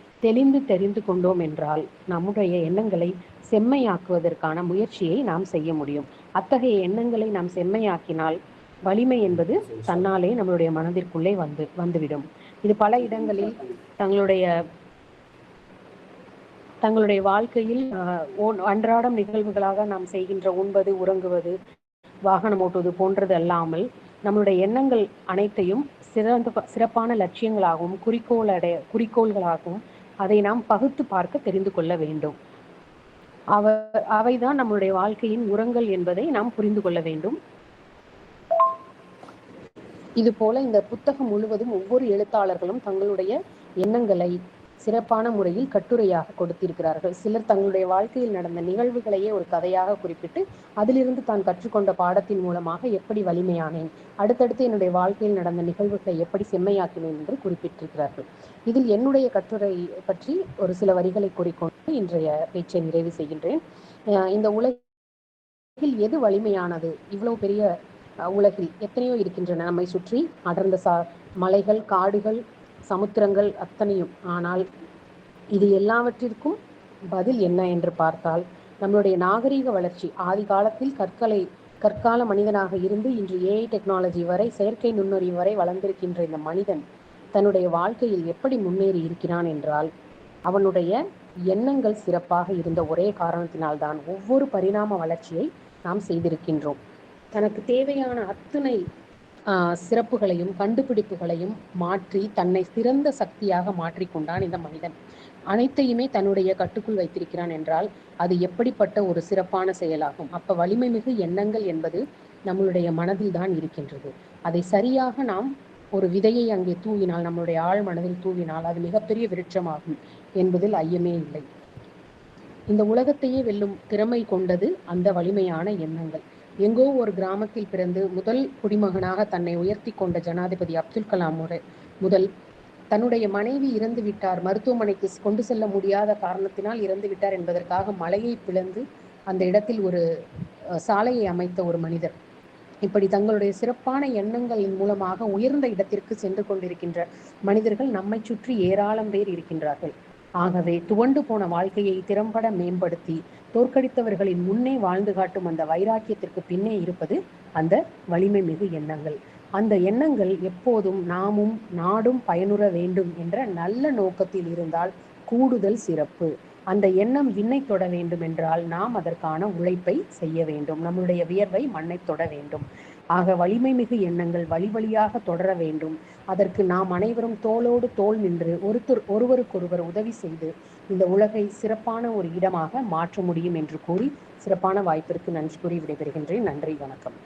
தெரிந்து கொண்டோம் என்றால் நம்முடைய எண்ணங்களை செம்மையாக்குவதற்கான முயற்சியை நாம் செய்ய முடியும். அத்தகைய எண்ணங்களை நாம் செம்மையாக்கினால் வலிமை என்பது தன்னாலே நம்மளுடைய மனதிற்குள்ளே வந்துவிடும். இது பல இடங்களில் தங்களுடைய வாழ்க்கையில் அன்றாடம் நிகழ்வுகளாக நாம் செய்கின்ற உண்பது, உறங்குவது, வாகனம் ஓட்டுவது போன்றது அல்லாமல் நம்மளுடைய எண்ணங்கள் அனைத்தையும் சிறப்பான லட்சியங்களாகவும் குறிக்கோள்களாகவும் அதை நாம் பகுத்து பார்க்க தெரிந்து கொள்ள வேண்டும். அவைதான் நம்மளுடைய வாழ்க்கையின் உரங்கள் என்பதை நாம் புரிந்து கொள்ள வேண்டும். இது போல இந்த புத்தகம் முழுவதும் ஒவ்வொரு எழுத்தாளர்களும் தங்களுடைய எண்ணங்களை சிறப்பான முறையில் கட்டுரையாக கொடுத்திருக்கிறார்கள். சிலர் தங்களுடைய வாழ்க்கையில் நடந்த நிகழ்வுகளையே ஒரு கதையாக குறிப்பிட்டு அதிலிருந்து தான் கற்றுக்கொண்ட பாடத்தின் மூலமாக எப்படி வலிமையானேன், அடுத்தடுத்து என்னுடைய வாழ்க்கையில் நடந்த நிகழ்வுகளை எப்படி செம்மையாக்கினேன் என்று குறிப்பிட்டிருக்கிறார்கள். இதில் என்னுடைய கட்டுரை பற்றி ஒரு சில வரிகளை கூறிக்கொண்டு இன்றைய பேச்சை நிறைவு செய்கின்றேன். இந்த உலகில் எது வலிமையானது? இவ்வளவு பெரிய உலகில் எத்தனையோ இருக்கின்றன நம்மை சுற்றி, அடர்ந்த மலைகள், காடுகள், சமுத்திரங்கள் அத்தனையும். ஆனால் இது எல்லாவற்றிற்கும் பதில் என்ன என்று பார்த்தால் நம்மளுடைய நாகரீக வளர்ச்சி. ஆதி காலத்தில் கற்கால மனிதனாக இருந்து இன்று AI டெக்னாலஜி வரை, செயற்கை நுண்ணறிவு வரை வளர்ந்திருக்கின்ற இந்த மனிதன் தன்னுடைய வாழ்க்கையில் எப்படி முன்னேறி இருக்கிறான் என்றால் அவனுடைய எண்ணங்கள் சிறப்பாக இருந்த ஒரே காரணத்தினால்தான் ஒவ்வொரு பரிணாம வளர்ச்சியை நாம் செய்திருக்கின்றோம். தனக்கு தேவையான அத்தனை சிறப்புகளையும் கண்டுபிடிப்புகளையும் மாற்றி தன்னை சிறந்த சக்தியாக மாற்றிக்கொண்டான் இந்த மனிதன். அனைத்தையுமே தன்னுடைய கட்டுக்குள் வைத்திருக்கிறான் என்றால் அது எப்படிப்பட்ட ஒரு சிறப்பான செயலாகும். அப்ப வலிமை மிகு எண்ணங்கள் என்பது நம்மளுடைய மனதில் தான் இருக்கின்றது. அதை சரியாக நாம் ஒரு விதையை அங்கே தூவினால், நம்மளுடைய ஆழ் மனதில் தூவினால் அது மிகப்பெரிய விருட்சமாகும் என்பதில் ஐயமே இல்லை. இந்த உலகத்தையே வெல்லும் திறமை கொண்டது அந்த வலிமையான எண்ணங்கள். எங்கோ ஒரு கிராமத்தில் பிறந்து முதல் குடிமகனாக தன்னை உயர்த்தி கொண்ட ஜனாதிபதி அப்துல் கலாம் முதல் தன்னுடைய மனைவி இறந்து விட்டார், மருத்துவமனைக்கு கொண்டு செல்ல முடியாத காரணத்தினால் இறந்து விட்டார் என்பதற்காக மலையை பிளந்து அந்த இடத்தில் ஒரு சாலையை அமைத்த ஒரு மனிதர். இப்படி தங்களுடைய சிறப்பான எண்ணங்களின் மூலமாக உயர்ந்த இடத்திற்கு சென்று கொண்டிருக்கின்ற மனிதர்கள் நம்மை சுற்றி ஏராளம் பேர் இருக்கின்றார்கள். ஆகவே துவண்டு போன வாழ்க்கையை திறம்பட மேம்படுத்தி தோற்கடித்தவர்களின் முன்னே வாழ்ந்து காட்டும் அந்த வைராக்கியத்திற்கு பின்னே இருப்பது அந்த வலிமை மிகு எண்ணங்கள். அந்த எண்ணங்கள் எப்போதும் நாமும் நாடும் பயனுற வேண்டும் என்ற நல்ல நோக்கத்தில் இருந்தால் கூடுதல் சிறப்பு. அந்த எண்ணம் விண்ணை தொட வேண்டும் என்றால் நாம் அதற்கான உழைப்பை செய்ய வேண்டும், நம்முடைய வியர்வை மண்ணை தொட வேண்டும். ஆக வலிமை மிகு எண்ணங்கள் வழி வழியாக தொடர வேண்டும். அதற்கு நாம் அனைவரும் தோளோடு தோள் நின்று ஒருவருக்கொருவர் உதவி செய்து இந்த உலகை சிறப்பான ஒரு இடமாக மாற்ற முடியும் என்று கூறி சிறப்பான வாய்ப்பிற்கு நன்றி கூறி விடைபெறுகின்றேன். நன்றி, வணக்கம்.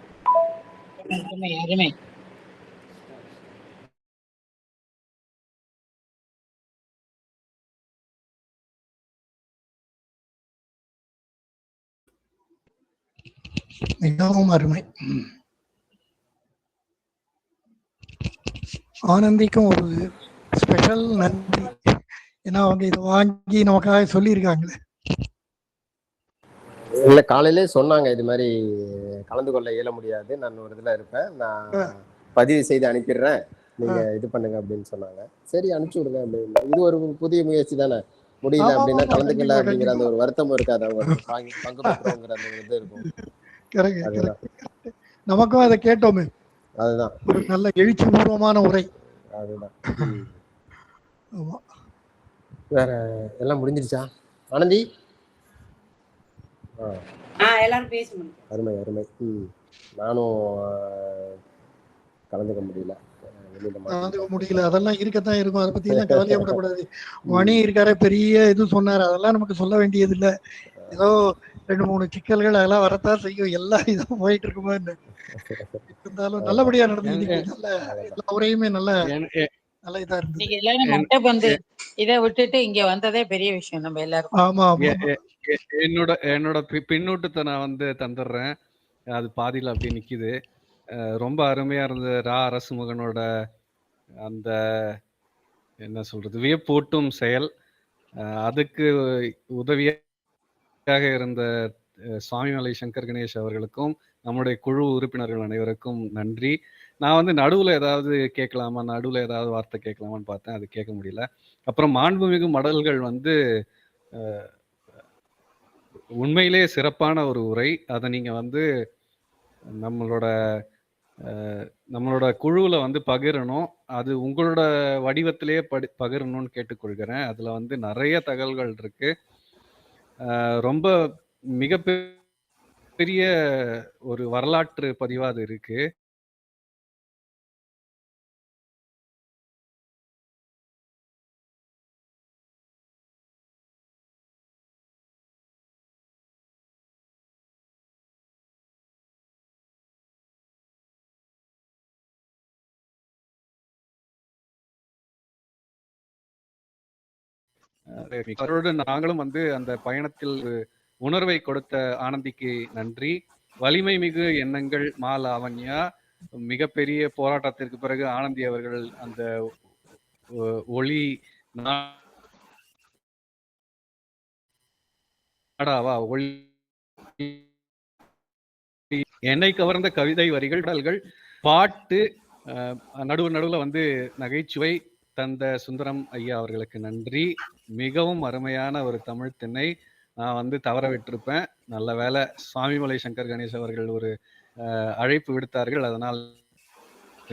மிகவும் அருமை. ஆனந்திக்கும் ஒரு ஸ்பெஷல் நன்றி. ஏன்னா அவங்க இதை வாங்கி நமக்காக சொல்லியிருக்காங்களே. இல்லை, காலையிலே சொன்னாங்க இது மாதிரி கலந்து கொள்ள இயல முடியாது, நான் ஒரு இதில் இருப்பேன், நான் பதிவு செய்து அனுப்பிடுறேன், நீங்க இது பண்ணுங்க அப்படின்னு சொன்னாங்க. சரி, அனுப்பிச்சு விடுங்க அப்படின்னு. இது ஒரு புதிய முயற்சி தானே. முடியல அப்படின்னா கலந்துக்கல அப்படிங்கிற அந்த ஒரு வருத்தமும் இருக்காது, அவங்க பங்கு பெற்றோங்கிற அந்த இது இருக்கும். நமக்கும் அதை கேட்டோமே, அதுதான் ஒரு நல்ல எழுச்சி பூர்வமான உரை. அதுதான். வேற எல்லாம் முடிஞ்சிருச்சா ஆனந்தி? எல்லாரும் பேச முடியும். அருமை அருமை. நானும் கலந்துக்க முடியல. அதெல்லாம் இருக்கத்தான் இருக்கும், அதை பத்தி எல்லாம் கவலையப்படக்கூடாது. மணி இருக்கார பெரிய இது சொன்னாரு, அதெல்லாம் நமக்கு சொல்ல வேண்டியது இல்லை. ஏதோ 2-3 சிக்கல்கள் அதெல்லாம் வரத்தான் செய்யும், எல்லாம் இதுவும் போயிட்டு இருக்குமா இருந்தாலும் நல்லபடியா நடந்தது. எல்லா உரையுமே நல்ல இதா இருந்தது. இதை விட்டுட்டு இங்க வந்ததே பெரிய விஷயம் நம்ம எல்லாரும். ஆமா, என்னோட பின்னூட்டத்தை நான் வந்து தந்துடுறேன், அது பாதியில அப்படி நிக்குது. ரொம்ப அருமையா இருந்தது ரா அரசுமுகனோட அந்த என்ன சொல்றது வியப்பூட்டும் செயல். அதுக்கு உதவியாக இருந்த சுவாமிமலை சங்கர் கணேஷ் அவர்களுக்கும் நம்முடைய குழு உறுப்பினர்கள் அனைவருக்கும் நன்றி. நான் வந்து நடுவில் ஏதாவது கேட்கலாமா, நடுவில் ஏதாவது வார்த்தை கேட்கலாமான்னு பார்த்தேன், அது கேட்க முடியல. அப்புறம் மாண்புமிகு மடல்கள் வந்து உண்மையிலே சிறப்பான ஒரு உரை. அதை நீங்கள் வந்து நம்மளோட குழுவில் வந்து பகிரணும், அது உங்களோட வடிவத்திலேயே பகிரணும்னு கேட்டுக்கொள்கிறேன். அதில் வந்து நிறைய தகவல்கள் இருக்கு, ரொம்ப மிகப்பெரிய ஒரு வரலாற்று பதிவாக அது இருக்கு. நாங்களும் வந்து அந்த பயணத்தில் உணர்வை கொடுத்த ஆனந்திக்கு நன்றி. வலிமை மிகு எண்ணங்கள் மா லாவண்யா, மிகப்பெரிய போராட்டத்திற்கு பிறகு ஆனந்தி அவர்கள் அந்த ஒளி நாடாவா ஒளி என்னை கவர்ந்த கவிதை வரிகள், பாட்டு, நடுவில் வந்து நகைச்சுவை தந்த சுந்தரம் ஐயா அவர்களுக்கு நன்றி. மிகவும் அருமையான ஒரு தமிழ் திண்ணை. நான் வந்து தவற விட்டிருப்பேன், நல்ல வேலை சுவாமிமலை சங்கர் கணேஷ் அவர்கள் ஒரு அழைப்பு விடுத்தார்கள், அதனால்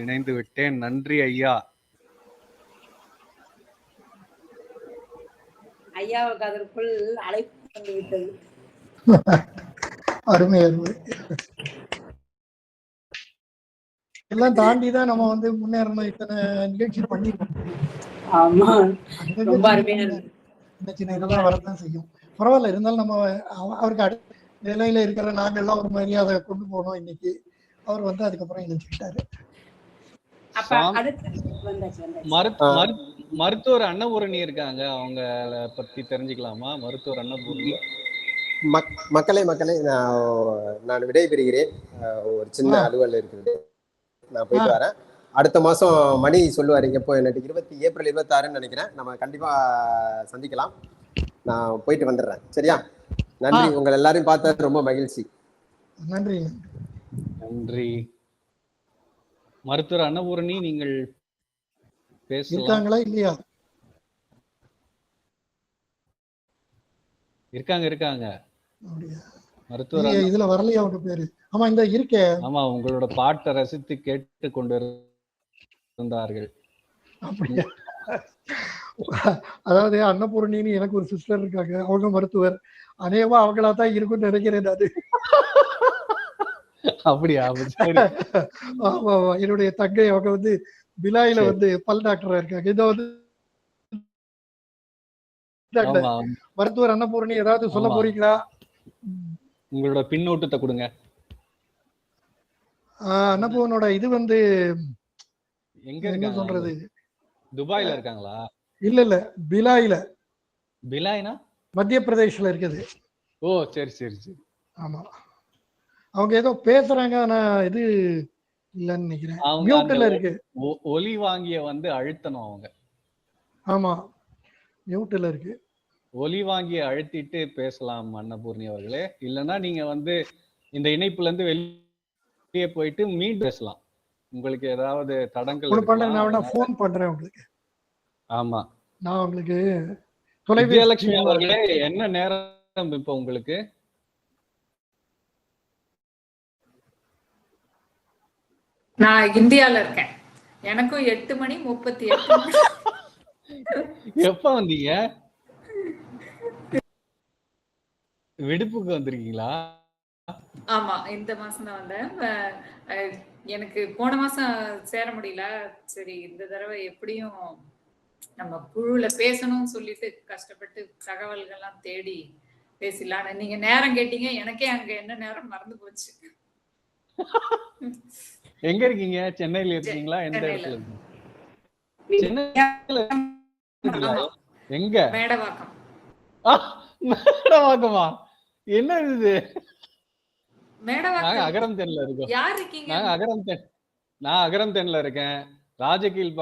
இணைந்து விட்டேன். நன்றி ஐயா. ஐயாவுக்கு அதற்குள் அழைப்பு வந்து விட்டது. அருமை அருமை. எல்லாம் தாண்டிதான் நம்ம வந்து முன்னேறணும். இத்தனை நிகழ்ச்சி பண்ணிருக்கோம். ஆமா, ரொம்ப அருமையா இருக்கு. சின்ன இதெல்லாம் வரதான் செய்யும், பரவாயில்ல. இருந்தாலும் நம்ம அவருக்கு அடுத்த நிலையில இருக்கிற நாங்கள்லாம் ஒரு மரியாதை கொண்டு போனோம். இன்னைக்கு அவர் வந்து அதுக்கப்புறம் இணைச்சுக்கிட்டாரு. மருத்துவர் அன்னபூரணி இருக்காங்க, அவங்க பத்தி தெரிஞ்சுக்கலாமா? மருத்துவர் அன்னபூரணி. மக்களே நான் விடைபெறுகிறேன், ஒரு சின்ன அலுவல் இருக்குது, நான் போயிட்டு வரேன். அடுத்த மாசம் மணி சொல்லுவாரு எப்போ, எனக்கு ஏப்ரல் 26ன்னு நினைக்கிறேன். நம்ம கண்டிப்பா சந்திக்கலாம். நான் போயிட்டு வந்துடுறேன். சரியா? நன்றி. உங்கள் எல்லாரையும் பார்த்தது ரொம்ப மகிழ்ச்சி. நன்றி. நன்றி. மருத்துவர் அன்னபூரணி, நீங்கள் பேசலாம். இருக்காங்களா இல்லையா? இருக்காங்க. மருத்துவர் இதுல வரலையா உங்க பேரு? ஆமா, இந்த இருக்கே. ஆமா, உங்களோட பாட்டை ரசித்து கேட்டு கொண்டிருந்தார்கள். அப்படியா? அதாவது அன்னபூரணின்னு எனக்கு ஒரு சிஸ்டர் இருக்காங்க, அவங்க மருத்துவர். அநேகமா அவங்களா தான் இருக்கும்னு நினைக்கிறேன் அது. அப்படியா? ஆமா, என்னுடைய தங்கை அவங்க வந்து பிலாயில வந்து பல் டாக்டரா இருக்காங்க. இதை வந்து மருத்துவர் அன்னபூரணி ஏதாவது சொல்ல போறீங்களா? உங்களோட பின்னோட்டத்தை கொடுங்க. அன்னபூரனோட இது வந்து எங்க என்ன சொல்றது, துபாயில இருக்காங்களா? இல்ல பிலாயில. பிலாய்னா மத்திய பிரதேஷ்ல இருக்குது. ஓ, சரி சரி சரி. ஆமா, அவங்க ஏதோ பேசுறாங்க, ஆனா இது இல்லன்னு நினைக்கிறேன். மியூட்ல இருக்கு. ஒலி வாங்கிய வந்து அழுத்தணும் அவங்க. ஆமா, மியூட்ல இருக்கு. ஒலி வாங்கிய அழுத்திட்டு பேசலாம் அன்னபூர்ணி அவர்களே. இல்லைன்னா நீங்க வந்து இந்த இணைப்புல இருந்து வெளியே போயிட்டு மீண்டும் பேசலாம். உங்களுக்கு ஏதாவது தடங்கள் நான் ஃபோன் பண்றேன் உங்களுக்கு. ஆமா, நான் உங்களுக்கு விஜயலட்சுமி அவர்களே, என்ன நேரம் இப்ப உங்களுக்கு? நான் இந்தியால இருக்கேன். எனக்கும் 8:38. எப்ப வந்தீங்க? விடுப்புக்கு வந்திருக்கீங்களா? ஆமா, இந்த மாசம் தான் வந்தேன். எனக்கு போன மாசம் சேர முடியல. சரி, இந்த தடவை எப்படியும் நம்ம குழுல பேசணும்னு சொல்லிட்டு கஷ்டப்பட்டு தகவல்கள்லாம் தேடி பேசலான்னு. நீங்க நேரம் கேட்டீங்க, எனக்கே அங்க என்ன நேரம் மறந்து போச்சு. எங்க இருக்கீங்க? சென்னையில இருக்கீங்களா? எந்த இடத்துல இருக்கீங்க? சென்னையில எங்க? மேடவாக்கம். மேடவாக்கமா? என்ன இது? மேடவாக்கம் அகரம் தென்ல இருக்கோம். யார் இருக்கீங்க? நான் அகரம் தென்ல இருக்கேன். ராஜகீழ்